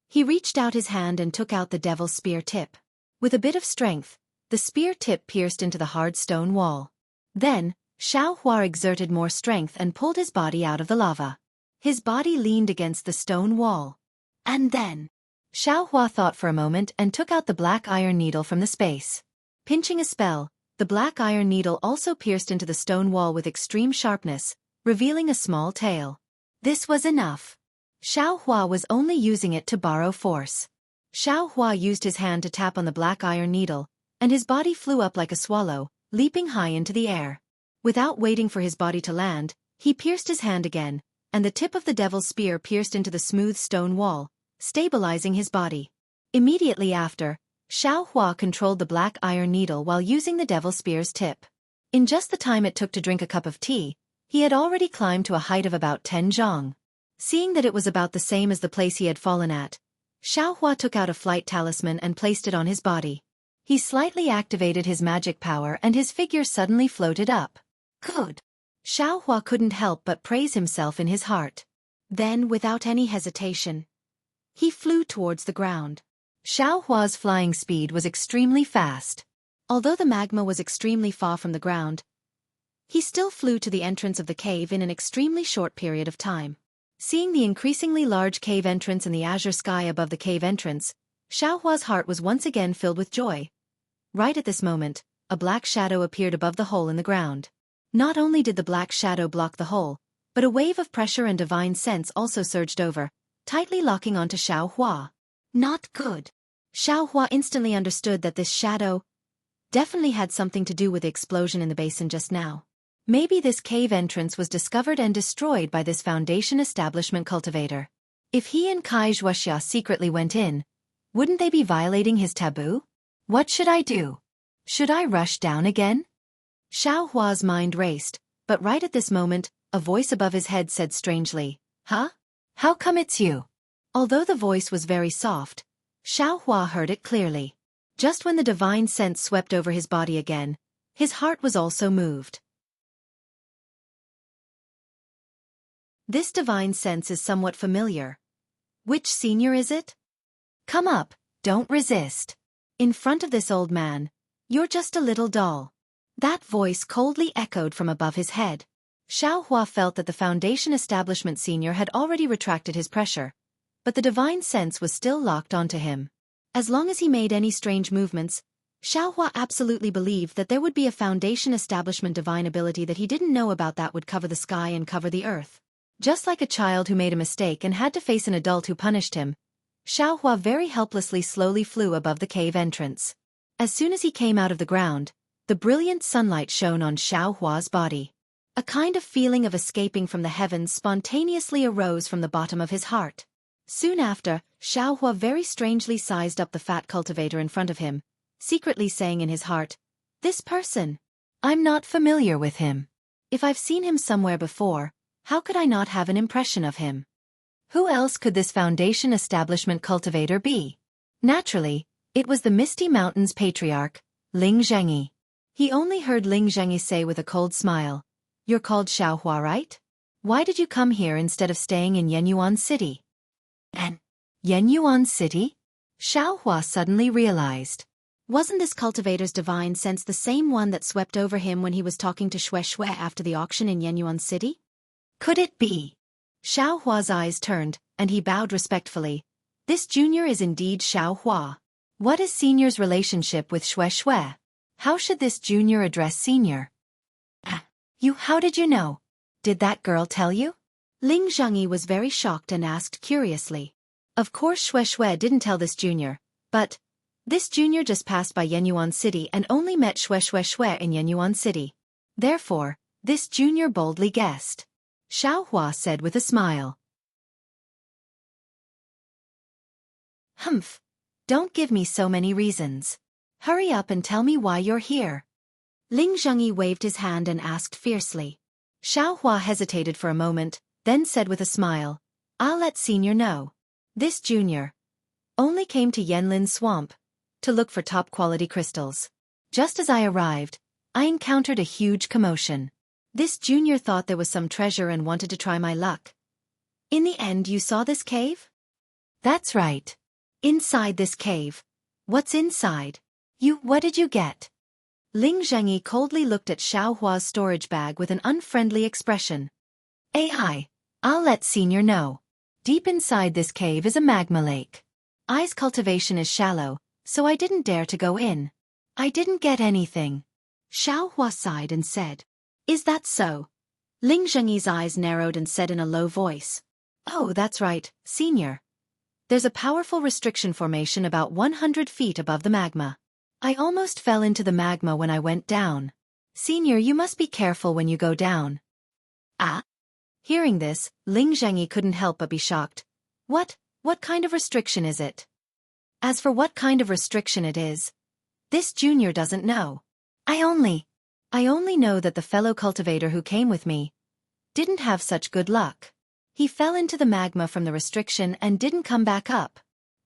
He reached out his hand and took out the devil's spear tip. With a bit of strength, the spear tip pierced into the hard stone wall. Then, Xiao Hua exerted more strength and pulled his body out of the lava. His body leaned against the stone wall. And then, Xiao Hua thought for a moment and took out the black iron needle from the space. Pinching a spell, the black iron needle also pierced into the stone wall with extreme sharpness, revealing a small tail. This was enough. Xiao Hua was only using it to borrow force. Xiao Hua used his hand to tap on the black iron needle, and his body flew up like a swallow, leaping high into the air. Without waiting for his body to land, he pierced his hand again, and the tip of the devil's spear pierced into the smooth stone wall, stabilizing his body. Immediately after, Xiao Hua controlled the black iron needle while using the devil's spear's tip. In just the time it took to drink a cup of tea, he had already climbed to a height of about 10 zhang. Seeing that it was about the same as the place he had fallen at, Xiao Hua took out a flight talisman and placed it on his body. He slightly activated his magic power and his figure suddenly floated up. Good. Xiao Hua couldn't help but praise himself in his heart. Then, without any hesitation, he flew towards the ground. Xiao Hua's flying speed was extremely fast. Although the magma was extremely far from the ground, he still flew to the entrance of the cave in an extremely short period of time. Seeing the increasingly large cave entrance and the azure sky above the cave entrance, Xiao Hua's heart was once again filled with joy. Right at this moment, a black shadow appeared above the hole in the ground. Not only did the black shadow block the hole, but a wave of pressure and divine sense also surged over, tightly locking onto Xiao Hua. Not good. Xiao Hua instantly understood that this shadow definitely had something to do with the explosion in the basin just now. Maybe this cave entrance was discovered and destroyed by this Foundation establishment cultivator. If he and Wuxia secretly went in, wouldn't they be violating his taboo? What should I do? Should I rush down again? Xiao Hua's mind raced, but right at this moment, a voice above his head said strangely, "Huh? How come it's you?" Although the voice was very soft, Xiao Hua heard it clearly. Just when the divine sense swept over his body again, his heart was also moved. This divine sense is somewhat familiar. Which senior is it? Come up, don't resist. In front of this old man, you're just a little doll. That voice coldly echoed from above his head. Xiao Hua felt that the Foundation establishment senior had already retracted his pressure, but the divine sense was still locked onto him. As long as he made any strange movements, Xiao Hua absolutely believed that there would be a Foundation establishment divine ability that he didn't know about that would cover the sky and cover the earth. Just like a child who made a mistake and had to face an adult who punished him, Xiao Hua very helplessly slowly flew above the cave entrance. As soon as he came out of the ground, the brilliant sunlight shone on Xiao Hua's body. A kind of feeling of escaping from the heavens spontaneously arose from the bottom of his heart. Soon after, Xiao Hua very strangely sized up the fat cultivator in front of him, secretly saying in his heart, "This person. I'm not familiar with him. If I've seen him somewhere before, how could I not have an impression of him? Who else could this Foundation establishment cultivator be?" Naturally, it was the Misty Mountains patriarch, Ling Zhengyi. He only heard Ling Zhengyi say with a cold smile, "You're called Xiao Hua, right? Why did you come here instead of staying in Yenyuan City?" And Yenyuan City? Xiao Hua suddenly realized. Wasn't this cultivator's divine sense the same one that swept over him when he was talking to Shui after the auction in Yenyuan City? Could it be? Xiao Hua's eyes turned, and he bowed respectfully. This junior is indeed Xiao Hua. What is senior's relationship with Shui? How should this junior address senior? How did you know? Did that girl tell you? Ling Zhengyi was very shocked and asked curiously. Of course Shui didn't tell this junior, but this junior just passed by Yenyuan City and only met Shui in Yenyuan City. Therefore, this junior boldly guessed. Xiao Hua said with a smile. "Humph. Don't give me so many reasons. Hurry up and tell me why you're here. Ling Zhengyi waved his hand and asked fiercely. Xiaohua hesitated for a moment, then said with a smile, I'll let senior know. This junior only came to Yanlin Swamp to look for top-quality crystals. Just as I arrived, I encountered a huge commotion. This junior thought there was some treasure and wanted to try my luck. In the end, you saw this cave? That's right. Inside this cave. What's inside? What did you get? Ling Zhengyi coldly looked at Xiaohua's storage bag with an unfriendly expression. I'll let senior know. Deep inside this cave is a magma lake. I's cultivation is shallow, so I didn't dare to go in. I didn't get anything. Xiaohua sighed and said, Is that so? Ling Zhengyi's eyes narrowed and said in a low voice, Oh, that's right, senior. There's a powerful restriction formation about 100 feet above the magma. I almost fell into the magma when I went down. Senior, you must be careful when you go down. Ah? Hearing this, Ling Zhengyi couldn't help but be shocked. What kind of restriction is it? As for what kind of restriction it is, this junior doesn't know. I only know that the fellow cultivator who came with me didn't have such good luck. He fell into the magma from the restriction and didn't come back up.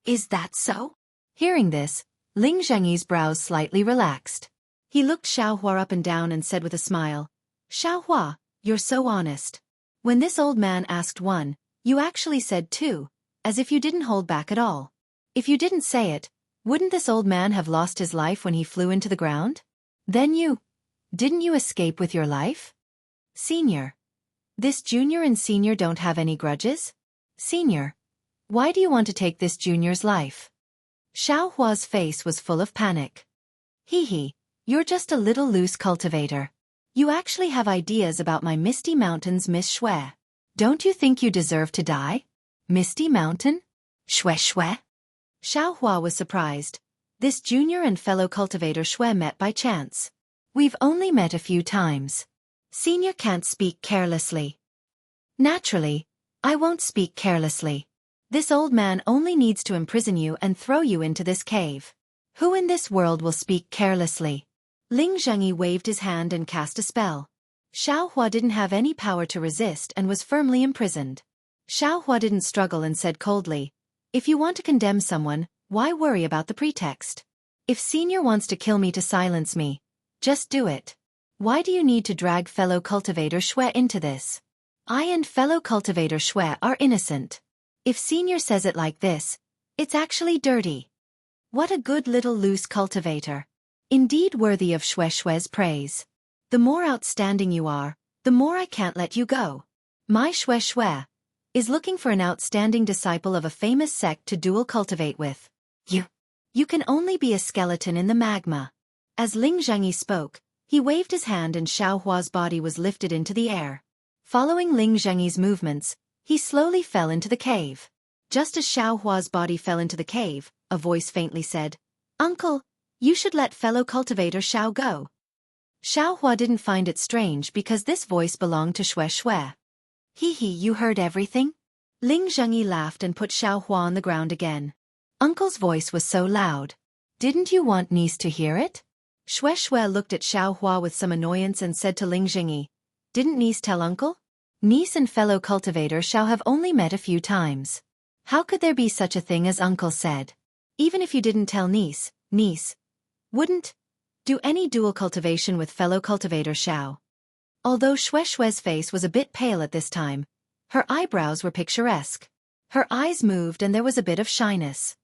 Is that so? Hearing this, Ling Zhengyi's brows slightly relaxed. He looked Xiaohua up and down and said with a smile, Xiaohua, you're so honest. When this old man asked one, you actually said two, as if you didn't hold back at all. If you didn't say it, wouldn't this old man have lost his life when he flew into the ground? Then didn't you escape with your life? Senior. This junior and senior don't have any grudges? Senior. Why do you want to take this junior's life? Xiaohua's face was full of panic. You're just a little loose cultivator. You actually have ideas about my Misty Mountains, Miss Shui. Don't you think you deserve to die? Misty Mountain? Shui. Xiaohua was surprised. This junior and fellow cultivator Shui met by chance. We've only met a few times. Senior can't speak carelessly. Naturally, I won't speak carelessly. This old man only needs to imprison you and throw you into this cave. Who in this world will speak carelessly? Ling Zhengyi waved his hand and cast a spell. Xiaohua didn't have any power to resist and was firmly imprisoned. Xiaohua didn't struggle and said coldly, If you want to condemn someone, why worry about the pretext? If senior wants to kill me to silence me, just do it. Why do you need to drag fellow cultivator Shui into this? I and fellow cultivator Shui are innocent. If senior says it like this, it's actually dirty. What a good little loose cultivator. Indeed worthy of Shui's praise. The more outstanding you are, the more I can't let you go. My Shui is looking for an outstanding disciple of a famous sect to dual cultivate with. You can only be a skeleton in the magma. As Ling Zhengyi spoke, he waved his hand and Xiaohua's body was lifted into the air. Following Ling Zhengyi's movements, he slowly fell into the cave. Just as Xiaohua's body fell into the cave, a voice faintly said, Uncle, you should let fellow cultivator Xiao go. Xiaohua didn't find it strange because this voice belonged to Shui. You heard everything? Ling Zhengyi laughed and put Xiaohua on the ground again. Uncle's voice was so loud. Didn't you want niece to hear it? Shui looked at Xiaohua with some annoyance and said to Ling Zhengyi, Didn't niece tell uncle? Niece and fellow cultivator Xiao have only met a few times. How could there be such a thing as uncle said? Even if you didn't tell niece wouldn't do any dual cultivation with fellow cultivator Xiao. Although Shui's face was a bit pale at this time, her eyebrows were picturesque. Her eyes moved and there was a bit of shyness.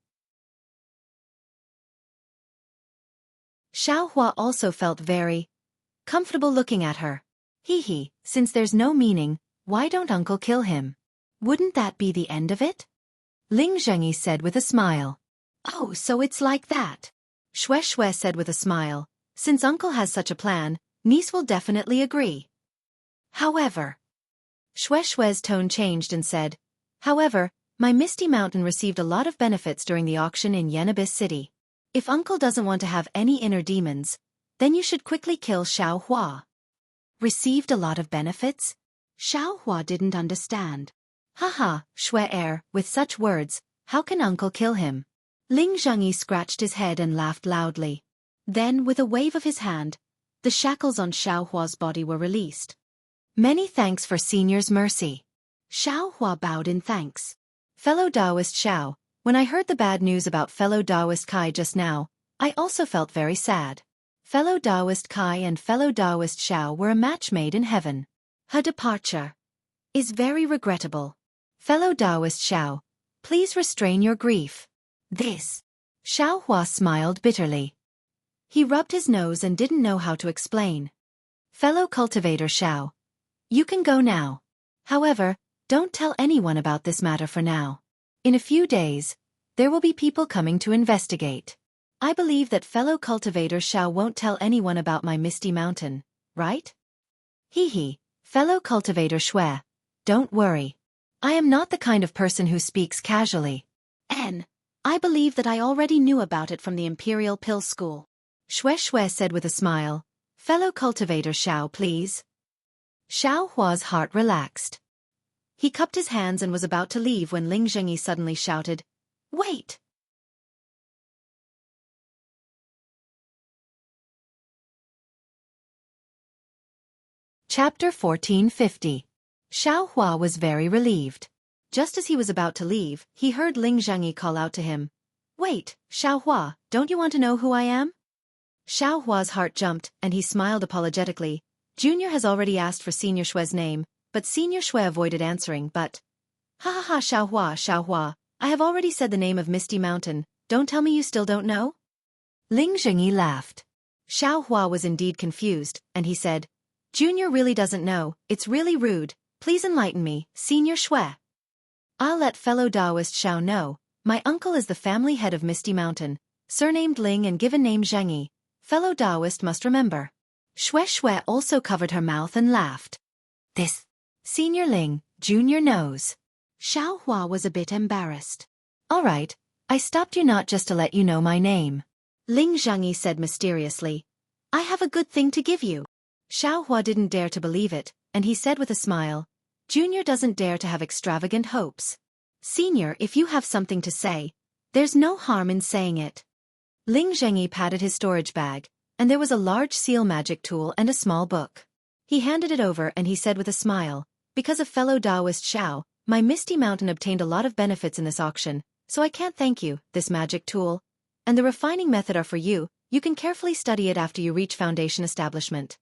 Xiaohua also felt very comfortable looking at her. Since there's no meaning, why don't uncle kill him? Wouldn't that be the end of it? Ling Zhengyi said with a smile. Oh, so it's like that. Shui said with a smile, since uncle has such a plan, niece will definitely agree. However, Shui's tone changed and said, However, my Misty Mountain received a lot of benefits during the auction in Yenabis City. If uncle doesn't want to have any inner demons, then you should quickly kill Xiaohua. Received a lot of benefits? Xiaohua didn't understand. Shui with such words, how can uncle kill him? Ling Zhengyi scratched his head and laughed loudly. Then, with a wave of his hand, the shackles on Xiao Hua's body were released. Many thanks for Senior's mercy. Xiao Hua bowed in thanks. Fellow Taoist Xiao, when I heard the bad news about fellow Taoist Kai just now, I also felt very sad. Fellow Taoist Kai and fellow Taoist Xiao were a match made in heaven. Her departure is very regrettable. Fellow Taoist Xiao, please restrain your grief. This. Xiao Hua smiled bitterly. He rubbed his nose and didn't know how to explain. Fellow cultivator Xiao, you can go now. However, don't tell anyone about this matter for now. In a few days, there will be people coming to investigate. I believe that fellow cultivator Xiao won't tell anyone about my Misty Mountain, right? Hee, fellow cultivator Shui, don't worry. I am not the kind of person who speaks casually. I believe that I already knew about it from the Imperial Pill School. Shui said with a smile. Fellow cultivator Xiao, please. Xiao Hua's heart relaxed. He cupped his hands and was about to leave when Ling Zhengyi suddenly shouted, "Wait!" Chapter 1450. Xiao Hua was very relieved. Just as he was about to leave, he heard Ling Zhengyi call out to him, "Wait, Xiao Hua, don't you want to know who I am?" Xiao Hua's heart jumped, and he smiled apologetically. Junior has already asked for Senior Shui's name, but Senior Shui avoided answering, but... Ha, Xiao Hua, I have already said the name of Misty Mountain, don't tell me you still don't know? Ling Zhengyi laughed. Xiao Hua was indeed confused, and he said, Junior really doesn't know, it's really rude, please enlighten me, Senior Shui. I'll let fellow Taoist Xiao know, my uncle is the family head of Misty Mountain, surnamed Ling and given name Zhengyi, fellow Taoist must remember. Shui also covered her mouth and laughed. This, Senior Ling, Junior knows. Xiao Hua was a bit embarrassed. All right, I stopped you not just to let you know my name. Ling Zhengyi said mysteriously. I have a good thing to give you. Xiao Hua didn't dare to believe it, and he said with a smile, Junior doesn't dare to have extravagant hopes. Senior, if you have something to say, there's no harm in saying it. Ling Zhengyi patted his storage bag, and there was a large seal magic tool and a small book. He handed it over and he said with a smile, because of fellow Taoist Xiao, my Misty Mountain obtained a lot of benefits in this auction, so I can't thank you, this magic tool. And the refining method are for you, you can carefully study it after you reach Foundation establishment.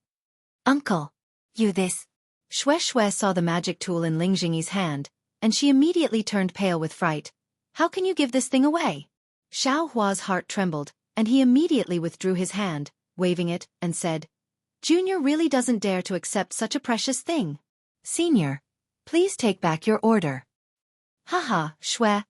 Uncle, you this. Shui saw the magic tool in Ling Zhengyi's hand, and she immediately turned pale with fright. How can you give this thing away? Xiao Hua's heart trembled, and he immediately withdrew his hand, waving it, and said, Junior really doesn't dare to accept such a precious thing. Senior, please take back your order. Haha, Shui,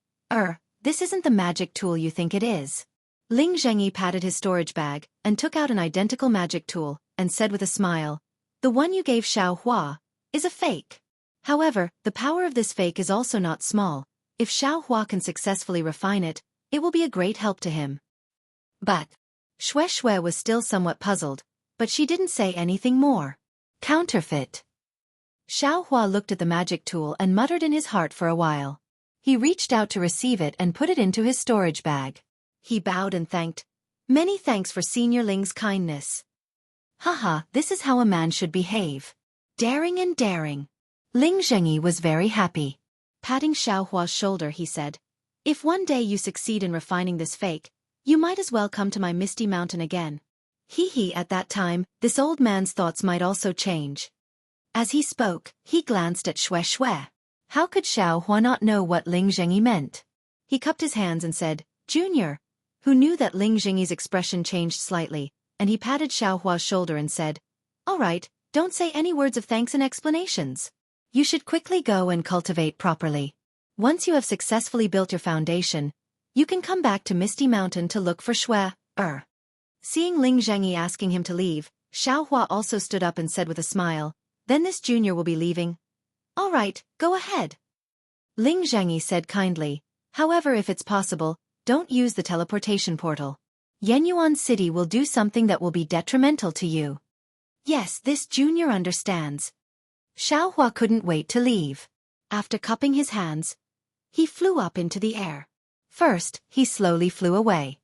this isn't the magic tool you think it is. Ling Zhengyi patted his storage bag, and took out an identical magic tool, and said with a smile, the one you gave Xiao Hua is a fake. However, the power of this fake is also not small. If Xiao Hua can successfully refine it, it will be a great help to him. But Shui was still somewhat puzzled, but she didn't say anything more. Counterfeit. Xiao Hua looked at the magic tool and muttered in his heart for a while. He reached out to receive it and put it into his storage bag. He bowed and thanked. Many thanks for Senior Ling's kindness. Haha, this is how a man should behave. Daring and daring. Ling Zhengyi was very happy. Patting Xiao Hua's shoulder, he said, if one day you succeed in refining this fake, you might as well come to my Misty Mountain again. At that time, this old man's thoughts might also change. As he spoke, he glanced at Shui. How could Xiao Hua not know what Ling Zhengyi meant? He cupped his hands and said, Junior, who knew that Ling Zhengyi's expression changed slightly, and he patted Xiao Hua's shoulder and said, all right, don't say any words of thanks and explanations. You should quickly go and cultivate properly. Once you have successfully built your foundation, you can come back to Misty Mountain to look for Shui. Seeing Ling Zhengyi asking him to leave, Xiao Hua also stood up and said with a smile, then this junior will be leaving. All right, go ahead. Ling Zhengyi said kindly, however if it's possible, don't use the teleportation portal. Yenyuan City will do something that will be detrimental to you. Yes, this junior understands. Xiao Hua couldn't wait to leave. After cupping his hands, he flew up into the air. First, he slowly flew away.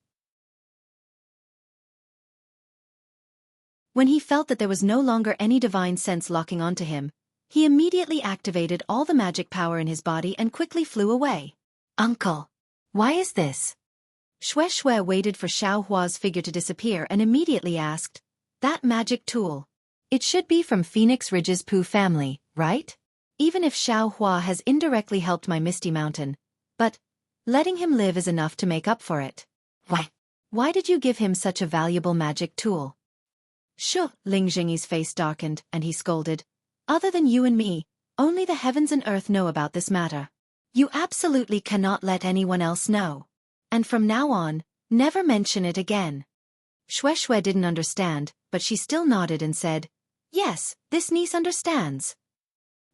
When he felt that there was no longer any divine sense locking onto him, he immediately activated all the magic power in his body and quickly flew away. Uncle, why is this? Shui waited for Xiao Hua's figure to disappear and immediately asked, that magic tool. It should be from Phoenix Ridge's Pooh family, right? Even if Xiao Hua has indirectly helped my Misty Mountain, but letting him live is enough to make up for it. Why did you give him such a valuable magic tool? Shoo! Ling Jingyi's face darkened, and he scolded. Other than you and me, only the heavens and earth know about this matter. You absolutely cannot let anyone else know. And from now on, never mention it again. Shui didn't understand, but she still nodded and said, yes, this niece understands.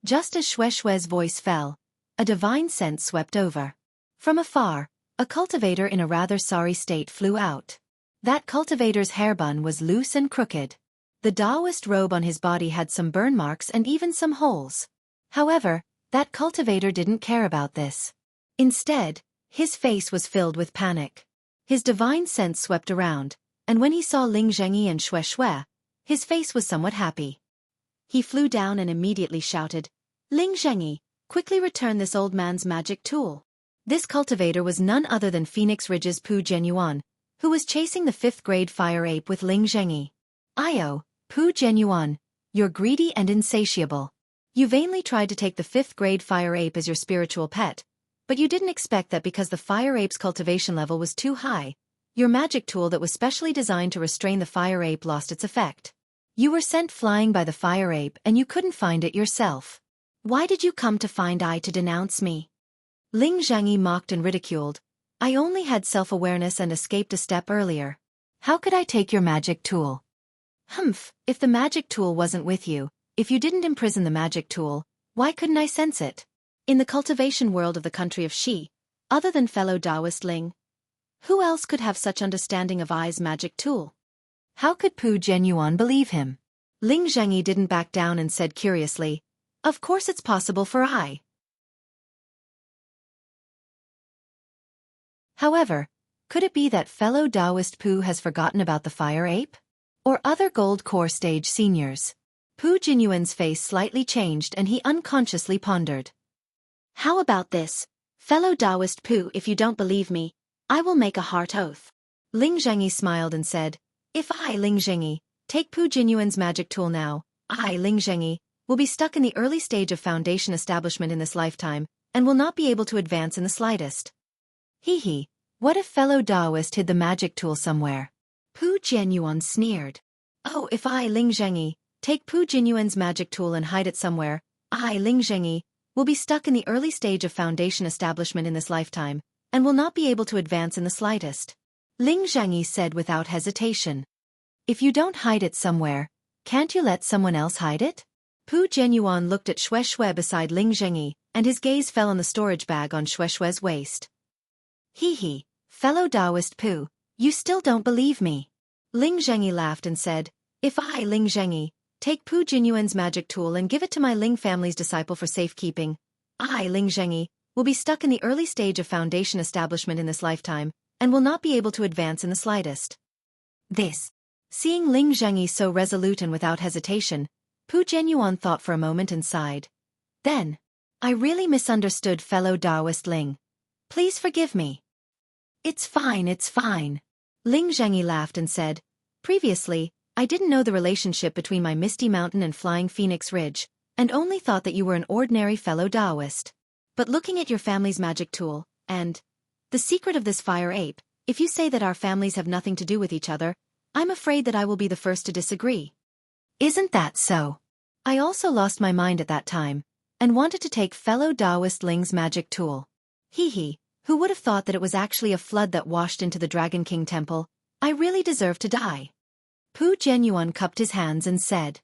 Just as Shui's voice fell, a divine sense swept over. From afar, a cultivator in a rather sorry state flew out. That cultivator's hairbun was loose and crooked. The Taoist robe on his body had some burn marks and even some holes. However, that cultivator didn't care about this. Instead, his face was filled with panic. His divine sense swept around, and when he saw Ling Zhengyi and Shui, his face was somewhat happy. He flew down and immediately shouted, Ling Zhengyi, quickly return this old man's magic tool. This cultivator was none other than Phoenix Ridge's Pu Genyuan, who was chasing the 5th grade fire ape with Ling Zhengyi. Io, Pu Genyuan, you're greedy and insatiable. You vainly tried to take the 5th grade fire ape as your spiritual pet, but you didn't expect that because the fire ape's cultivation level was too high, your magic tool that was specially designed to restrain the fire ape lost its effect. You were sent flying by the fire ape and you couldn't find it yourself. Why did you come to find I to denounce me? Ling Zhengyi mocked and ridiculed. I only had self-awareness and escaped a step earlier. How could I take your magic tool? Humph, if the magic tool wasn't with you, if you didn't imprison the magic tool, why couldn't I sense it? In the cultivation world of the country of Xi, other than fellow Taoist Ling, who else could have such understanding of I's magic tool? How could Pu Genyuan believe him? Ling Zhengyi didn't back down and said curiously, of course it's possible for I. However, could it be that fellow Taoist Pu has forgotten about the fire ape? Or other gold core stage seniors? Pu Jinyuan's face slightly changed and he unconsciously pondered. How about this, fellow Taoist Pu? If you don't believe me, I will make a heart oath. Ling Zhengyi smiled and said, if I, Ling Zhengyi, take Pu Jinyuan's magic tool now, I, Ling Zhengyi, will be stuck in the early stage of foundation establishment in this lifetime, and will not be able to advance in the slightest. Hee, what if fellow Taoist hid the magic tool somewhere? Pu Jinyuan sneered. Oh, if I, Ling Zhengyi, take Pu Jinyuan's magic tool and hide it somewhere, I, Ling Zhengyi, will be stuck in the early stage of foundation establishment in this lifetime, and will not be able to advance in the slightest. Ling Zhengyi said without hesitation. If you don't hide it somewhere, can't you let someone else hide it? Pu Genyuan looked at Shui beside Ling Zhengyi, and his gaze fell on the storage bag on Shui's waist. Hee, fellow Taoist Pu, you still don't believe me. Ling Zhengyi laughed and said, if I, Ling Zhengyi, take Pu Jinyuan's magic tool and give it to my Ling family's disciple for safekeeping, I, Ling Zhengyi, will be stuck in the early stage of foundation establishment in this lifetime, and will not be able to advance in the slightest. This. Seeing Ling Zhengyi so resolute and without hesitation, Pu Genyuan thought for a moment and sighed. Then, I really misunderstood fellow Taoist Ling. Please forgive me. It's fine. Ling Zhengyi laughed and said, previously, I didn't know the relationship between my Misty Mountain and Flying Phoenix Ridge, and only thought that you were an ordinary fellow Taoist. But looking at your family's magic tool, and the secret of this fire ape, if you say that our families have nothing to do with each other, I'm afraid that I will be the first to disagree. Isn't that so? I also lost my mind at that time, and wanted to take fellow Taoist Ling's magic tool. Hee, who would have thought that it was actually a flood that washed into the Dragon King temple? I really deserve to die. Pu Genyuan cupped his hands and said,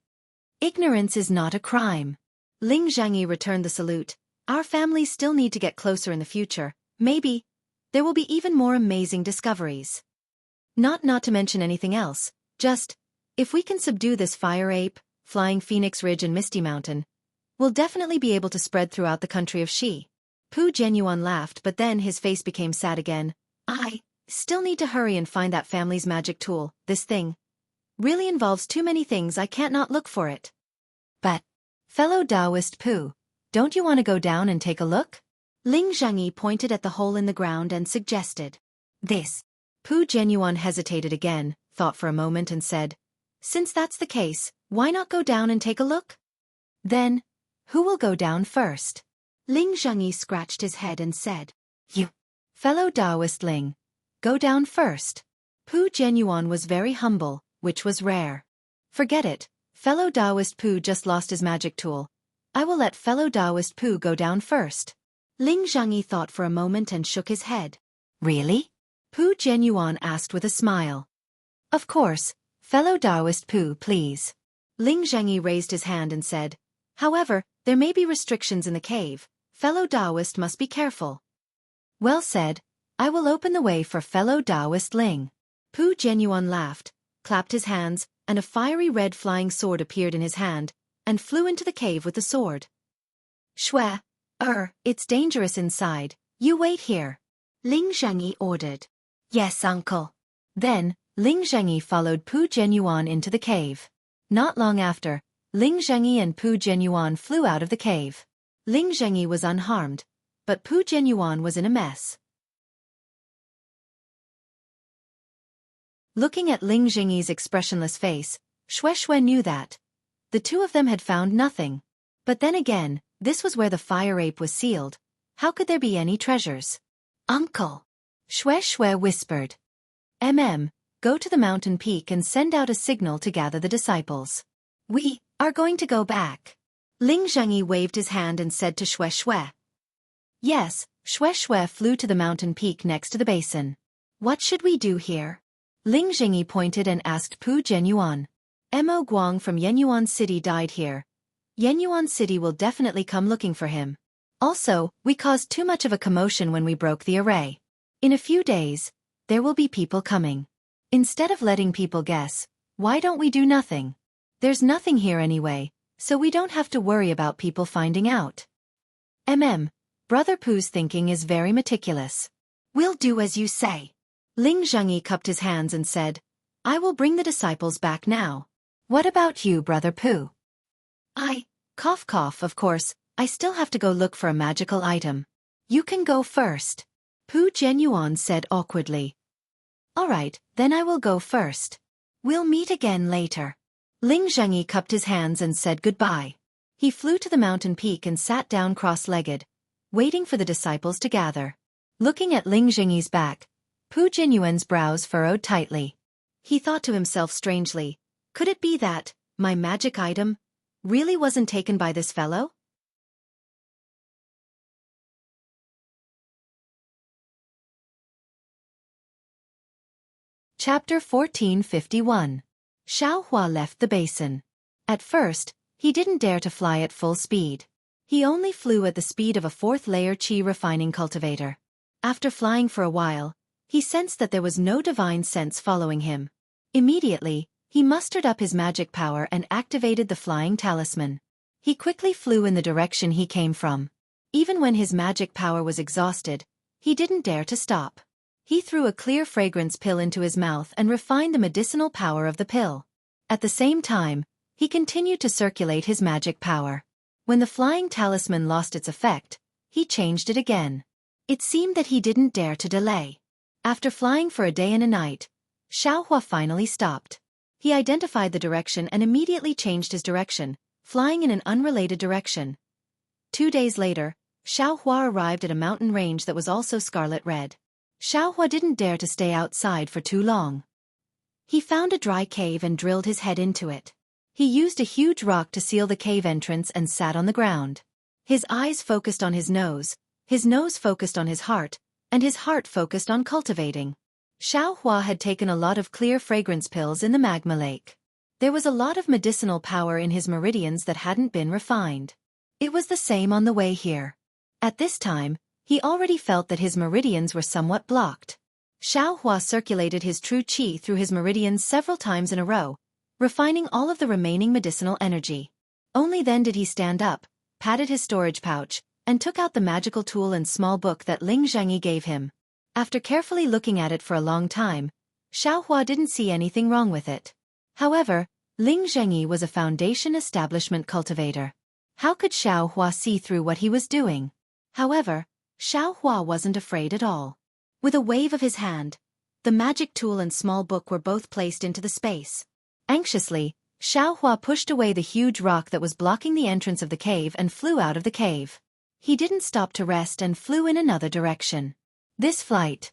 ignorance is not a crime. Ling Zhengyi returned the salute. Our families still need to get closer in the future. Maybe there will be even more amazing discoveries. Not to mention anything else, just, if we can subdue this fire ape, Flying Phoenix Ridge and Misty Mountain, we'll definitely be able to spread throughout the country of Xi. Pu Genuan laughed, but then his face became sad again. I still need to hurry and find that family's magic tool. This thing really involves too many things, I can't not look for it. But, fellow Taoist Pu, don't you want to go down and take a look? Ling Zhangyi pointed at the hole in the ground and suggested. This. Pu Genuan hesitated again, thought for a moment and said, since that's the case, why not go down and take a look? Then, who will go down first? Ling Zhangyi scratched his head and said, you, fellow Taoist Ling, go down first. Pu Genuan was very humble, which was rare. Forget it, fellow Taoist Pu just lost his magic tool. I will let fellow Taoist Pu go down first. Ling Zhangyi thought for a moment and shook his head. Really? Pu Genuan asked with a smile. Of course, fellow Taoist Pu, please. Ling Zhangyi raised his hand and said, however, there may be restrictions in the cave. Fellow Taoist must be careful. Well said, I will open the way for fellow Taoist Ling. Pu Genuan laughed, clapped his hands, and a fiery red flying sword appeared in his hand, and flew into the cave with the sword. Shwe, it's dangerous inside, you wait here. Ling Zhangyi ordered. Yes, uncle. Then, Ling Zhangyi followed Pu Genuan into the cave. Not long after, Ling Zhangyi and Pu Genuan flew out of the cave. Ling Zhangyi was unharmed, but Pu Genuan was in a mess. Looking at Ling Zhangyi's expressionless face, Shwe knew that the two of them had found nothing. But then again, this was where the fire ape was sealed. How could there be any treasures? Uncle, Shwe whispered. Go to the mountain peak and send out a signal to gather the disciples. We are going to go back. Ling Zhangyi waved his hand and said to Shwe. Yes, Shwe flew to the mountain peak next to the basin. What should we do here? Ling Zhangyi pointed and asked Pu Genuan. Mo Guang from Yenyuan City died here. Yenyuan City will definitely come looking for him. Also, we caused too much of a commotion when we broke the array. In a few days, there will be people coming. Instead of letting people guess, why don't we do nothing? There's nothing here anyway, so we don't have to worry about people finding out. Brother Pu's thinking is very meticulous. We'll do as you say. Ling Zhangyi cupped his hands and said, I will bring the disciples back now. What about you, Brother Pu? Cough, of course, I still have to go look for a magical item. You can go first. Pu Genuan said awkwardly. All right, then I will go first. We'll meet again later. Ling Zhangyi cupped his hands and said goodbye. He flew to the mountain peak and sat down cross-legged, waiting for the disciples to gather. Looking at Ling Zhangyi's back, Pu Genuan's brows furrowed tightly. He thought to himself strangely, could it be that my magic item really wasn't taken by this fellow? Chapter 1451. Xiaohua left the basin. At first, he didn't dare to fly at full speed. He only flew at the speed of a fourth-layer qi refining cultivator. After flying for a while, he sensed that there was no divine sense following him. Immediately, he mustered up his magic power and activated the flying talisman. He quickly flew in the direction he came from. Even when his magic power was exhausted, he didn't dare to stop. He threw a clear fragrance pill into his mouth and refined the medicinal power of the pill. At the same time, he continued to circulate his magic power. When the flying talisman lost its effect, he changed it again. It seemed that he didn't dare to delay. After flying for a day and a night, Xiaohua finally stopped. He identified the direction and immediately changed his direction, flying in an unrelated direction. 2 days later, Xiaohua arrived at a mountain range that was also scarlet red. Xiaohua didn't dare to stay outside for too long. He found a dry cave and drilled his head into it. He used a huge rock to seal the cave entrance and sat on the ground. His eyes focused on his nose focused on his heart, and his heart focused on cultivating. Xiaohua had taken a lot of clear fragrance pills in the magma lake. There was a lot of medicinal power in his meridians that hadn't been refined. It was the same on the way here. At this time, he already felt that his meridians were somewhat blocked. Xiaohua circulated his true qi through his meridians several times in a row, refining all of the remaining medicinal energy. Only then did he stand up, patted his storage pouch, and took out the magical tool and small book that Ling Zhengyi gave him. After carefully looking at it for a long time, Xiaohua didn't see anything wrong with it. However, Ling Zhengyi was a foundation establishment cultivator. How could Xiaohua see through what he was doing? However, Xiaohua wasn't afraid at all. With a wave of his hand, the magic tool and small book were both placed into the space. Anxiously, Xiaohua pushed away the huge rock that was blocking the entrance of the cave and flew out of the cave. He didn't stop to rest and flew in another direction. This flight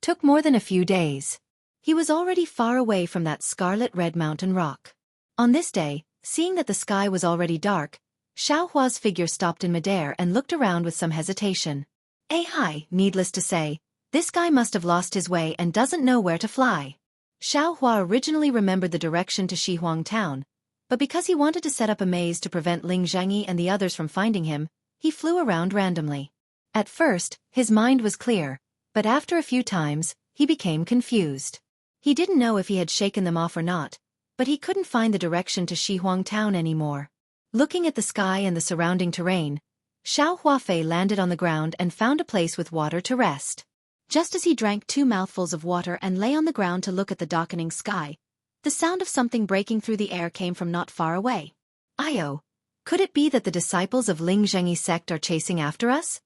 took more than a few days. He was already far away from that scarlet-red mountain rock. On this day, seeing that the sky was already dark, Xiaohua's figure stopped in midair and looked around with some hesitation. Hi, needless to say, this guy must have lost his way and doesn't know where to fly. Xiaohua originally remembered the direction to Shihuang town, but because he wanted to set up a maze to prevent Ling Zhengyi and the others from finding him, he flew around randomly. At first, his mind was clear, but after a few times, he became confused. He didn't know if he had shaken them off or not, but he couldn't find the direction to Shihuang town anymore. Looking at the sky and the surrounding terrain, Xiao Huafei landed on the ground and found a place with water to rest. Just as he drank 2 mouthfuls of water and lay on the ground to look at the darkening sky, the sound of something breaking through the air came from not far away. Io, could it be that the disciples of Ling Zhengyi's sect are chasing after us?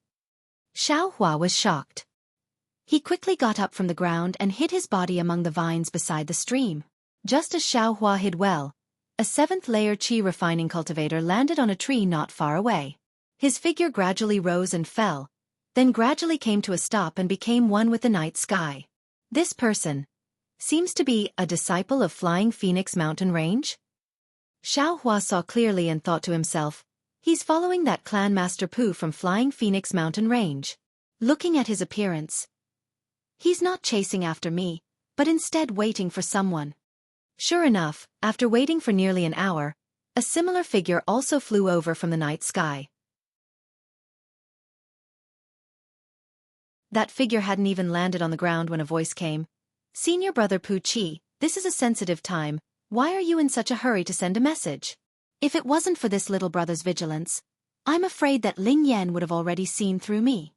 Xiao Hua was shocked. He quickly got up from the ground and hid his body among the vines beside the stream. Just as Xiao Hua hid well, a 7th-layer qi refining cultivator landed on a tree not far away. His figure gradually rose and fell, then gradually came to a stop and became one with the night sky. This person seems to be a disciple of Flying Phoenix Mountain Range? Xiao Hua saw clearly and thought to himself, he's following that clan master Pu from Flying Phoenix Mountain Range. Looking at his appearance, he's not chasing after me, but instead waiting for someone. Sure enough, after waiting for nearly an hour, a similar figure also flew over from the night sky. That figure hadn't even landed on the ground when a voice came. Senior brother Pu Chi, this is a sensitive time, why are you in such a hurry to send a message? If it wasn't for this little brother's vigilance, I'm afraid that Ling Yan would have already seen through me.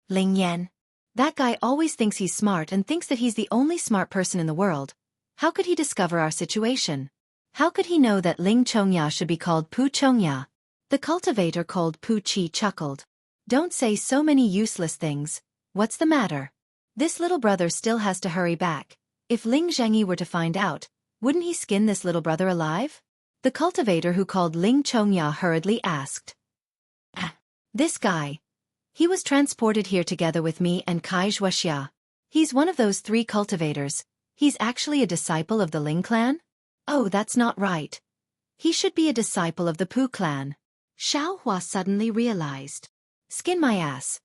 Ling Yan? That guy always thinks he's smart and thinks that he's the only smart person in the world. How could he discover our situation? How could he know that Ling Chongya should be called Pu Chongya? The cultivator called Pu Chi chuckled. Don't say so many useless things. What's the matter? This little brother still has to hurry back. If Ling Zhengyi were to find out, wouldn't he skin this little brother alive? The cultivator who called Ling Chongya hurriedly asked. This guy. He was transported here together with me and Kai Wuxia. He's one of those 3 cultivators. He's actually a disciple of the Ling clan? Oh, that's not right. He should be a disciple of the Pu clan. Xiao Hua suddenly realized. Skin my ass.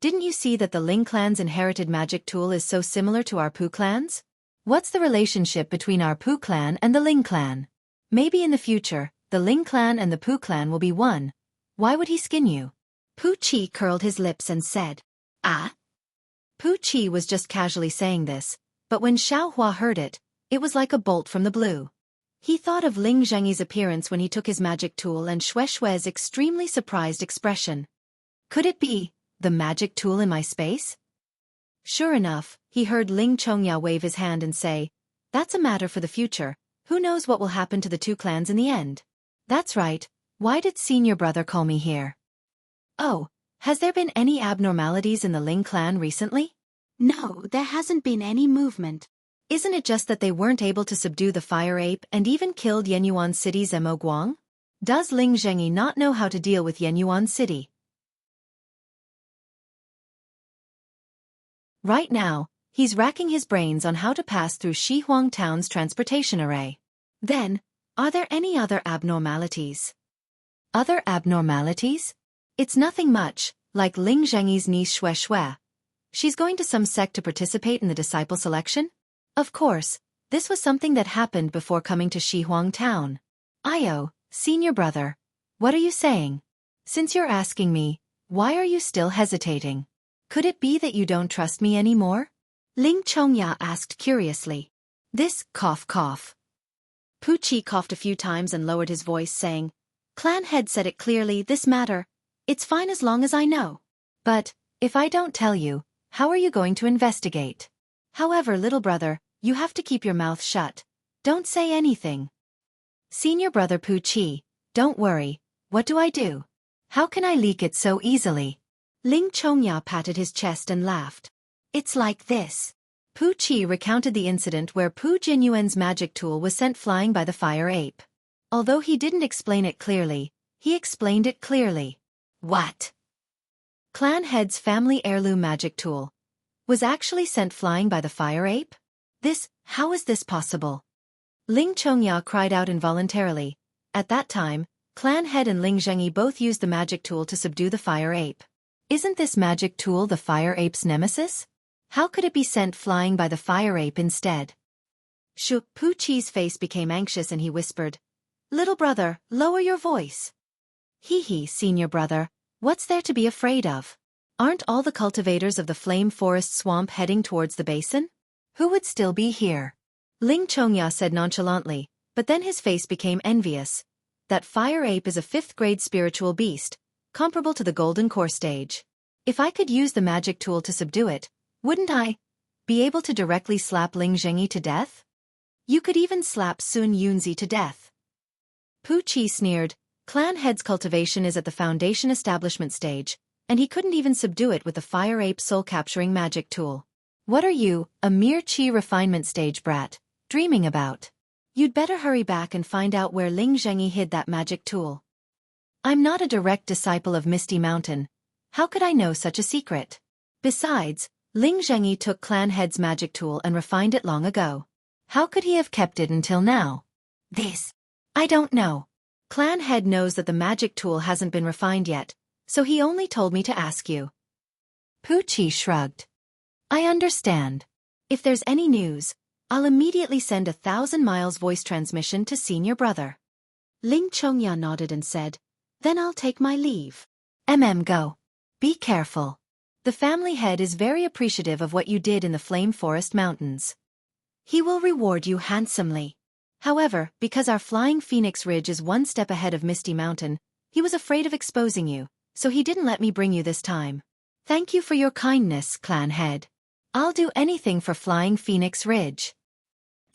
Didn't you see that the Ling clan's inherited magic tool is so similar to our Pu clan's? What's the relationship between our Pu clan and the Ling clan? Maybe in the future, the Ling clan and the Pu clan will be one. Why would he skin you? Pu Chi curled his lips and said, Pu Chi was just casually saying this, but when Xiao Hua heard it, it was like a bolt from the blue. He thought of Ling Zhengyi's appearance when he took his magic tool and Xue Xue's extremely surprised expression. Could it be the magic tool in my space? Sure enough, he heard Ling Chongya wave his hand and say, that's a matter for the future. Who knows what will happen to the 2 clans in the end? That's right. Why did senior brother call me here? Oh, has there been any abnormalities in the Ling clan recently? No, there hasn't been any movement. Isn't it just that they weren't able to subdue the fire ape and even killed Yenyuan City's Mo Guang? Does Ling Zhengyi not know how to deal with Yenyuan City? Right now, he's racking his brains on how to pass through Shihuang town's transportation array. Then, are there any other abnormalities? Other abnormalities? It's nothing much, like Ling Zhengyi's niece Xue Xue. She's going to some sect to participate in the disciple selection? Of course, this was something that happened before coming to Shihuang town. Io, senior brother, what are you saying? Since you're asking me, why are you still hesitating? Could it be that you don't trust me anymore? Ling Chongya asked curiously. This, cough cough. Pu Chi coughed a few times and lowered his voice saying, Clan head said it clearly, this matter, It's fine as long as I know. But, if I don't tell you, how are you going to investigate? However, little brother, you have to keep your mouth shut. Don't say anything. Senior brother Pu Chi, don't worry, what do I do? How can I leak it so easily? Ling Chongya patted his chest and laughed. It's like this. Pu Chi recounted the incident where Pu Jinyuan's magic tool was sent flying by the fire ape. Although he didn't explain it clearly, he explained it clearly. What? Clan head's family heirloom magic tool was actually sent flying by the fire ape? How is this possible? Ling Chongya cried out involuntarily. At that time, Clan head and Ling Zhengyi both used the magic tool to subdue the fire ape. Isn't this magic tool the fire ape's nemesis? How could it be sent flying by the fire ape instead? Pu Chi's face became anxious and he whispered, Little brother, lower your voice. Hee, senior brother, what's there to be afraid of? Aren't all the cultivators of the Flame Forest Swamp heading towards the basin? Who would still be here? Ling Chongya said nonchalantly, but then his face became envious. That fire ape is a 5th-grade spiritual beast, comparable to the Golden Core stage. If I could use the magic tool to subdue it, wouldn't I be able to directly slap Ling Zhengyi to death? You could even slap Sun Yunzi to death. Pu Chi sneered, Clan head's cultivation is at the foundation establishment stage, and he couldn't even subdue it with the fire ape soul-capturing magic tool. What are you, a mere chi refinement stage brat, dreaming about? You'd better hurry back and find out where Ling Zhengyi hid that magic tool. I'm not a direct disciple of Misty Mountain. How could I know such a secret? Besides, Ling Zhengyi took Clan head's magic tool and refined it long ago. How could he have kept it until now? I don't know. Clan head knows that the magic tool hasn't been refined yet, so he only told me to ask you. Pu Chi shrugged. I understand. If there's any news, I'll immediately send 1,000 miles voice transmission to senior brother. Ling Chongya nodded and said, Then I'll take my leave. Go. Be careful. The family head is very appreciative of what you did in the Flame Forest Mountains. He will reward you handsomely. However, because our Flying Phoenix Ridge is one step ahead of Misty Mountain, he was afraid of exposing you, so he didn't let me bring you this time. Thank you for your kindness, Clan head. I'll do anything for Flying Phoenix Ridge.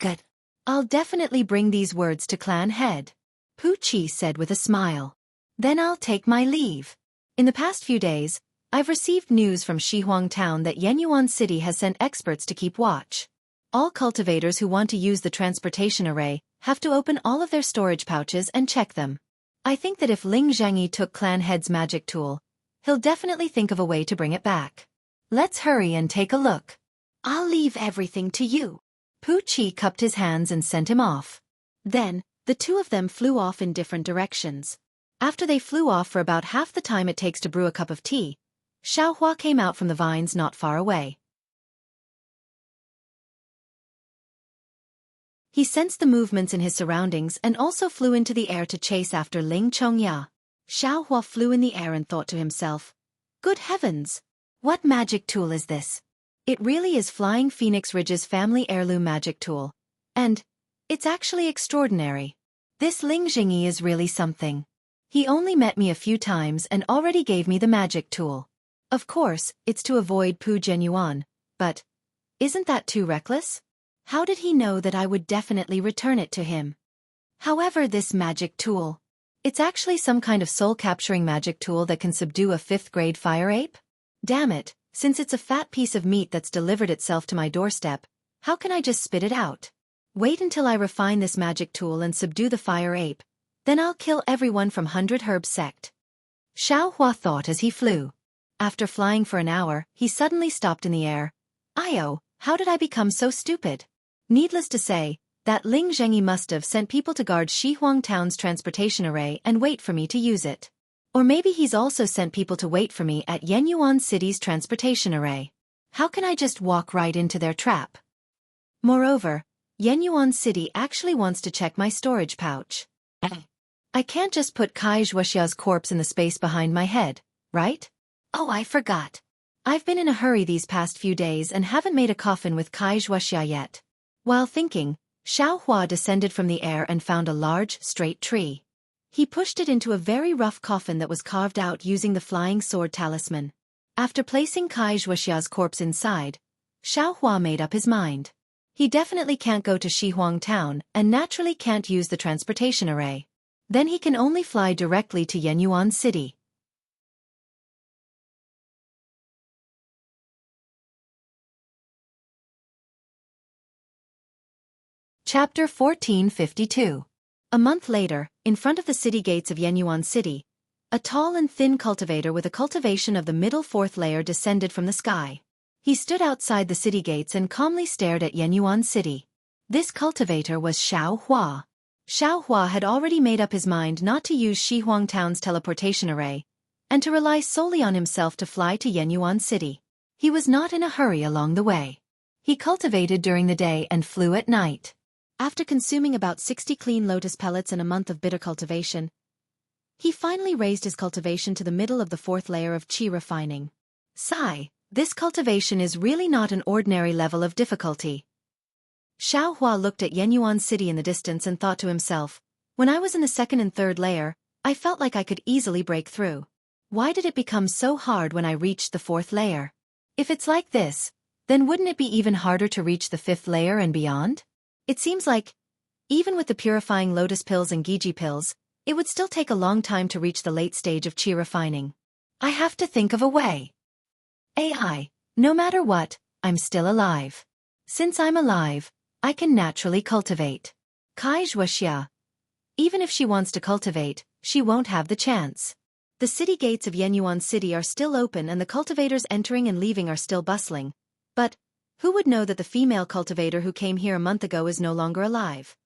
Good. I'll definitely bring these words to Clan head. Pu Chi said with a smile. Then I'll take my leave. In the past few days, I've received news from Shihuang Town that Yenyuan City has sent experts to keep watch. All cultivators who want to use the transportation array have to open all of their storage pouches and check them. I think that if Ling Zhengyi took Clan head's magic tool, he'll definitely think of a way to bring it back. Let's hurry and take a look. I'll leave everything to you. Pu Chi cupped his hands and sent him off. Then, the two of them flew off in different directions. After they flew off for about half the time it takes to brew a cup of tea, Xiaohua came out from the vines not far away. He sensed the movements in his surroundings and also flew into the air to chase after Ling Chongya. Xiaohua flew in the air and thought to himself, Good heavens! What magic tool is this? It really is Flying Phoenix Ridge's family heirloom magic tool. And it's actually extraordinary. This Ling Zhengyi is really something. He only met me a few times and already gave me the magic tool. Of course, it's to avoid Pu Jinyuan, but isn't that too reckless? How did he know that I would definitely return it to him? However, this magic tool, it's actually some kind of soul-capturing magic tool that can subdue a 5th-grade fire ape? Damn it, since it's a fat piece of meat that's delivered itself to my doorstep, how can I just spit it out? Wait until I refine this magic tool and subdue the fire ape, then I'll kill everyone from 100 Herb Sect. Xiaohua thought as he flew. After flying for an hour, he suddenly stopped in the air. How did I become so stupid? Needless to say, that Ling Zhengyi must have sent people to guard Shihuang Town's transportation array and wait for me to use it. Or maybe he's also sent people to wait for me at Yenyuan City's transportation array. How can I just walk right into their trap? Moreover, Yenyuan City actually wants to check my storage pouch. I can't just put Kai Wuxia's corpse in the space behind my head, right? Oh, I forgot. I've been in a hurry these past few days and haven't made a coffin with Kai Wuxia yet. While thinking, Xiaohua descended from the air and found a large, straight tree. He pushed it into a very rough coffin that was carved out using the flying sword talisman. After placing Kai Wuxia's corpse inside, Xiaohua made up his mind. He definitely can't go to Shihuang town and naturally can't use the transportation array. Then he can only fly directly to Yenyuan City. Chapter 1452. A month later, in front of the city gates of Yenyuan City, a tall and thin cultivator with a cultivation of the middle fourth layer descended from the sky. He stood outside the city gates and calmly stared at Yenyuan City. This cultivator was Xiaohua. Xiaohua had already made up his mind not to use Shihuang Town's teleportation array, and to rely solely on himself to fly to Yenyuan City. He was not in a hurry along the way. He cultivated during the day and flew at night. After consuming about 60 clean lotus pellets and a month of bitter cultivation, he finally raised his cultivation to the middle of the fourth layer of qi refining. Sigh, this cultivation is really not an ordinary level of difficulty. Xiaohua looked at Yenyuan City in the distance and thought to himself, when I was in the second and third layer, I felt like I could easily break through. Why did it become so hard when I reached the fourth layer? If it's like this, then wouldn't it be even harder to reach the fifth layer and beyond? It seems like, even with the purifying lotus pills and Giji pills, it would still take a long time to reach the late stage of qi refining. I have to think of a way. AI, no matter what, I'm still alive. Since I'm alive, I can naturally cultivate. Kai Wuxia. Even if she wants to cultivate, she won't have the chance. The city gates of Yenyuan City are still open and the cultivators entering and leaving are still bustling. But who would know that the female cultivator who came here a month ago is no longer alive?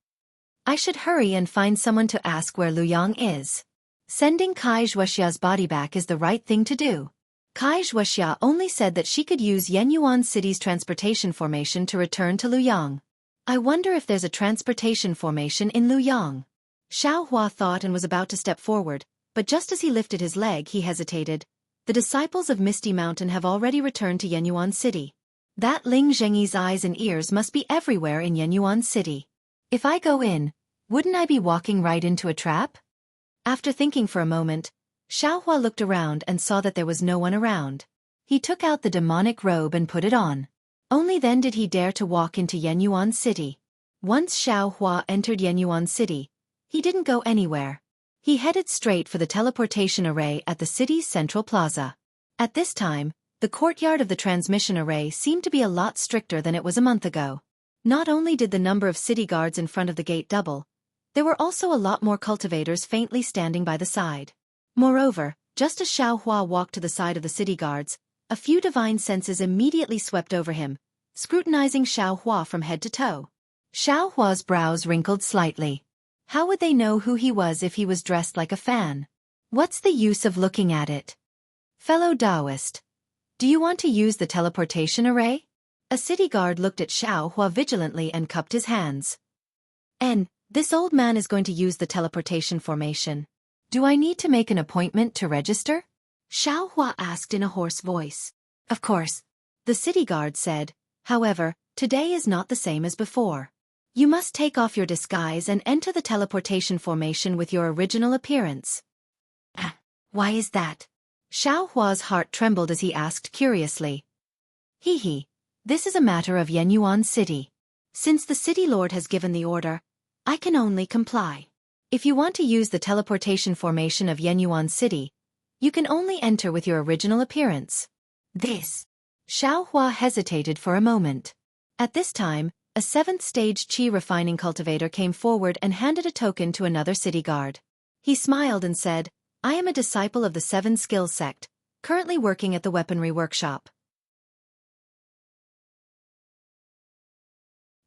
I should hurry and find someone to ask where Luyang is. Sending Kai Wuxia's body back is the right thing to do. Kai Wuxia only said that she could use Yenyuan City's transportation formation to return to Luyang. I wonder if there's a transportation formation in Luyang. Xiaohua thought and was about to step forward, but just as he lifted his leg he hesitated. The disciples of Misty Mountain have already returned to Yenyuan City. That Ling Zhengyi's eyes and ears must be everywhere in Yenyuan City. If I go in, wouldn't I be walking right into a trap? After thinking for a moment, Xiaohua looked around and saw that there was no one around. He took out the demonic robe and put it on. Only then did he dare to walk into Yenyuan City. Once Xiaohua entered Yenyuan City, he didn't go anywhere. He headed straight for the teleportation array at the city's central plaza. At this time, the courtyard of the transmission array seemed to be a lot stricter than it was a month ago. Not only did the number of city guards in front of the gate double, there were also a lot more cultivators faintly standing by the side. Moreover, just as Xiaohua walked to the side of the city guards, a few divine senses immediately swept over him, scrutinizing Xiaohua from head to toe. Xiaohua's brows wrinkled slightly. How would they know who he was if he was dressed like a fan? What's the use of looking at it? Fellow Taoist, do you want to use the teleportation array? A city guard looked at Xiaohua vigilantly and cupped his hands. This old man is going to use the teleportation formation. Do I need to make an appointment to register? Xiaohua asked in a hoarse voice. Of course. The city guard said. However, today is not the same as before. You must take off your disguise and enter the teleportation formation with your original appearance. Why is that? Xiaohua's heart trembled as he asked curiously. This is a matter of Yenyuan City. Since the city lord has given the order, I can only comply. If you want to use the teleportation formation of Yenyuan City, you can only enter with your original appearance. This. Xiaohua hesitated for a moment. At this time, a 7th stage qi refining cultivator came forward and handed a token to another city guard. He smiled and said, I am a disciple of the 7 Skills sect, currently working at the weaponry workshop.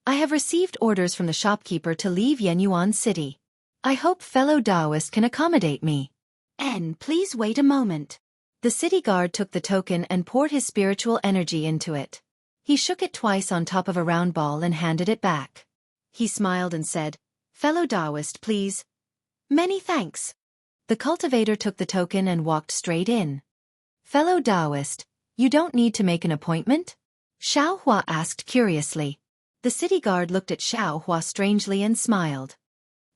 I have received orders from the shopkeeper to leave Yenyuan City. I hope fellow Taoist can accommodate me. Please wait a moment. The city guard took the token and poured his spiritual energy into it. He shook it twice on top of a round ball and handed it back. He smiled and said, Fellow Taoist, please. Many thanks. The cultivator took the token and walked straight in. Fellow Taoist, you don't need to make an appointment? Xiaohua asked curiously. The city guard looked at Xiaohua strangely and smiled.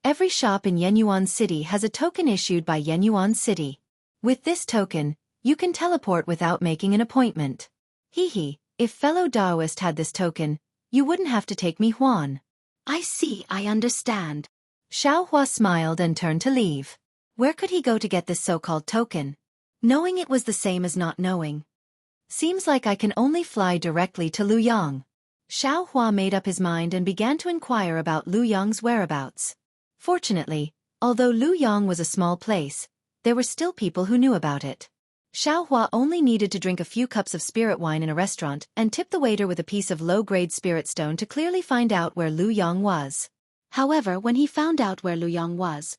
Every shop in Yenyuan City has a token issued by Yenyuan City. With this token, you can teleport without making an appointment. Hehe, if fellow Daoist had this token, you wouldn't have to take me Huan. I see, I understand. Xiaohua smiled and turned to leave. Where could he go to get this so-called token? Knowing it was the same as not knowing. Seems like I can only fly directly to Luyang. Xiaohua made up his mind and began to inquire about Luyang's whereabouts. Fortunately, although Luyang was a small place, there were still people who knew about it. Xiaohua only needed to drink a few cups of spirit wine in a restaurant and tip the waiter with a piece of low-grade spirit stone to clearly find out where Luyang was. However, when he found out where Luyang was,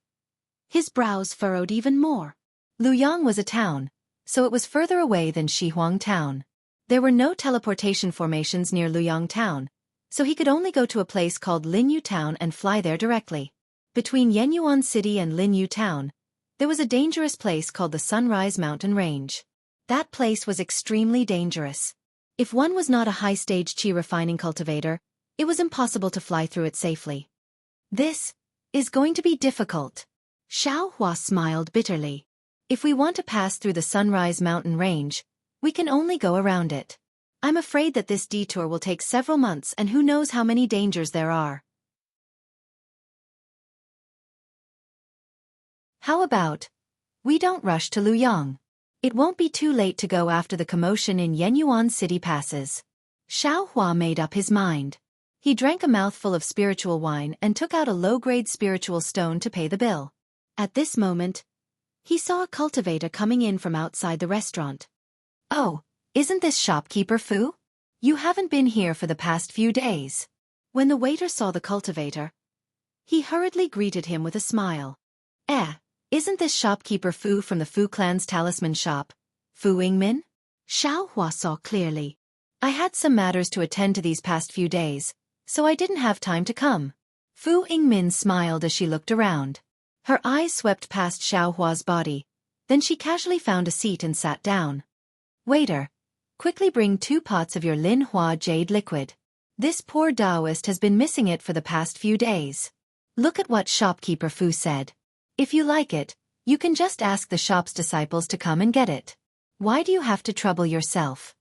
his brows furrowed even more. Luyang was a town, so it was further away than Shihuang Town. There were no teleportation formations near Luyang Town, so he could only go to a place called Linyu Town and fly there directly. Between Yenyuan City and Linyu Town, there was a dangerous place called the Sunrise Mountain Range. That place was extremely dangerous. If one was not a high-stage qi refining cultivator, it was impossible to fly through it safely. This is going to be difficult. Xiaohua smiled bitterly. If we want to pass through the Sunrise Mountain Range, we can only go around it. I'm afraid that this detour will take several months and who knows how many dangers there are. How about we don't rush to Luyang? It won't be too late to go after the commotion in Yenyuan City passes. Xiaohua made up his mind. He drank a mouthful of spiritual wine and took out a low-grade spiritual stone to pay the bill. At this moment, he saw a cultivator coming in from outside the restaurant. Oh, isn't this shopkeeper Fu? You haven't been here for the past few days. When the waiter saw the cultivator, he hurriedly greeted him with a smile. Isn't this shopkeeper Fu from the Fu clan's talisman shop, Fu Yingmin? Xiaohua saw clearly. I had some matters to attend to these past few days, so I didn't have time to come. Fu Yingmin smiled as she looked around. Her eyes swept past Xiaohua's body, then she casually found a seat and sat down. Waiter, quickly bring 2 pots of your Lin Hua jade liquid. This poor Taoist has been missing it for the past few days. Look at what shopkeeper Fu said. If you like it, you can just ask the shop's disciples to come and get it. Why do you have to trouble yourself?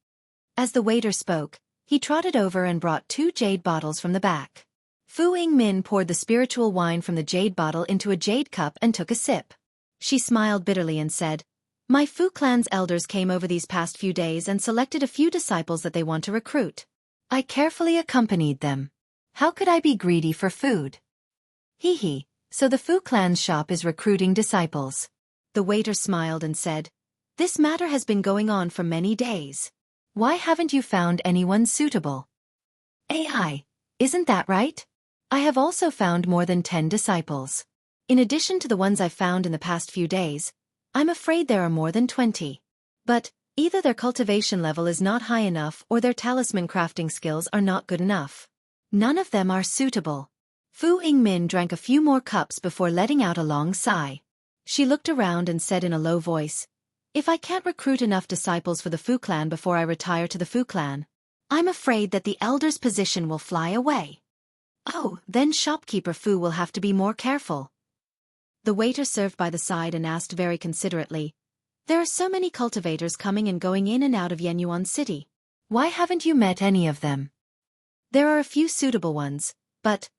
As the waiter spoke, he trotted over and brought 2 jade bottles from the back. Fu Yingmin poured the spiritual wine from the jade bottle into a jade cup and took a sip. She smiled bitterly and said, My Fu clan's elders came over these past few days and selected a few disciples that they want to recruit. I carefully accompanied them. How could I be greedy for food? Hehe. So the Fu clan's shop is recruiting disciples. The waiter smiled and said, This matter has been going on for many days. Why haven't you found anyone suitable? AI, isn't that right? I have also found more than 10 disciples. In addition to the ones I've found in the past few days, I'm afraid there are more than 20. But either their cultivation level is not high enough or their talisman crafting skills are not good enough. None of them are suitable. Fu Yingmin drank a few more cups before letting out a long sigh. She looked around and said in a low voice, If I can't recruit enough disciples for the Fu clan before I retire to the Fu clan, I'm afraid that the elder's position will fly away. Oh, then shopkeeper Fu will have to be more careful. The waiter served by the side and asked very considerately, There are so many cultivators coming and going in and out of Yenyuan City. Why haven't you met any of them? There are a few suitable ones, but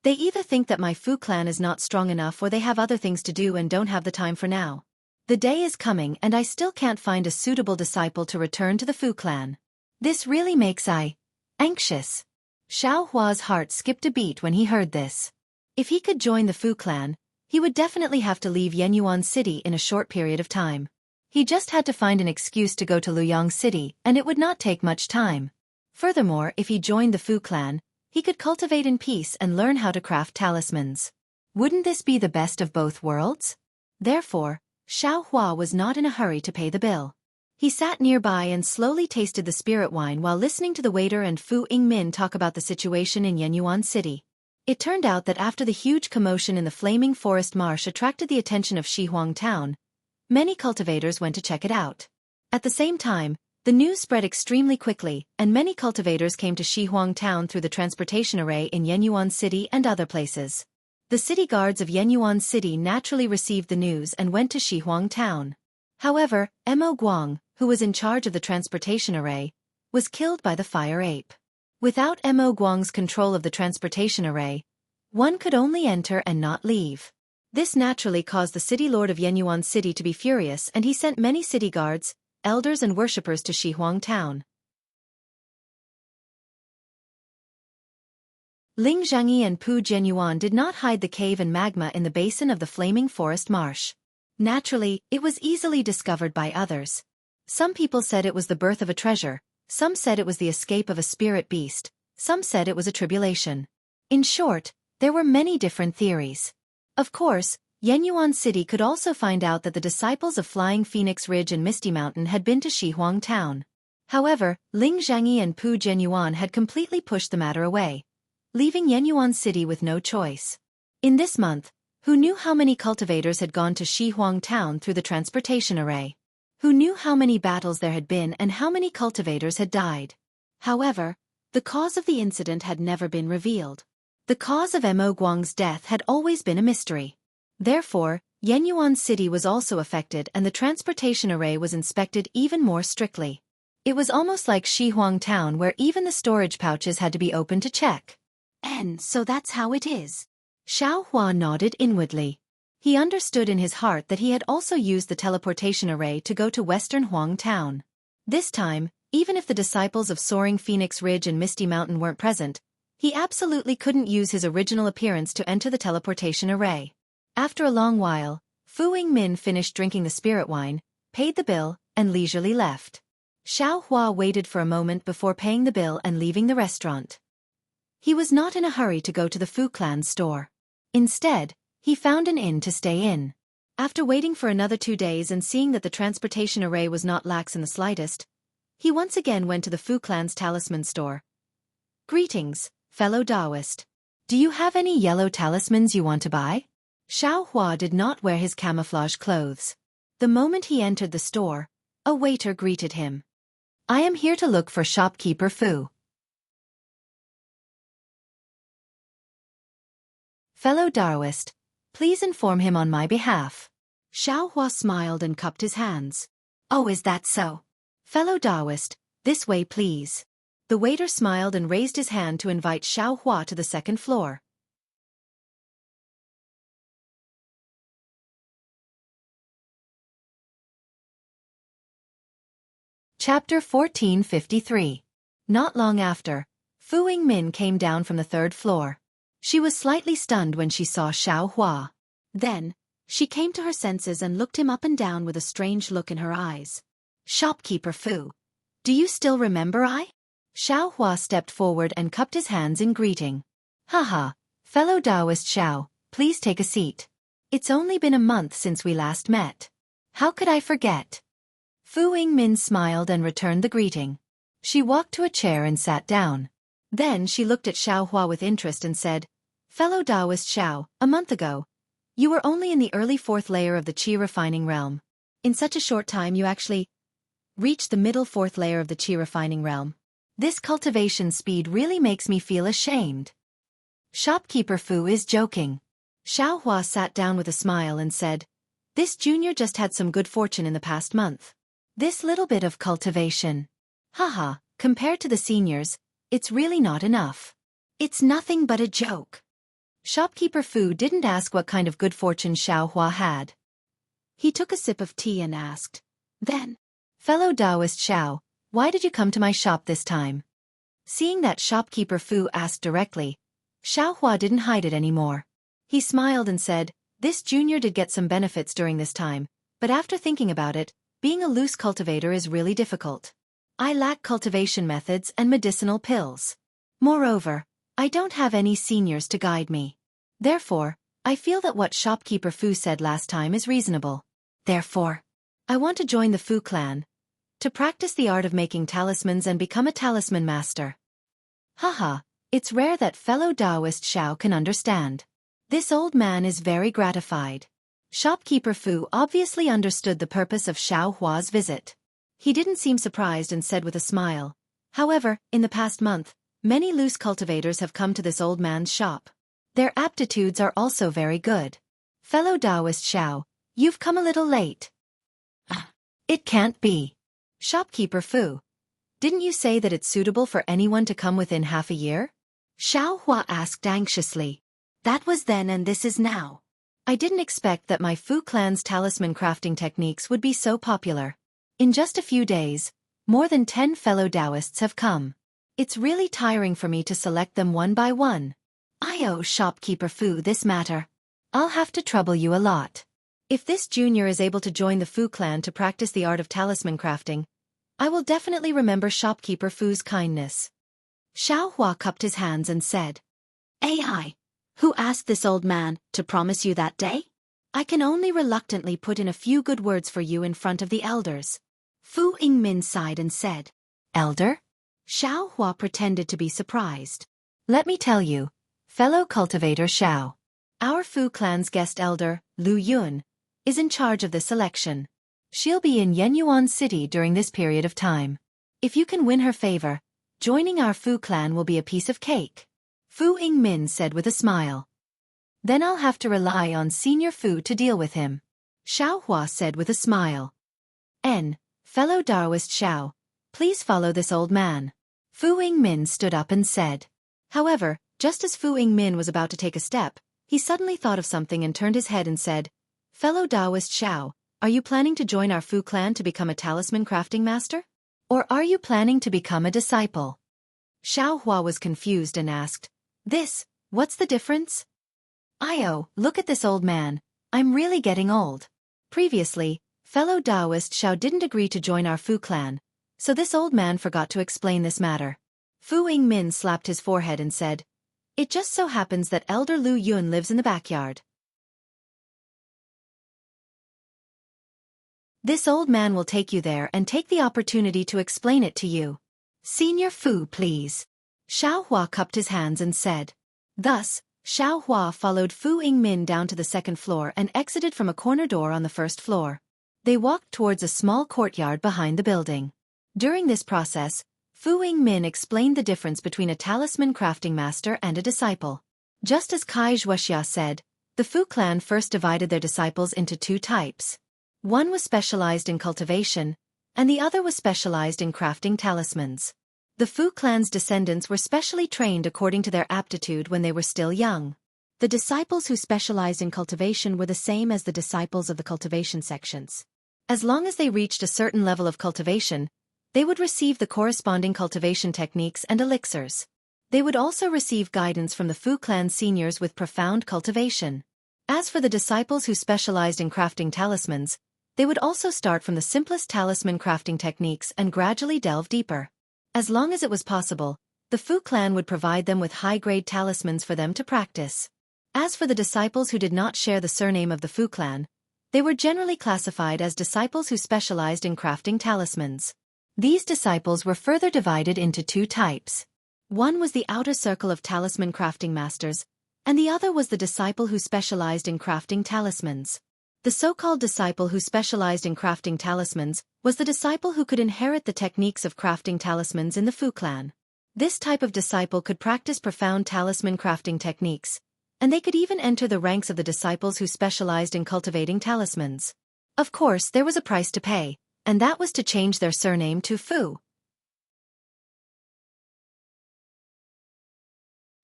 they either think that my Fu clan is not strong enough or they have other things to do and don't have the time for now. The day is coming and I still can't find a suitable disciple to return to the Fu clan. This really makes I anxious. Xiaohua's heart skipped a beat when he heard this. If he could join the Fu clan, he would definitely have to leave Yenyuan City in a short period of time. He just had to find an excuse to go to Luyang City and it would not take much time. Furthermore, if he joined the Fu clan, he could cultivate in peace and learn how to craft talismans. Wouldn't this be the best of both worlds? Therefore, Xiaohua was not in a hurry to pay the bill. He sat nearby and slowly tasted the spirit wine while listening to the waiter and Fu Yingmin talk about the situation in Yenyuan City. It turned out that after the huge commotion in the Flaming Forest Marsh attracted the attention of Shihuang Town, many cultivators went to check it out. At the same time, the news spread extremely quickly, and many cultivators came to Shihuang Town through the transportation array in Yenyuan City and other places. The city guards of Yenyuan City naturally received the news and went to Shihuang Town. However, Mo Guang, who was in charge of the transportation array, was killed by the fire ape. Without Mo Guang's control of the transportation array, one could only enter and not leave. This naturally caused the city lord of Yenyuan City to be furious, and he sent many city guards, elders and worshippers to Shihuang Town. Ling Zhangyi and Pu Jianyuan did not hide the cave and magma in the basin of the flaming forest marsh. Naturally, it was easily discovered by others. Some people said it was the birth of a treasure, some said it was the escape of a spirit beast, some said it was a tribulation. In short, there were many different theories. Of course, Yenyuan City could also find out that the disciples of Flying Phoenix Ridge and Misty Mountain had been to Shihuang Town. However, Ling Zhangyi and Pu Jianyuan had completely pushed the matter away, leaving Yenyuan City with no choice. In this month, who knew how many cultivators had gone to Shihuang Town through the transportation array? Who knew how many battles there had been and how many cultivators had died? However, the cause of the incident had never been revealed. The cause of Mo Guang's death had always been a mystery. Therefore, Yenyuan City was also affected and the transportation array was inspected even more strictly. It was almost like Shihuang Town, where even the storage pouches had to be opened to check. And so that's how it is. Xiao Hua nodded inwardly. He understood in his heart that he had also used the teleportation array to go to Western Huang Town. This time, even if the disciples of Soaring Phoenix Ridge and Misty Mountain weren't present, he absolutely couldn't use his original appearance to enter the teleportation array. After a long while, Fu Yingmin finished drinking the spirit wine, paid the bill, and leisurely left. Xiao Hua waited for a moment before paying the bill and leaving the restaurant. He was not in a hurry to go to the Fu Clan's store. Instead, he found an inn to stay in. After waiting for another 2 days and seeing that the transportation array was not lax in the slightest, he once again went to the Fu Clan's talisman store. "Greetings, fellow Taoist. Do you have any yellow talismans you want to buy?" Xiao Hua did not wear his camouflage clothes. The moment he entered the store, a waiter greeted him. "I am here to look for shopkeeper Fu." "Fellow Taoist, please inform him on my behalf." Xiao Hua smiled and cupped his hands. "Oh, is that so? Fellow Taoist, this way please." The waiter smiled and raised his hand to invite Xiao Hua to the second floor. Chapter 1453. Not long after, Fu Yingmin came down from the third floor. She was slightly stunned when she saw Xiao Hua. Then, she came to her senses and looked him up and down with a strange look in her eyes. "Shopkeeper Fu, do you still remember I?" Xiao Hua stepped forward and cupped his hands in greeting. "Haha, fellow Taoist Xiao, please take a seat. It's only been a month since we last met. How could I forget?" Fu Yingmin smiled and returned the greeting. She walked to a chair and sat down. Then she looked at Xiao Hua with interest and said, "Fellow Taoist Xiao, a month ago, you were only in the early 4th layer of the Qi refining realm. In such a short time you actually reached the middle 4th layer of the Qi refining realm. This cultivation speed really makes me feel ashamed." Shopkeeper Fu is joking. Xiao Hua sat down with a smile and said, "This junior just had some good fortune in the past month. This little bit of cultivation. Haha, compared to the seniors, it's really not enough. It's nothing but a joke." Shopkeeper Fu didn't ask what kind of good fortune Xiao Hua had. He took a sip of tea and asked, "Then, fellow Taoist Xiao, why did you come to my shop this time?" Seeing that Shopkeeper Fu asked directly, Xiao Hua didn't hide it anymore. He smiled and said, "This junior did get some benefits during this time, but after thinking about it, being a loose cultivator is really difficult. I lack cultivation methods and medicinal pills. Moreover, I don't have any seniors to guide me. Therefore, I feel that what Shopkeeper Fu said last time is reasonable. Therefore, I want to join the Fu clan, to practice the art of making talismans and become a talisman master." Haha, it's rare that fellow Taoist Xiao can understand. This old man is very gratified. Shopkeeper Fu obviously understood the purpose of Xiao Hua's visit. He didn't seem surprised and said with a smile, "However, in the past month, many loose cultivators have come to this old man's shop. Their aptitudes are also very good. Fellow Taoist Xiao, you've come a little late. It can't be. Shopkeeper Fu, didn't you say that it's suitable for anyone to come within half a year? Xiao Hua asked anxiously. That was then and this is now. I didn't expect that my Fu clan's talisman crafting techniques would be so popular. In just a few days, more than 10 fellow Taoists have come. It's really tiring for me to select them one by one. I owe Shopkeeper Fu this matter. I'll have to trouble you a lot. If this junior is able to join the Fu clan to practice the art of talisman crafting, I will definitely remember Shopkeeper Fu's kindness. Xiao Hua cupped his hands and said, AI, who asked this old man to promise you that day? I can only reluctantly put in a few good words for you in front of the elders. Fu Yingmin sighed and said, Elder? Xiao Hua pretended to be surprised. Let me tell you, fellow cultivator Xiao, our Fu clan's guest elder, Lu Yun, is in charge of this election. She'll be in Yenyuan City during this period of time. If you can win her favor, joining our Fu clan will be a piece of cake. Fu Yingmin said with a smile. Then I'll have to rely on Senior Fu to deal with him. Xiao Hua said with a smile. Fellow Taoist Xiao, please follow this old man. Fu Yingmin stood up and said. However, just as Fu Yingmin was about to take a step, he suddenly thought of something and turned his head and said, Fellow Taoist Xiao, are you planning to join our Fu clan to become a talisman crafting master? Or are you planning to become a disciple? Xiao Hua was confused and asked, what's the difference? Look at this old man, I'm really getting old. Previously, fellow Taoist Xiao didn't agree to join our Fu clan, so this old man forgot to explain this matter. Fu Yingmin slapped his forehead and said, It just so happens that Elder Lu Yun lives in the backyard. This old man will take you there and take the opportunity to explain it to you. Senior Fu, please. Xiao Hua cupped his hands and said. Thus, Xiao Hua followed Fu Yingmin down to the second floor and exited from a corner door on the first floor. They walked towards a small courtyard behind the building. During this process, Fu Yingmin explained the difference between a talisman crafting master and a disciple. Just as Wuxia said, the Fu clan first divided their disciples into two types. One was specialized in cultivation, and the other was specialized in crafting talismans. The Fu clan's descendants were specially trained according to their aptitude when they were still young. The disciples who specialized in cultivation were the same as the disciples of the cultivation sections. As long as they reached a certain level of cultivation, they would receive the corresponding cultivation techniques and elixirs. They would also receive guidance from the Fu clan seniors with profound cultivation. As for the disciples who specialized in crafting talismans, they would also start from the simplest talisman crafting techniques and gradually delve deeper. As long as it was possible, the Fu clan would provide them with high-grade talismans for them to practice. As for the disciples who did not share the surname of the Fu clan, they were generally classified as disciples who specialized in crafting talismans. These disciples were further divided into two types. One was the outer circle of talisman crafting masters, and the other was the disciple who specialized in crafting talismans. The so-called disciple who specialized in crafting talismans was the disciple who could inherit the techniques of crafting talismans in the Fu clan. This type of disciple could practice profound talisman crafting techniques, and they could even enter the ranks of the disciples who specialized in cultivating talismans. Of course, there was a price to pay, and that was to change their surname to Fu.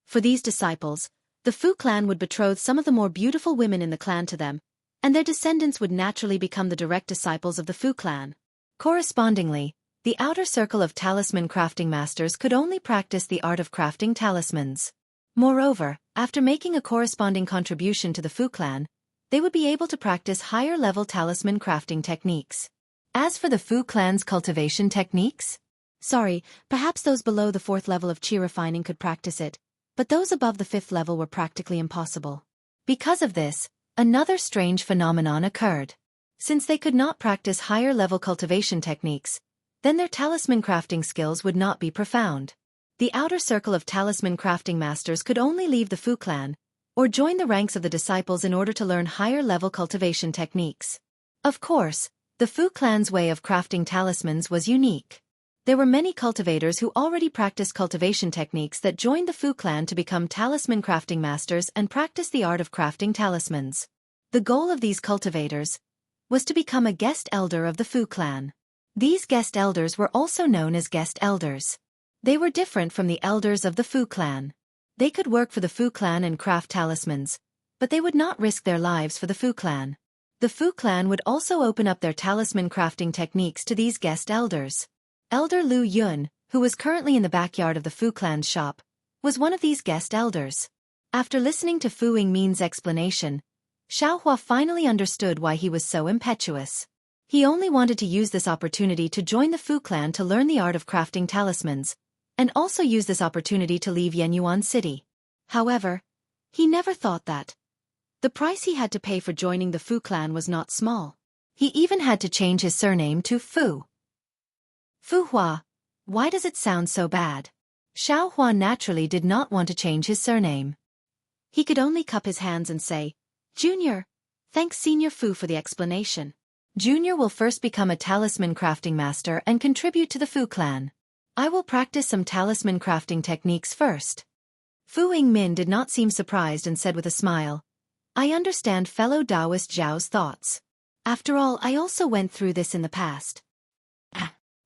For these disciples, the Fu clan would betroth some of the more beautiful women in the clan to them, and their descendants would naturally become the direct disciples of the Fu clan. Correspondingly, the outer circle of talisman crafting masters could only practice the art of crafting talismans. Moreover, after making a corresponding contribution to the Fu clan, they would be able to practice higher-level talisman crafting techniques. As for the Fu clan's cultivation techniques? Perhaps those below the 4th level of qi refining could practice it, but those above the 5th level were practically impossible. Because of this, another strange phenomenon occurred. Since they could not practice higher-level cultivation techniques, then their talisman crafting skills would not be profound. The outer circle of talisman crafting masters could only leave the Fu clan, or join the ranks of the disciples in order to learn higher-level cultivation techniques. Of course, the Fu clan's way of crafting talismans was unique. There were many cultivators who already practiced cultivation techniques that joined the Fu clan to become talisman crafting masters and practice the art of crafting talismans. The goal of these cultivators was to become a guest elder of the Fu clan. These guest elders were also known as guest elders. They were different from the elders of the Fu clan. They could work for the Fu clan and craft talismans, but they would not risk their lives for the Fu clan. The Fu clan would also open up their talisman crafting techniques to these guest elders. Elder Lu Yun, who was currently in the backyard of the Fu clan's shop, was one of these guest elders. After listening to Fu Yingmin's explanation, Xiaohua finally understood why he was so impetuous. He only wanted to use this opportunity to join the Fu clan to learn the art of crafting talismans, and also use this opportunity to leave Yenyuan City. However, he never thought that the price he had to pay for joining the Fu clan was not small. He even had to change his surname to Fu. Fu Hua. Why does it sound so bad? Xiaohua naturally did not want to change his surname. He could only cup his hands and say, Junior, thanks Senior Fu for the explanation. Junior will first become a talisman crafting master and contribute to the Fu clan. I will practice some talisman crafting techniques first. Fu Yingmin did not seem surprised and said with a smile, I understand fellow Taoist Zhao's thoughts. After all, I also went through this in the past.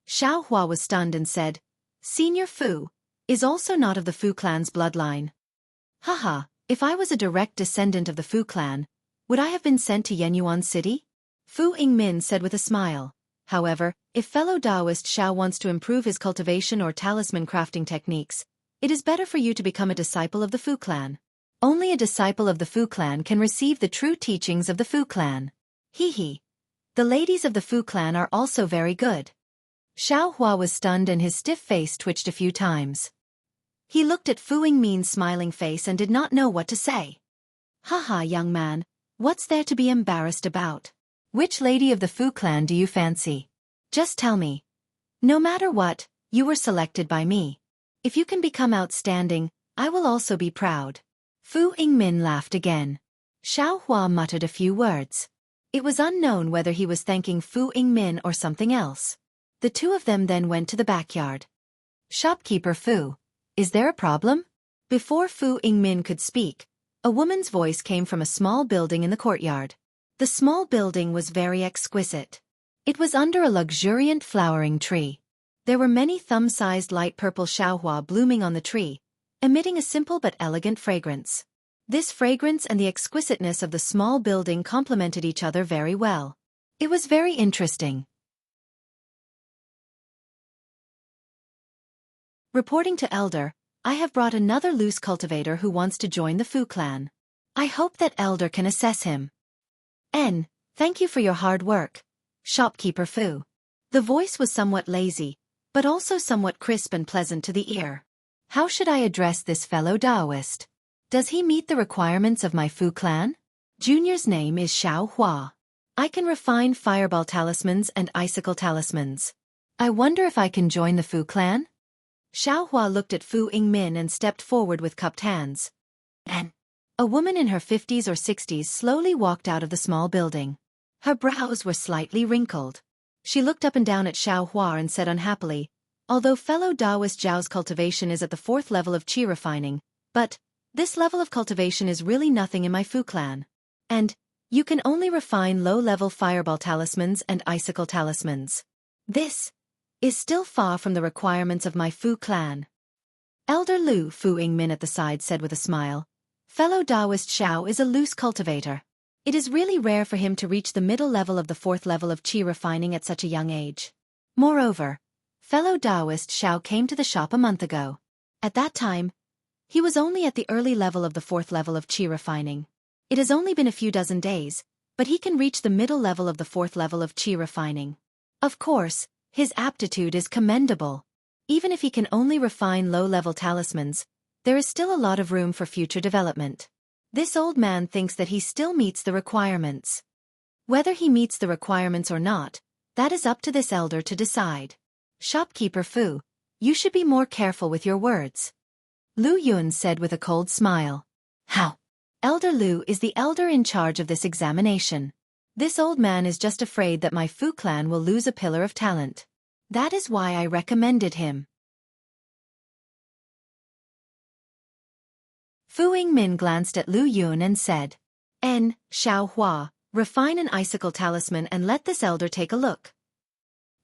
Xiaohua was stunned and said, Senior Fu is also not of the Fu clan's bloodline. Haha, if I was a direct descendant of the Fu clan, would I have been sent to Yenyuan City? Fu Yingmin said with a smile. However, if fellow Taoist Xiao wants to improve his cultivation or talisman crafting techniques, it is better for you to become a disciple of the Fu clan. Only a disciple of the Fu clan can receive the true teachings of the Fu clan. Hee. The ladies of the Fu clan are also very good. Xiaohua was stunned and his stiff face twitched a few times. He looked at Fu Yingmin's smiling face and did not know what to say. Haha, young man, what's there to be embarrassed about? Which lady of the Fu clan do you fancy? Just tell me. No matter what, you were selected by me. If you can become outstanding, I will also be proud. Fu Yingmin laughed again. Xiaohua muttered a few words. It was unknown whether he was thanking Fu Yingmin or something else. The two of them then went to the backyard. Shopkeeper Fu, is there a problem? Before Fu Yingmin could speak, a woman's voice came from a small building in the courtyard. The small building was very exquisite. It was under a luxuriant flowering tree. There were many thumb-sized light purple xiaohua blooming on the tree, emitting a simple but elegant fragrance. This fragrance and the exquisiteness of the small building complemented each other very well. It was very interesting. Reporting to Elder, I have brought another loose cultivator who wants to join the Fu clan. I hope that Elder can assess him. Thank you for your hard work, Shopkeeper Fu. The voice was somewhat lazy, but also somewhat crisp and pleasant to the ear. How should I address this fellow Taoist? Does he meet the requirements of my Fu clan? Junior's name is Xiao Hua. I can refine fireball talismans and icicle talismans. I wonder if I can join the Fu clan? Xiao Hua looked at Fu Yingmin and stepped forward with cupped hands. A woman in her 50s or 60s slowly walked out of the small building. Her brows were slightly wrinkled. She looked up and down at Xiao Hua and said unhappily, although fellow Taoist Zhao's cultivation is at the 4th level of qi refining, but this level of cultivation is really nothing in my Fu clan. And you can only refine low-level fireball talismans and icicle talismans. This is still far from the requirements of my Fu clan. Elder Lu, Fu Yingmin at the side said with a smile, fellow Taoist Xiao is a loose cultivator. It is really rare for him to reach the middle level of the 4th level of qi refining at such a young age. Moreover, fellow Taoist Xiao came to the shop a month ago. At that time, he was only at the early level of the 4th level of qi refining. It has only been a few dozen days, but he can reach the middle level of the 4th level of qi refining. Of course, his aptitude is commendable. Even if he can only refine low-level talismans, there is still a lot of room for future development. This old man thinks that he still meets the requirements. Whether he meets the requirements or not, that is up to this elder to decide. Shopkeeper Fu, you should be more careful with your words. Lu Yun said with a cold smile. How? Elder Lu is the elder in charge of this examination. This old man is just afraid that my Fu clan will lose a pillar of talent. That is why I recommended him. Fu Yingmin glanced at Lu Yun and said, Xiao Hua, refine an icicle talisman and let this elder take a look.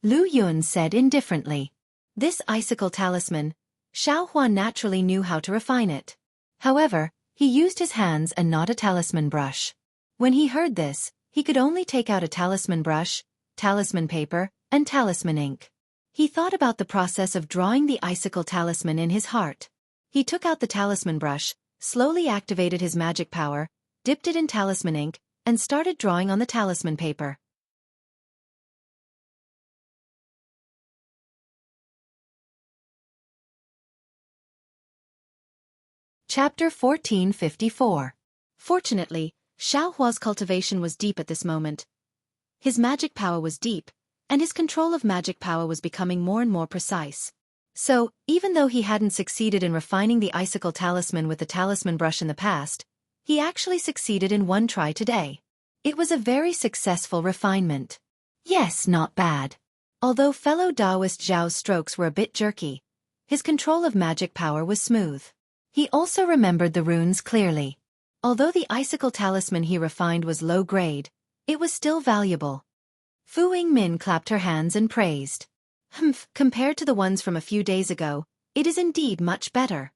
Lu Yun said indifferently. This icicle talisman, Xiao Hua naturally knew how to refine it. However, he used his hands and not a talisman brush. When he heard this, he could only take out a talisman brush, talisman paper, and talisman ink. He thought about the process of drawing the icicle talisman in his heart. He took out the talisman brush, slowly activated his magic power, dipped it in talisman ink, and started drawing on the talisman paper. Chapter 1454. Fortunately, Xiao Hua's cultivation was deep at this moment. His magic power was deep, and his control of magic power was becoming more and more precise. So, even though he hadn't succeeded in refining the icicle talisman with the talisman brush in the past, he actually succeeded in one try today. It was a very successful refinement. Yes, not bad. Although fellow Taoist Zhao's strokes were a bit jerky, his control of magic power was smooth. He also remembered the runes clearly. Although the icicle talisman he refined was low grade, it was still valuable. Fu Yingmin clapped her hands and praised. Compared to the ones from a few days ago, it is indeed much better.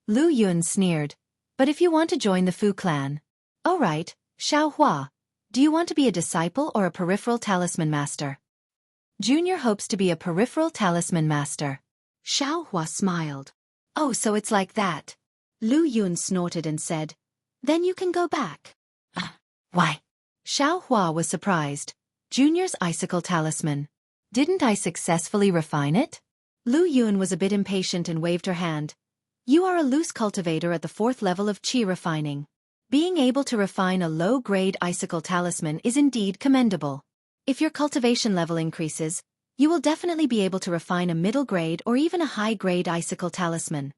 Lu Yun sneered. But if you want to join the Fu clan. Oh right, Xiao Hua. Do you want to be a disciple or a peripheral talisman master? Junior hopes to be a peripheral talisman master. Xiao Hua smiled. Oh, so it's like that. Lu Yun snorted and said, then you can go back. Why? Xiao Hua was surprised. Junior's icicle talisman. Didn't I successfully refine it? Lu Yun was a bit impatient and waved her hand. You are a loose cultivator at the 4th level of Qi refining. Being able to refine a low-grade icicle talisman is indeed commendable. If your cultivation level increases, you will definitely be able to refine a middle-grade or even a high-grade icicle talisman.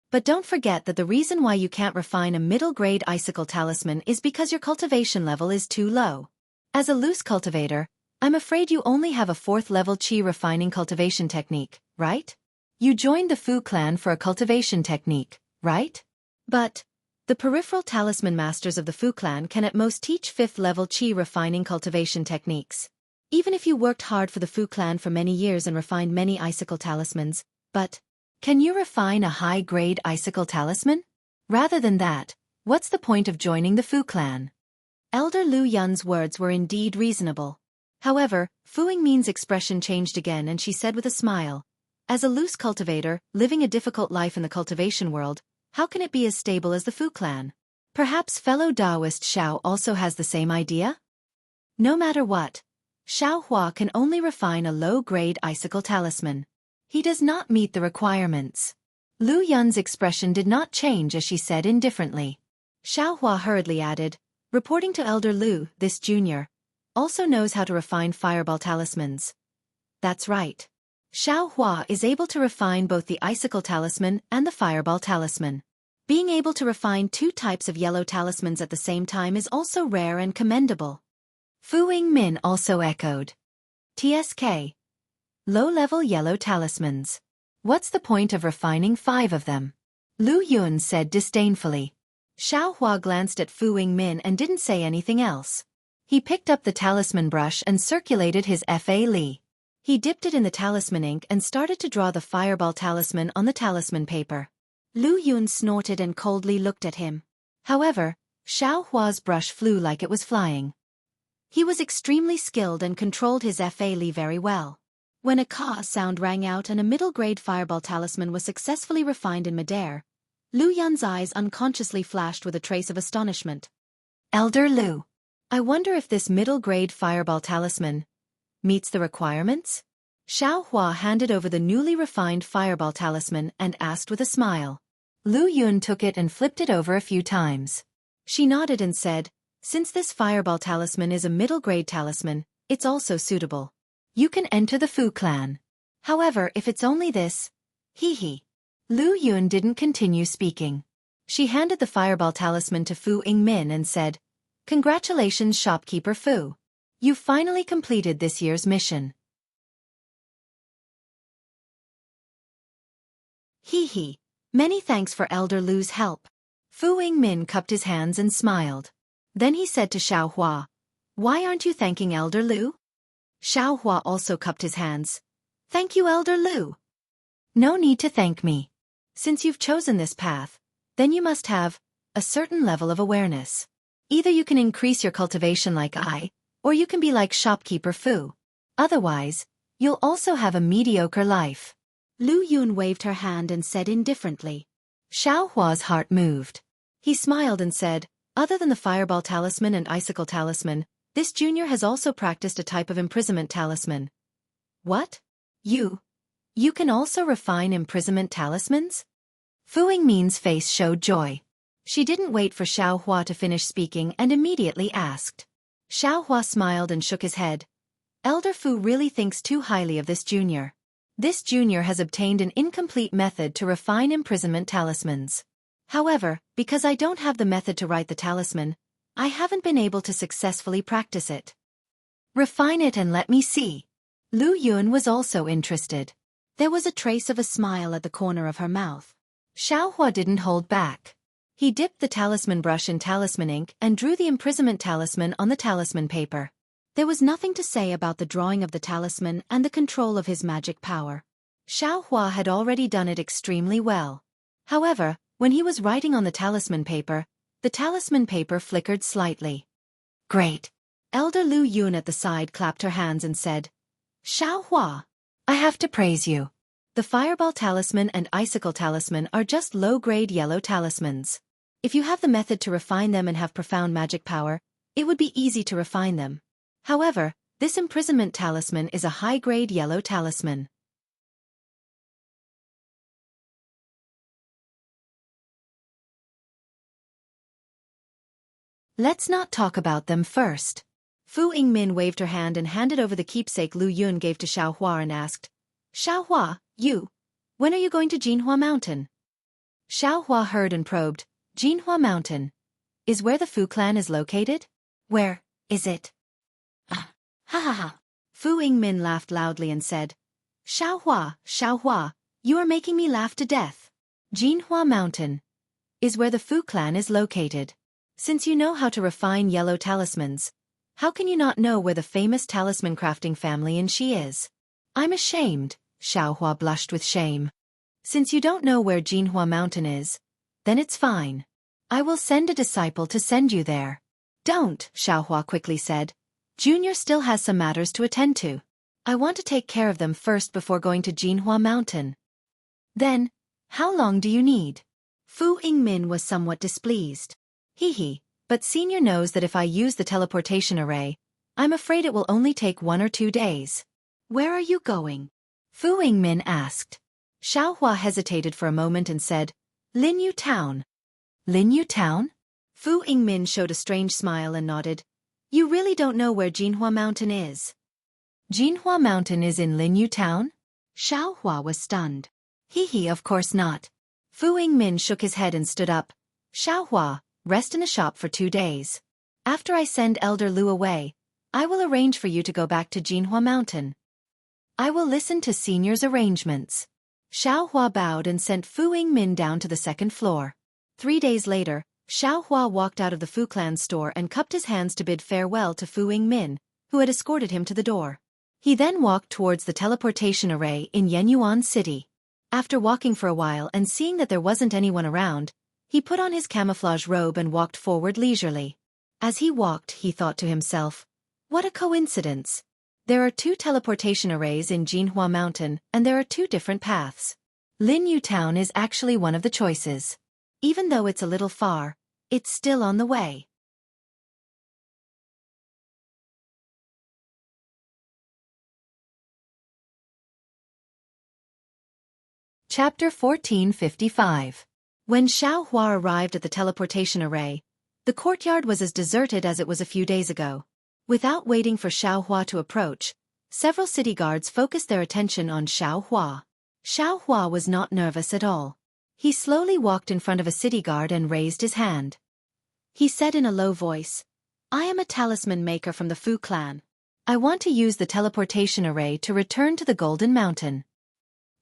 But don't forget that the reason why you can't refine a middle-grade icicle talisman is because your cultivation level is too low. As a loose cultivator, I'm afraid you only have a 4th level Qi refining cultivation technique, right? You joined the Fu clan for a cultivation technique, right? But the peripheral talisman masters of the Fu clan can at most teach 5th level Qi refining cultivation techniques. Even if you worked hard for the Fu clan for many years and refined many icicle talismans, but can you refine a high-grade icicle talisman? Rather than that, what's the point of joining the Fu clan? Elder Lu Yun's words were indeed reasonable. However, Fu Yingmin's expression changed again and she said with a smile, as a loose cultivator, living a difficult life in the cultivation world, how can it be as stable as the Fu clan? Perhaps fellow Taoist Xiao also has the same idea? No matter what, Xiao Hua can only refine a low-grade icicle talisman. He does not meet the requirements. Lu Yun's expression did not change as she said indifferently. Xiao Hua hurriedly added, reporting to Elder Lu, this junior, also knows how to refine fireball talismans. That's right. Xiao Hua is able to refine both the icicle talisman and the fireball talisman. Being able to refine 2 types of yellow talismans at the same time is also rare and commendable. Fu Yingmin also echoed. TSK. Low-level yellow talismans. What's the point of refining 5 of them? Lu Yun said disdainfully. Xiao Hua glanced at Fu Yingmin and didn't say anything else. He picked up the talisman brush and circulated his Fa Li. He dipped it in the talisman ink and started to draw the fireball talisman on the talisman paper. Lu Yun snorted and coldly looked at him. However, Xiao Hua's brush flew like it was flying. He was extremely skilled and controlled his Fa Li very well. When a caw sound rang out and a middle-grade fireball talisman was successfully refined in midair, Lu Yun's eyes unconsciously flashed with a trace of astonishment. Elder Lu, I wonder if this middle-grade fireball talisman meets the requirements? Xiao Hua handed over the newly refined fireball talisman and asked with a smile. Lu Yun took it and flipped it over a few times. She nodded and said, since this fireball talisman is a middle-grade talisman, it's also suitable. You can enter the Fu clan. However, if it's only this, hee. Lu Yun didn't continue speaking. She handed the fireball talisman to Fu Yingmin and said, congratulations shopkeeper Fu. You finally completed this year's mission. Hee. Many thanks for Elder Lu's help. Fu Yingmin cupped his hands and smiled. Then he said to Xiaohua, "Why aren't you thanking Elder Lu?" Xiaohua also cupped his hands. "Thank you, Elder Lu. No need to thank me. Since you've chosen this path, then you must have a certain level of awareness. Either you can increase your cultivation like I, or you can be like shopkeeper Fu. Otherwise, you'll also have a mediocre life." Lu Yun waved her hand and said indifferently. Xiaohua's heart moved. He smiled and said, "Other than the fireball talisman and icicle talisman, this junior has also practiced a type of imprisonment talisman." "What? You can also refine imprisonment talismans?" Fu Yingmin's face showed joy. She didn't wait for Xiaohua to finish speaking and immediately asked. Xiaohua smiled and shook his head. "Elder Fu really thinks too highly of this junior. This junior has obtained an incomplete method to refine imprisonment talismans. However, because I don't have the method to write the talisman, I haven't been able to successfully practice it. Refine it and let me see." Lu Yun was also interested. There was a trace of a smile at the corner of her mouth. Xiaohua didn't hold back. He dipped the talisman brush in talisman ink and drew the imprisonment talisman on the talisman paper. There was nothing to say about the drawing of the talisman and the control of his magic power. Xiaohua had already done it extremely well. However, when he was writing on the talisman paper flickered slightly. "Great." Elder Lu Yun at the side clapped her hands and said, "Xiaohua, I have to praise you. The fireball talisman and icicle talisman are just low-grade yellow talismans. If you have the method to refine them and have profound magic power, it would be easy to refine them. However, this imprisonment talisman is a high-grade yellow talisman. Let's not talk about them first." Fu Yingmin waved her hand and handed over the keepsake Lu Yun gave to Xiaohua and asked, "Xiaohua, when are you going to Jinhua Mountain?" Xiaohua heard and probed. "Jinhua Mountain is where the Fu clan is located? Where is it?" "Ha ha ha." Fu Yingmin laughed loudly and said, Xiaohua, you are making me laugh to death. Jinhua Mountain is where the Fu clan is located. Since you know how to refine yellow talismans, how can you not know where the famous talisman crafting family in Xi is?" "I'm ashamed." Xiaohua blushed with shame. "Since you don't know where Jinhua Mountain is, then it's fine. I will send a disciple to send you there." "Don't," Xiaohua quickly said. "Junior still has some matters to attend to. I want to take care of them first before going to Jinhua Mountain." "Then, how long do you need?" Fu Yingmin was somewhat displeased. But Senior knows that if I use the teleportation array, I'm afraid it will only take 1 or 2 days." "Where are you going?" Fu Yingmin asked. Xiaohua hesitated for a moment and said, "Linyu Town." "Linyu Town?" Fu Yingmin showed a strange smile and nodded. "You really don't know where Jinhua Mountain is?" "Jinhua Mountain is in Linyu Town?" Xiaohua was stunned. Of course not." Fu Yingmin shook his head and stood up. "Xiaohua, rest in the shop for 2 days. After I send Elder Lu away, I will arrange for you to go back to Jinhua Mountain." "I will listen to Senior's arrangements." Xiaohua bowed and sent Fu Yingmin down to the 2nd floor. 3 days later, Xiaohua walked out of the Fu clan store and cupped his hands to bid farewell to Fu Yingmin, who had escorted him to the door. He then walked towards the teleportation array in Yenyuan City. After walking for a while and seeing that there wasn't anyone around, he put on his camouflage robe and walked forward leisurely. As he walked, he thought to himself, "What a coincidence. There are 2 teleportation arrays in Jinhua Mountain, and there are 2 different paths. Linyu Town is actually one of the choices. Even though it's a little far, it's still on the way." Chapter 1455. When Xiaohua arrived at the teleportation array, the courtyard was as deserted as it was a few days ago. Without waiting for Xiaohua to approach, several city guards focused their attention on Xiaohua. Xiaohua was not nervous at all. He slowly walked in front of a city guard and raised his hand. He said in a low voice, "I am a talisman maker from the Fu clan. I want to use the teleportation array to return to the Golden Mountain."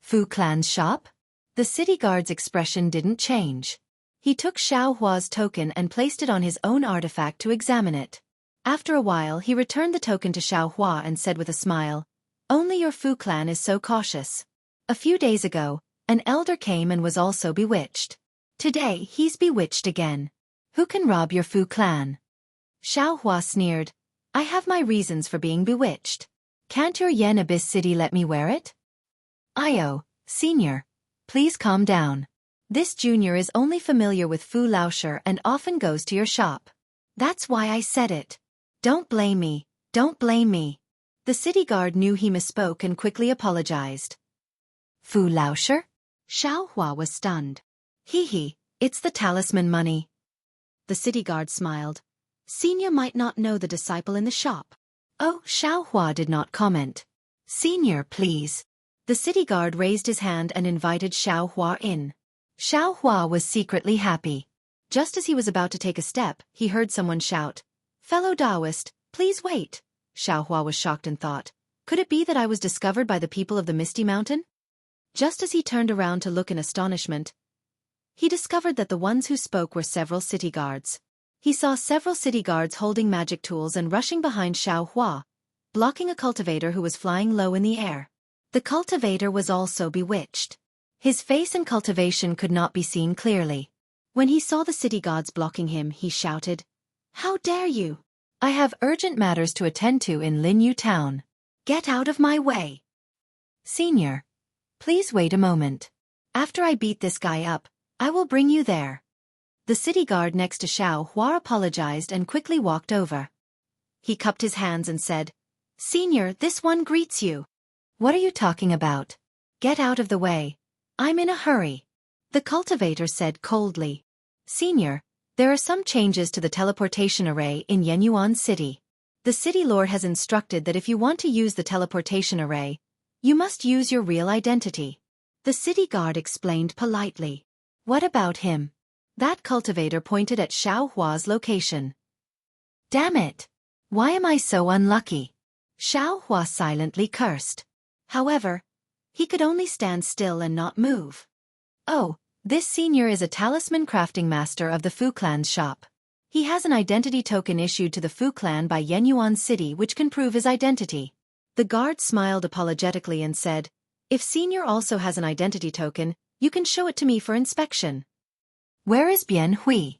"Fu clan's shop?" The city guard's expression didn't change. He took Xiao Hua's token and placed it on his own artifact to examine it. After a while he returned the token to Xiao Hua and said with a smile, "Only your Fu clan is so cautious. A few days ago, an elder came and was also bewitched. Today he's bewitched again. Who can rob your Fu clan?" Xiao Hua sneered, "I have my reasons for being bewitched. Can't your Yen Abyss City let me wear it?" "Io, senior. Please calm down. This junior is only familiar with Fu Laosher and often goes to your shop. That's why I said it. Don't blame me, don't blame me." The city guard knew he misspoke and quickly apologized. "Fu Laosher?" Xiao Hua was stunned. Hee, it's the talisman money." The city guard smiled. "Senior might not know the disciple in the shop." "Oh," Xiao Hua did not comment. "Senior, please." The city guard raised his hand and invited Xiao Hua in. Xiao Hua was secretly happy. Just as he was about to take a step, he heard someone shout, "Fellow Taoist, please wait." Xiao Hua was shocked and thought, could it be that I was discovered by the people of the Misty Mountain? Just as he turned around to look in astonishment, he discovered that the ones who spoke were several city guards. He saw several city guards holding magic tools and rushing behind Xiao Hua, blocking a cultivator who was flying low in the air. The cultivator was also bewitched. His face in cultivation could not be seen clearly. When he saw the city guards blocking him, he shouted, "How dare you! I have urgent matters to attend to in Linyu Town. Get out of my way!" "Senior, please wait a moment. After I beat this guy up, I will bring you there." The city guard next to Xiao Hua apologized and quickly walked over. He cupped his hands and said, "Senior, this one greets you." "What are you talking about? Get out of the way. I'm in a hurry." The cultivator said coldly, "Senior, there are some changes to the teleportation array in Yenyuan City. The city lord has instructed that if you want to use the teleportation array, you must use your real identity." The city guard explained politely. "What about him?" That cultivator pointed at Xiao Hua's location. "Damn it! Why am I so unlucky?" Xiao Hua silently cursed. However, he could only stand still and not move. "Oh, this senior is a talisman crafting master of the Fu clan's shop. He has an identity token issued to the Fu clan by Yenyuan City which can prove his identity." The guard smiled apologetically and said, "If senior also has an identity token, you can show it to me for inspection." "Where is Bien Hui?"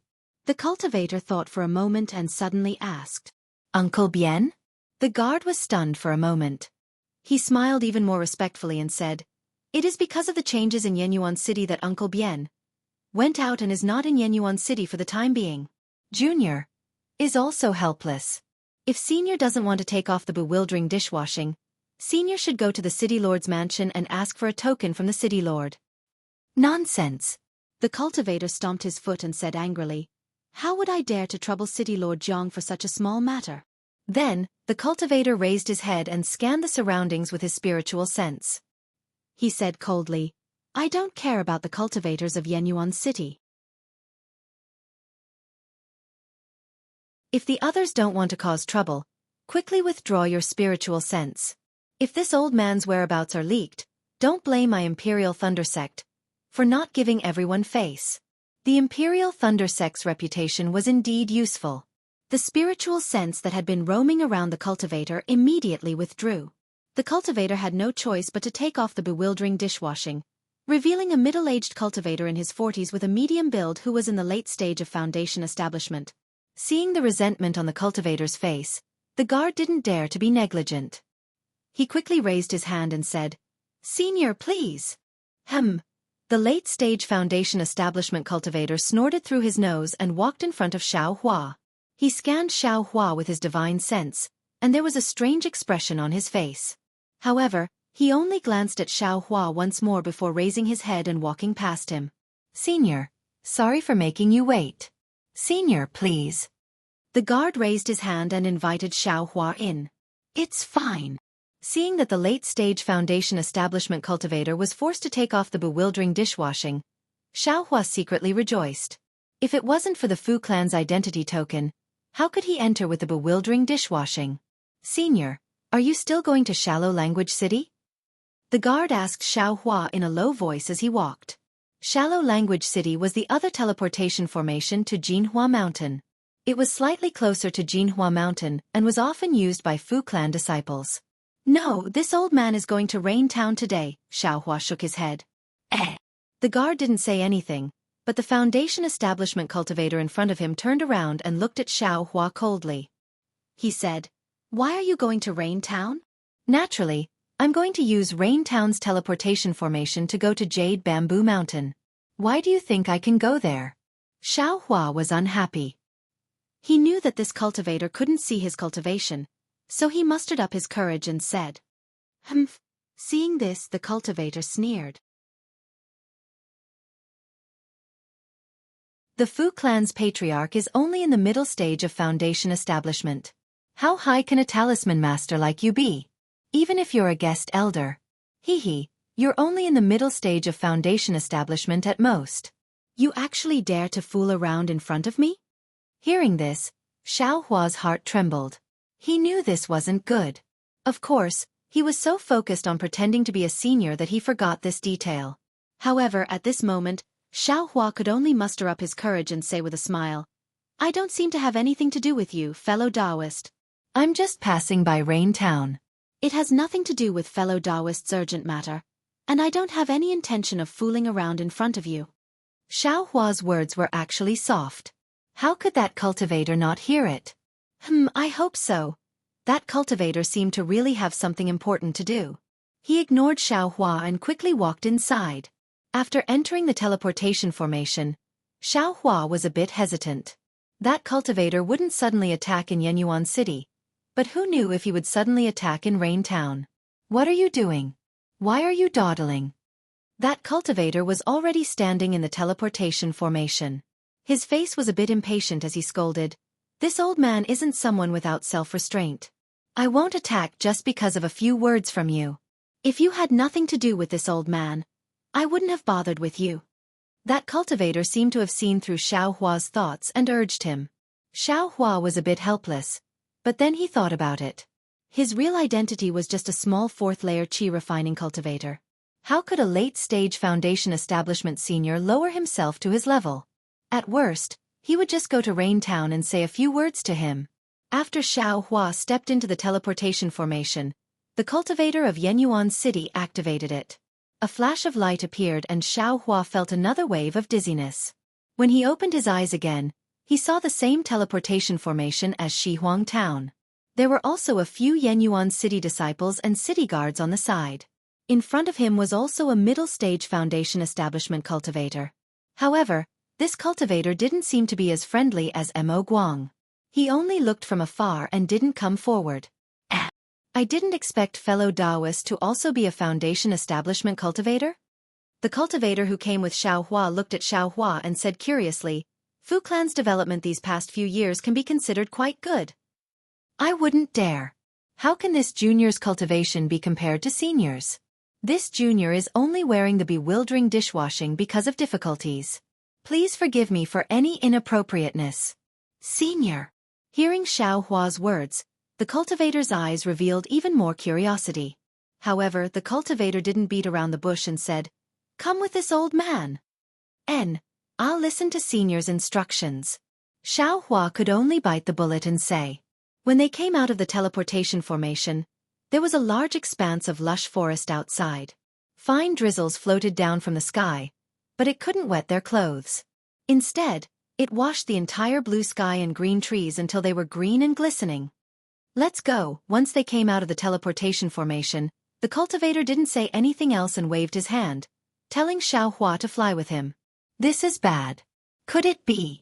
The cultivator thought for a moment and suddenly asked, "Uncle Bien?" The guard was stunned for a moment. He smiled even more respectfully and said, "It is because of the changes in Yenyuan City that Uncle Bien went out and is not in Yenyuan City for the time being. Junior is also helpless. If Senior doesn't want to take off the bewildering dishwashing, Senior should go to the city lord's mansion and ask for a token from the city lord." "Nonsense." The cultivator stomped his foot and said angrily, "How would I dare to trouble city lord Jiang for such a small matter?" Then, the cultivator raised his head and scanned the surroundings with his spiritual sense. He said coldly, "I don't care about the cultivators of Yenyuan City. If the others don't want to cause trouble, quickly withdraw your spiritual sense. If this old man's whereabouts are leaked, don't blame my Imperial Thunder Sect for not giving everyone face." The Imperial Thunder Sect's reputation was indeed useful. The spiritual sense that had been roaming around the cultivator immediately withdrew. The cultivator had no choice but to take off the bewildering dishwashing, revealing a middle-aged cultivator in his 40s with a medium build who was in the late stage of foundation establishment. Seeing the resentment on the cultivator's face, the guard didn't dare to be negligent. He quickly raised his hand and said, "Senior, please." The late-stage foundation establishment cultivator snorted through his nose and walked in front of Xiao Hua. He scanned Xiao Hua with his divine sense, and there was a strange expression on his face. However, he only glanced at Xiao Hua once more before raising his head and walking past him. "Senior, sorry for making you wait. Senior, please." The guard raised his hand and invited Xiao Hua in. "It's fine." Seeing that the late-stage foundation establishment cultivator was forced to take off the bewildering dishwashing, Xiao Hua secretly rejoiced. If it wasn't for the Fu clan's identity token, how could he enter with the bewildering dishwashing? "Senior, are you still going to Shallow Language City?" The guard asked Xiao Hua in a low voice as he walked. Shallow Language City was the other teleportation formation to Jianhu Mountain. It was slightly closer to Jianhu Mountain and was often used by Fu clan disciples. No, this old man is going to Rain Town today, Xiaohua shook his head. The guard didn't say anything, but the Foundation establishment cultivator in front of him turned around and looked at Xiaohua coldly. He said, "Why are you going to Rain Town?" "Naturally, I'm going to use Rain Town's teleportation formation to go to Jade Bamboo Mountain. Why do you think I can go there?" Xiaohua was unhappy. He knew that this cultivator couldn't see his cultivation, so he mustered up his courage and said, "Humph." Seeing this, the cultivator sneered. The Fu clan's patriarch is only in the middle stage of foundation establishment. How high can a talisman master like you be? Even if you're a guest elder. Hee, you're only in the middle stage of foundation establishment at most. You actually dare to fool around in front of me? Hearing this, Xiaohua's heart trembled. He knew this wasn't good. Of course, he was so focused on pretending to be a senior that he forgot this detail. However, at this moment, Xiaohua could only muster up his courage and say with a smile, "I don't seem to have anything to do with you, fellow Taoist. I'm just passing by Rain Town. It has nothing to do with fellow Taoist's urgent matter, and I don't have any intention of fooling around in front of you." Xiaohua's words were actually soft. How could that cultivator not hear it? I hope so. That cultivator seemed to really have something important to do. He ignored Xiaohua and quickly walked inside. After entering the teleportation formation, Xiaohua was a bit hesitant. That cultivator wouldn't suddenly attack in Yenyuan City, but who knew if he would suddenly attack in Rain Town? "What are you doing? Why are you dawdling?" That cultivator was already standing in the teleportation formation. His face was a bit impatient as he scolded, "This old man isn't someone without self-restraint. I won't attack just because of a few words from you. If you had nothing to do with this old man, I wouldn't have bothered with you." That cultivator seemed to have seen through Xiaohua's thoughts and urged him. Xiaohua was a bit helpless, but then he thought about it. His real identity was just a small fourth-layer qi refining cultivator. How could a late-stage foundation establishment senior lower himself to his level? At worst, he would just go to Rain Town and say a few words to him. After Xiaohua stepped into the teleportation formation, the cultivator of Yenyuan City activated it. A flash of light appeared and Xiaohua felt another wave of dizziness. When he opened his eyes again, he saw the same teleportation formation as Shihuang Town. There were also a few Yenyuan City disciples and city guards on the side. In front of him was also a middle-stage foundation establishment cultivator. However, this cultivator didn't seem to be as friendly as Mo Guang. He only looked from afar and didn't come forward. I didn't expect fellow Taoist to also be a foundation establishment cultivator? The cultivator who came with Xiaohua looked at Xiaohua and said curiously, "Fu clan's development these past few years can be considered quite good." "I wouldn't dare. How can this junior's cultivation be compared to seniors? This junior is only wearing the bewildering dishwashing because of difficulties. Please forgive me for any inappropriateness." "Senior." Hearing Xiaohua's words, the cultivator's eyes revealed even more curiosity. However, the cultivator didn't beat around the bush and said, "Come with this old man. I'll listen to senior's instructions." Xiaohua could only bite the bullet and say. When they came out of the teleportation formation, there was a large expanse of lush forest outside. Fine drizzles floated down from the sky, but it couldn't wet their clothes. Instead, it washed the entire blue sky and green trees until they were green and glistening. "Let's go." Once they came out of the teleportation formation, the cultivator didn't say anything else and waved his hand, telling Xiaohua to fly with him. This is bad. Could it be?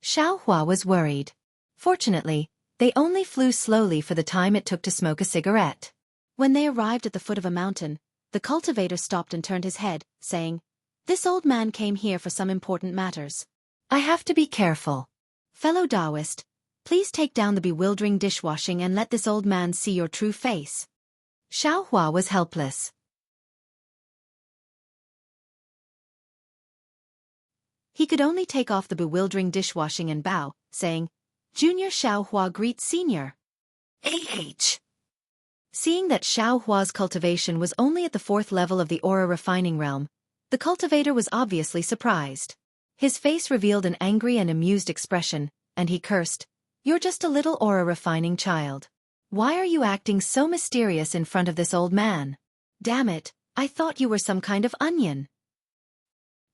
Xiaohua was worried. Fortunately, they only flew slowly for the time it took to smoke a cigarette. When they arrived at the foot of a mountain, the cultivator stopped and turned his head, saying, "This old man came here for some important matters. I have to be careful. Fellow Taoist, please take down the bewildering dishwashing and let this old man see your true face." Xiaohua was helpless. He could only take off the bewildering dishwashing and bow, saying, "Junior Xiaohua greets senior." Seeing that Xiaohua's cultivation was only at the 4th level of the aura refining realm, The cultivator was obviously surprised. His face revealed an angry and amused expression, and he cursed, "You're just a little aura-refining child. Why are you acting so mysterious in front of this old man? Damn it, I thought you were some kind of onion.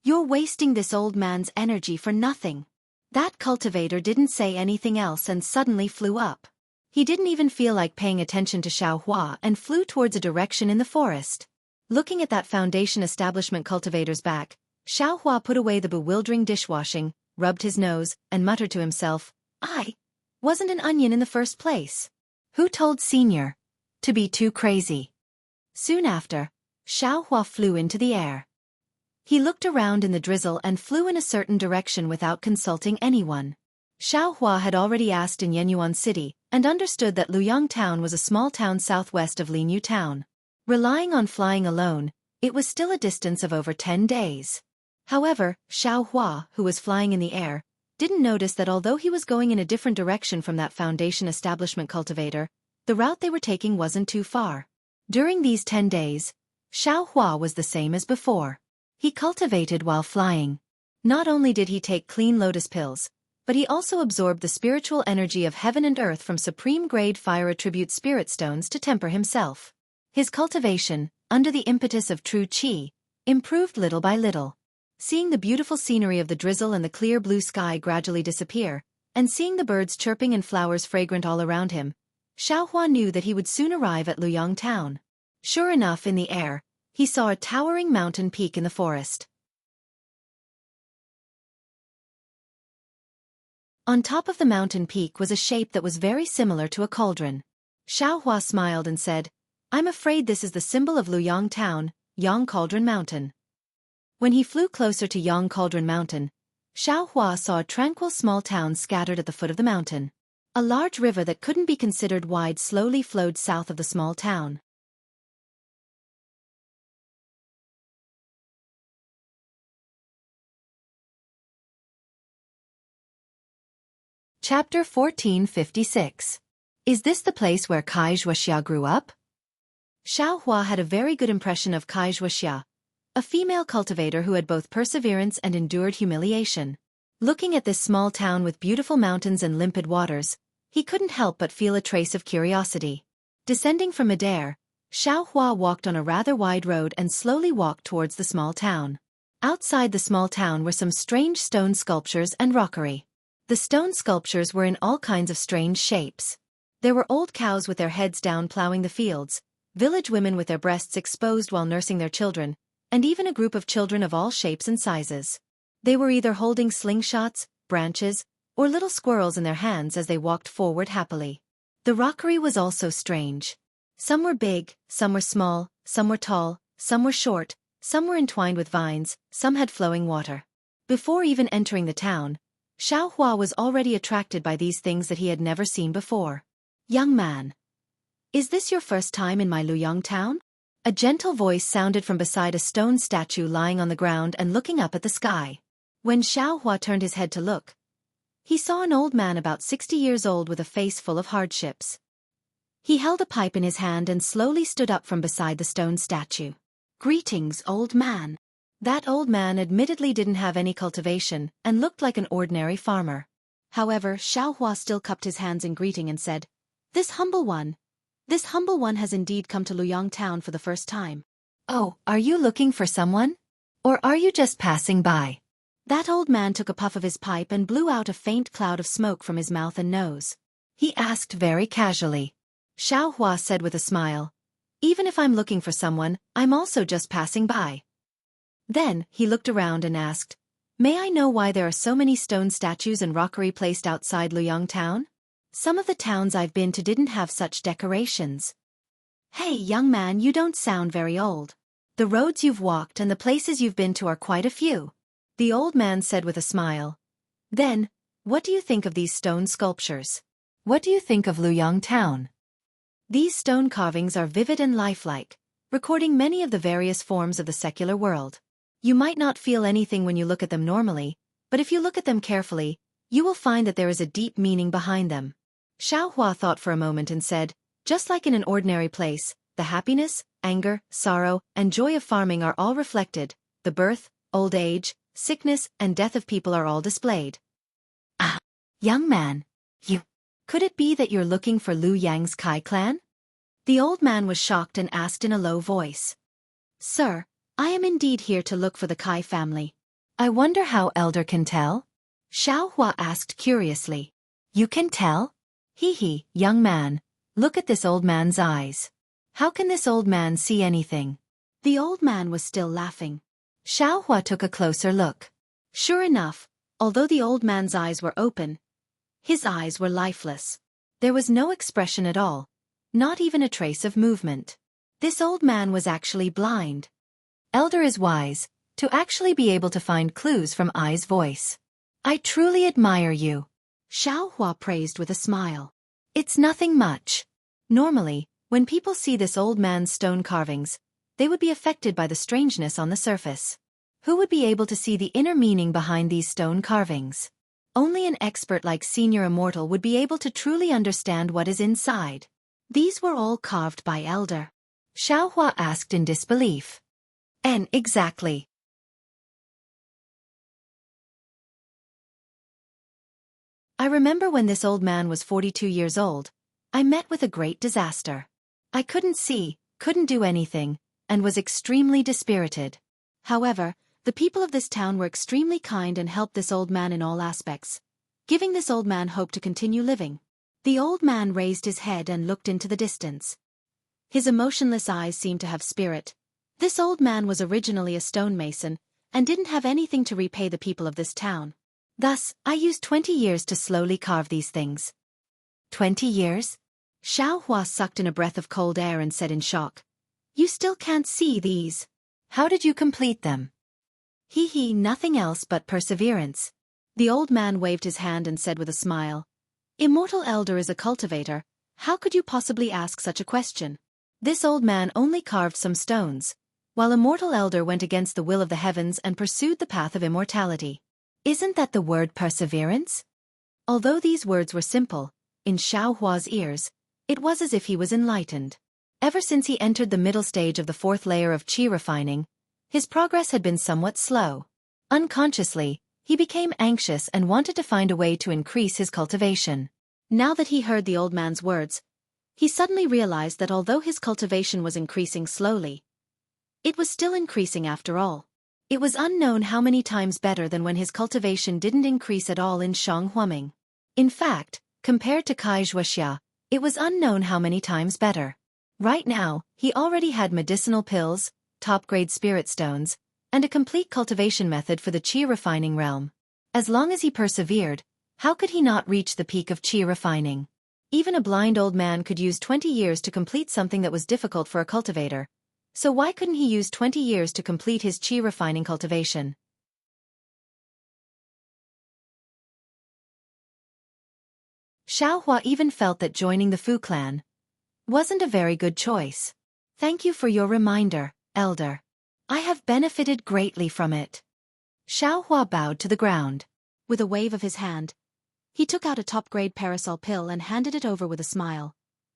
You're wasting this old man's energy for nothing." That cultivator didn't say anything else and suddenly flew up. He didn't even feel like paying attention to Xiaohua and flew towards a direction in the forest. Looking at that foundation establishment cultivator's back, Xiaohua put away the bewildering dishwashing, rubbed his nose, and muttered to himself, "I wasn't an onion in the first place. Who told Senior to be too crazy?" Soon after, Xiaohua flew into the air. He looked around in the drizzle and flew in a certain direction without consulting anyone. Xiaohua had already asked in Yenyuan City and understood that Luyang Town was a small town southwest of Linyu Town. Relying on flying alone, it was still a distance of over 10 days. However, Xiaohua, who was flying in the air, didn't notice that although he was going in a different direction from that foundation establishment cultivator, the route they were taking wasn't too far. During these 10 days, Xiaohua was the same as before. He cultivated while flying. Not only did he take clean lotus pills, but he also absorbed the spiritual energy of heaven and earth from supreme-grade fire attribute spirit stones to temper himself. His cultivation, under the impetus of true qi, improved little by little. Seeing the beautiful scenery of the drizzle and the clear blue sky gradually disappear, and seeing the birds chirping and flowers fragrant all around him, Xiaohua knew that he would soon arrive at Luyang Town. Sure enough, in the air, he saw a towering mountain peak in the forest. On top of the mountain peak was a shape that was very similar to a cauldron. Xiaohua smiled and said, "I'm afraid this is the symbol of Luyang Town, Yang Cauldron Mountain." When he flew closer to Yang Cauldron Mountain, Xiaohua saw a tranquil small town scattered at the foot of the mountain. A large river that couldn't be considered wide slowly flowed south of the small town. Chapter 1456. Is this the place where Wuxia grew up? Xiaohua had a very good impression of Wuxia, a female cultivator who had both perseverance and endured humiliation. Looking at this small town with beautiful mountains and limpid waters, he couldn't help but feel a trace of curiosity. Descending from midair, Xiaohua walked on a rather wide road and slowly walked towards the small town. Outside the small town were some strange stone sculptures and rockery. The stone sculptures were in all kinds of strange shapes. There were old cows with their heads down plowing the fields, village women with their breasts exposed while nursing their children, and even a group of children of all shapes and sizes. They were either holding slingshots, branches, or little squirrels in their hands as they walked forward happily. The rockery was also strange. Some were big, some were small, some were tall, some were short, some were entwined with vines, some had flowing water. Before even entering the town, Xiaohua was already attracted by these things that he had never seen before. "Young man, is this your first time in my Luyang town?" A gentle voice sounded from beside a stone statue lying on the ground and looking up at the sky. When Xiaohua turned his head to look, he saw an old man about 60 years old with a face full of hardships. He held a pipe in his hand and slowly stood up from beside the stone statue. "Greetings, old man." That old man admittedly didn't have any cultivation and looked like an ordinary farmer. However, Xiaohua still cupped his hands in greeting and said, This humble one has indeed come to Luyang Town for the first time." "Oh, are you looking for someone? Or are you just passing by?" That old man took a puff of his pipe and blew out a faint cloud of smoke from his mouth and nose. He asked very casually. Xiaohua said with a smile, "Even if I'm looking for someone, I'm also just passing by." Then, he looked around and asked, "May I know why there are so many stone statues and rockery placed outside Luyang Town? Some of the towns I've been to didn't have such decorations." "Hey, young man, you don't sound very old. The roads you've walked and the places you've been to are quite a few," the old man said with a smile. "Then, what do you think of these stone sculptures? What do you think of Luyang Town?" These stone carvings are vivid and lifelike, recording many of the various forms of the secular world. You might not feel anything when you look at them normally, but if you look at them carefully, you will find that there is a deep meaning behind them. Xiaohua thought for a moment and said, "Just like in an ordinary place, the happiness, anger, sorrow, and joy of farming are all reflected, the birth, old age, sickness, and death of people are all displayed. Ah, young man, you. Could it be that you're looking for Liu Yang's Kai clan? The old man was shocked and asked in a low voice. Sir, I am indeed here to look for the Kai family. I wonder how Elder can tell? Xiao Hua asked curiously. You can tell? Hee, young man, look at this old man's eyes. How can this old man see anything? The old man was still laughing. Xiao Hua took a closer look. Sure enough, although the old man's eyes were open, his eyes were lifeless. There was no expression at all, not even a trace of movement. This old man was actually blind. Elder is wise, to actually be able to find clues from Ai's voice. I truly admire you. Xiao Hua praised with a smile. It's nothing much. Normally, when people see this old man's stone carvings, they would be affected by the strangeness on the surface. Who would be able to see the inner meaning behind these stone carvings? Only an expert like Senior Immortal would be able to truly understand what is inside. These were all carved by Elder. Xiao Hua asked in disbelief. And exactly. I remember when this old man was 42 years old, I met with a great disaster. I couldn't see, couldn't do anything, and was extremely dispirited. However, the people of this town were extremely kind and helped this old man in all aspects, giving this old man hope to continue living. The old man raised his head and looked into the distance. His emotionless eyes seemed to have spirit. This old man was originally a stonemason, and didn't have anything to repay the people of this town. Thus, I used 20 years to slowly carve these things. 20 years? Xiao Hua sucked in a breath of cold air and said in shock. You still can't see these. How did you complete them? Hee, nothing else but perseverance. The old man waved his hand and said with a smile. Immortal Elder is a cultivator, how could you possibly ask such a question? This old man only carved some stones, while Immortal Elder went against the will of the heavens and pursued the path of immortality. Isn't that the word perseverance? Although these words were simple, in Xiao Hua's ears, it was as if he was enlightened. Ever since he entered the middle stage of the fourth layer of qi refining, his progress had been somewhat slow. Unconsciously, he became anxious and wanted to find a way to increase his cultivation. Now that he heard the old man's words, he suddenly realized that although his cultivation was increasing slowly, it was still increasing after all. It was unknown how many times better than when his cultivation didn't increase at all in Shanghuaming. In fact, compared to Wuxia, it was unknown how many times better. Right now, he already had medicinal pills, top-grade spirit stones, and a complete cultivation method for the qi refining realm. As long as he persevered, how could he not reach the peak of qi refining? Even a blind old man could use 20 years to complete something that was difficult for a cultivator. So why couldn't he use 20 years to complete his qi refining cultivation? Xiao Hua even felt that joining the Fu clan wasn't a very good choice. Thank you for your reminder, Elder. I have benefited greatly from it. Xiao Hua bowed to the ground. With a wave of his hand, he took out a top-grade parasol pill and handed it over with a smile.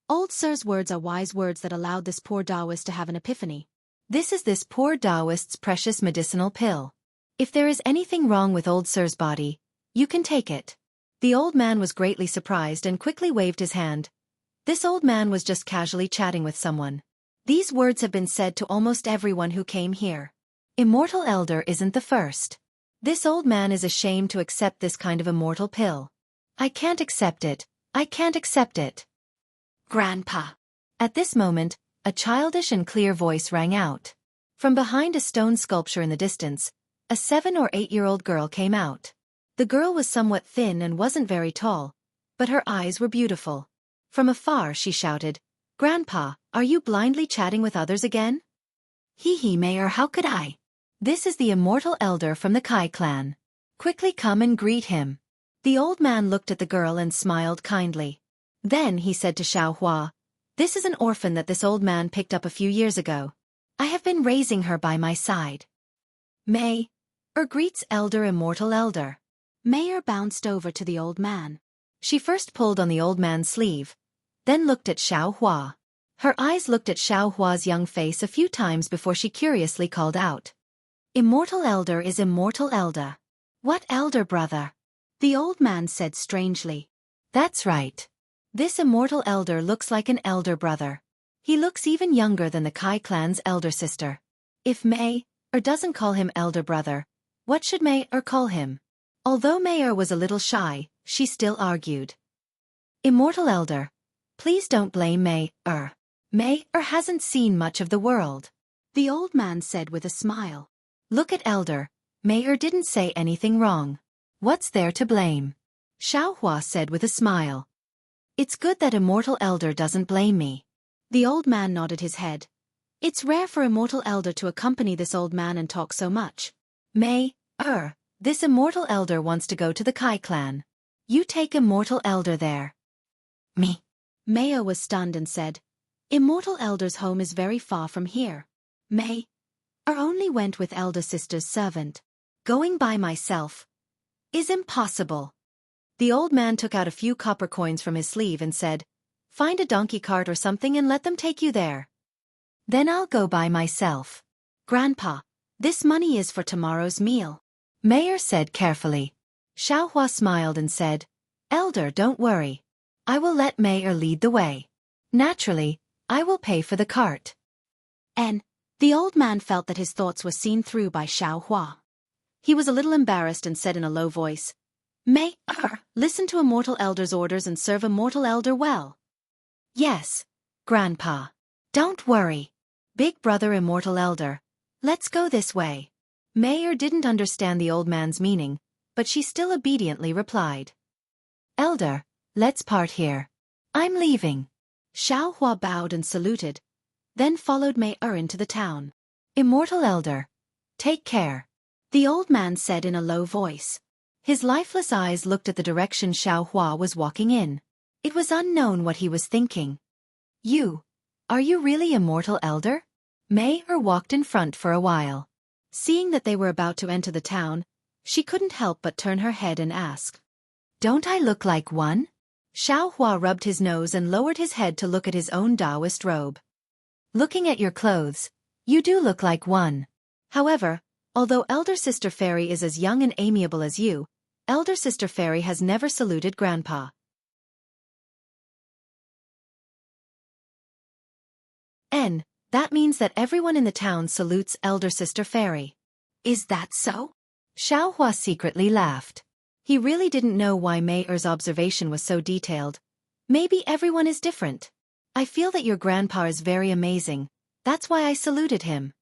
Old Sir's words are wise words that allowed this poor Taoist to have an epiphany. This is this poor Taoist's precious medicinal pill. If there is anything wrong with Old Sir's body, you can take it. The old man was greatly surprised and quickly waved his hand. This old man was just casually chatting with someone. These words have been said to almost everyone who came here. Immortal Elder isn't the first. This old man is ashamed to accept this kind of immortal pill. I can't accept it. I can't accept it. Grandpa. At this moment, a childish and clear voice rang out. From behind a stone sculpture in the distance, a 7 or 8-year-old girl came out. The girl was somewhat thin and wasn't very tall, but her eyes were beautiful. From afar she shouted, Grandpa, are you blindly chatting with others again? Hee, Mayor, how could I? This is the Immortal Elder from the Kai clan. Quickly come and greet him. The old man looked at the girl and smiled kindly. Then he said to Xiao Hua, This is an orphan that this old man picked up a few years ago. I have been raising her by my side. May. Greets Elder Immortal Elder. Mayor bounced over to the old man. She first pulled on the old man's sleeve, then looked at Xiao Hua. Her eyes looked at Xiao Hua's young face a few times before she curiously called out. Immortal elder is immortal elder. What elder brother? The old man said strangely. That's right. This immortal elder looks like an elder brother. He looks even younger than the Kai clan's elder sister. If Mei doesn't call him elder brother, what should Mei call him? Although Mei was a little shy, she still argued. Immortal elder, please don't blame Mei. Mei hasn't seen much of the world. The old man said with a smile. Look at elder, Mei didn't say anything wrong. What's there to blame? Xiaohua said with a smile. It's good that immortal elder doesn't blame me. The old man nodded his head. It's rare for immortal elder to accompany this old man and talk so much. Mei, this immortal elder wants to go to the Kai clan. You take immortal elder there. Me. Mei was stunned and said, Immortal elder's home is very far from here. Mei only went with elder sister's servant. Going by myself is impossible. The old man took out a few copper coins from his sleeve and said, Find a donkey cart or something and let them take you there. Then I'll go by myself. Grandpa, this money is for tomorrow's meal. Mayor said carefully. Xiaohua smiled and said, Elder, don't worry. I will let Mayor lead the way. Naturally, I will pay for the cart. And the old man felt that his thoughts were seen through by Xiaohua. He was a little embarrassed and said in a low voice, Mayor, listen to immortal elder's orders and serve immortal elder well. Yes, Grandpa. Don't worry. Big brother immortal elder. Let's go this way. Mayor didn't understand the old man's meaning, but she still obediently replied. Elder, let's part here. I'm leaving. Xiaohua bowed and saluted, then followed Mayor into the town. Immortal elder. Take care. The old man said in a low voice. His lifeless eyes looked at the direction Xiaohua was walking in. It was unknown what he was thinking. Are you really immortal elder? Mayor walked in front for a while. Seeing that they were about to enter the town, she couldn't help but turn her head and ask. Don't I look like one? Xiaohua rubbed his nose and lowered his head to look at his own Taoist robe. Looking at your clothes, you do look like one. However, although elder sister fairy is as young and amiable as you, elder sister fairy has never saluted Grandpa. That means that everyone in the town salutes elder sister fairy. Is that so? Xiaohua secretly laughed. He really didn't know why Mayor's observation was so detailed. Maybe everyone is different. I feel that your grandpa is very amazing. That's why I saluted him.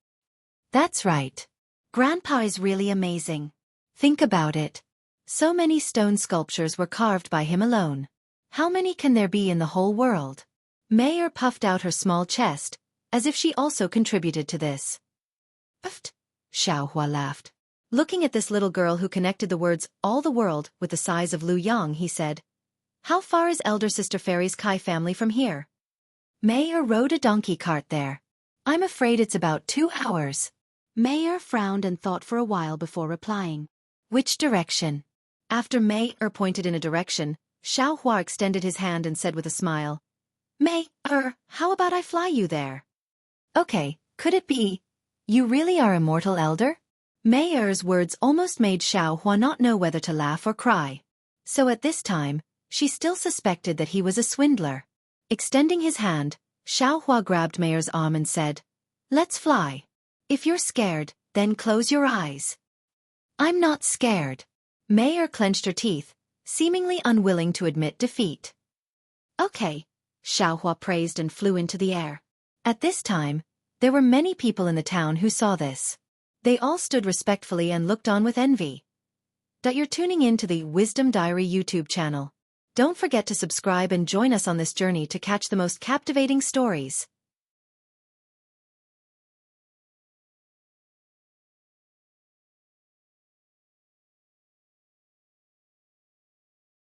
That's right. Grandpa is really amazing. Think about it. So many stone sculptures were carved by him alone. How many can there be in the whole world? Mayor puffed out her small chest, as if she also contributed to this. Puffed. Xiaohua laughed. Looking at this little girl who connected the words all the world with the size of Lu Yang, he said, How far is elder sister fairy's Kai family from here? Mayor rode a donkey cart there. I'm afraid it's about 2 hours. Mayor frowned and thought for a while before replying. Which direction? After Mayor pointed in a direction, Xiaohua extended his hand and said with a smile, Mayor, how about I fly you there? Okay, could it be? You really are immortal elder? Mayor's words almost made Xiaohua not know whether to laugh or cry. So at this time, she still suspected that he was a swindler. Extending his hand, Xiaohua grabbed Mayor's arm and said, Let's fly. If you're scared, then close your eyes. I'm not scared. Mayor clenched her teeth, seemingly unwilling to admit defeat. Okay, Xiaohua praised and flew into the air. At this time, there were many people in the town who saw this. They all stood respectfully and looked on with envy. You're tuning in to the Wisdom Diary YouTube channel. Don't forget to subscribe and join us on this journey to catch the most captivating stories.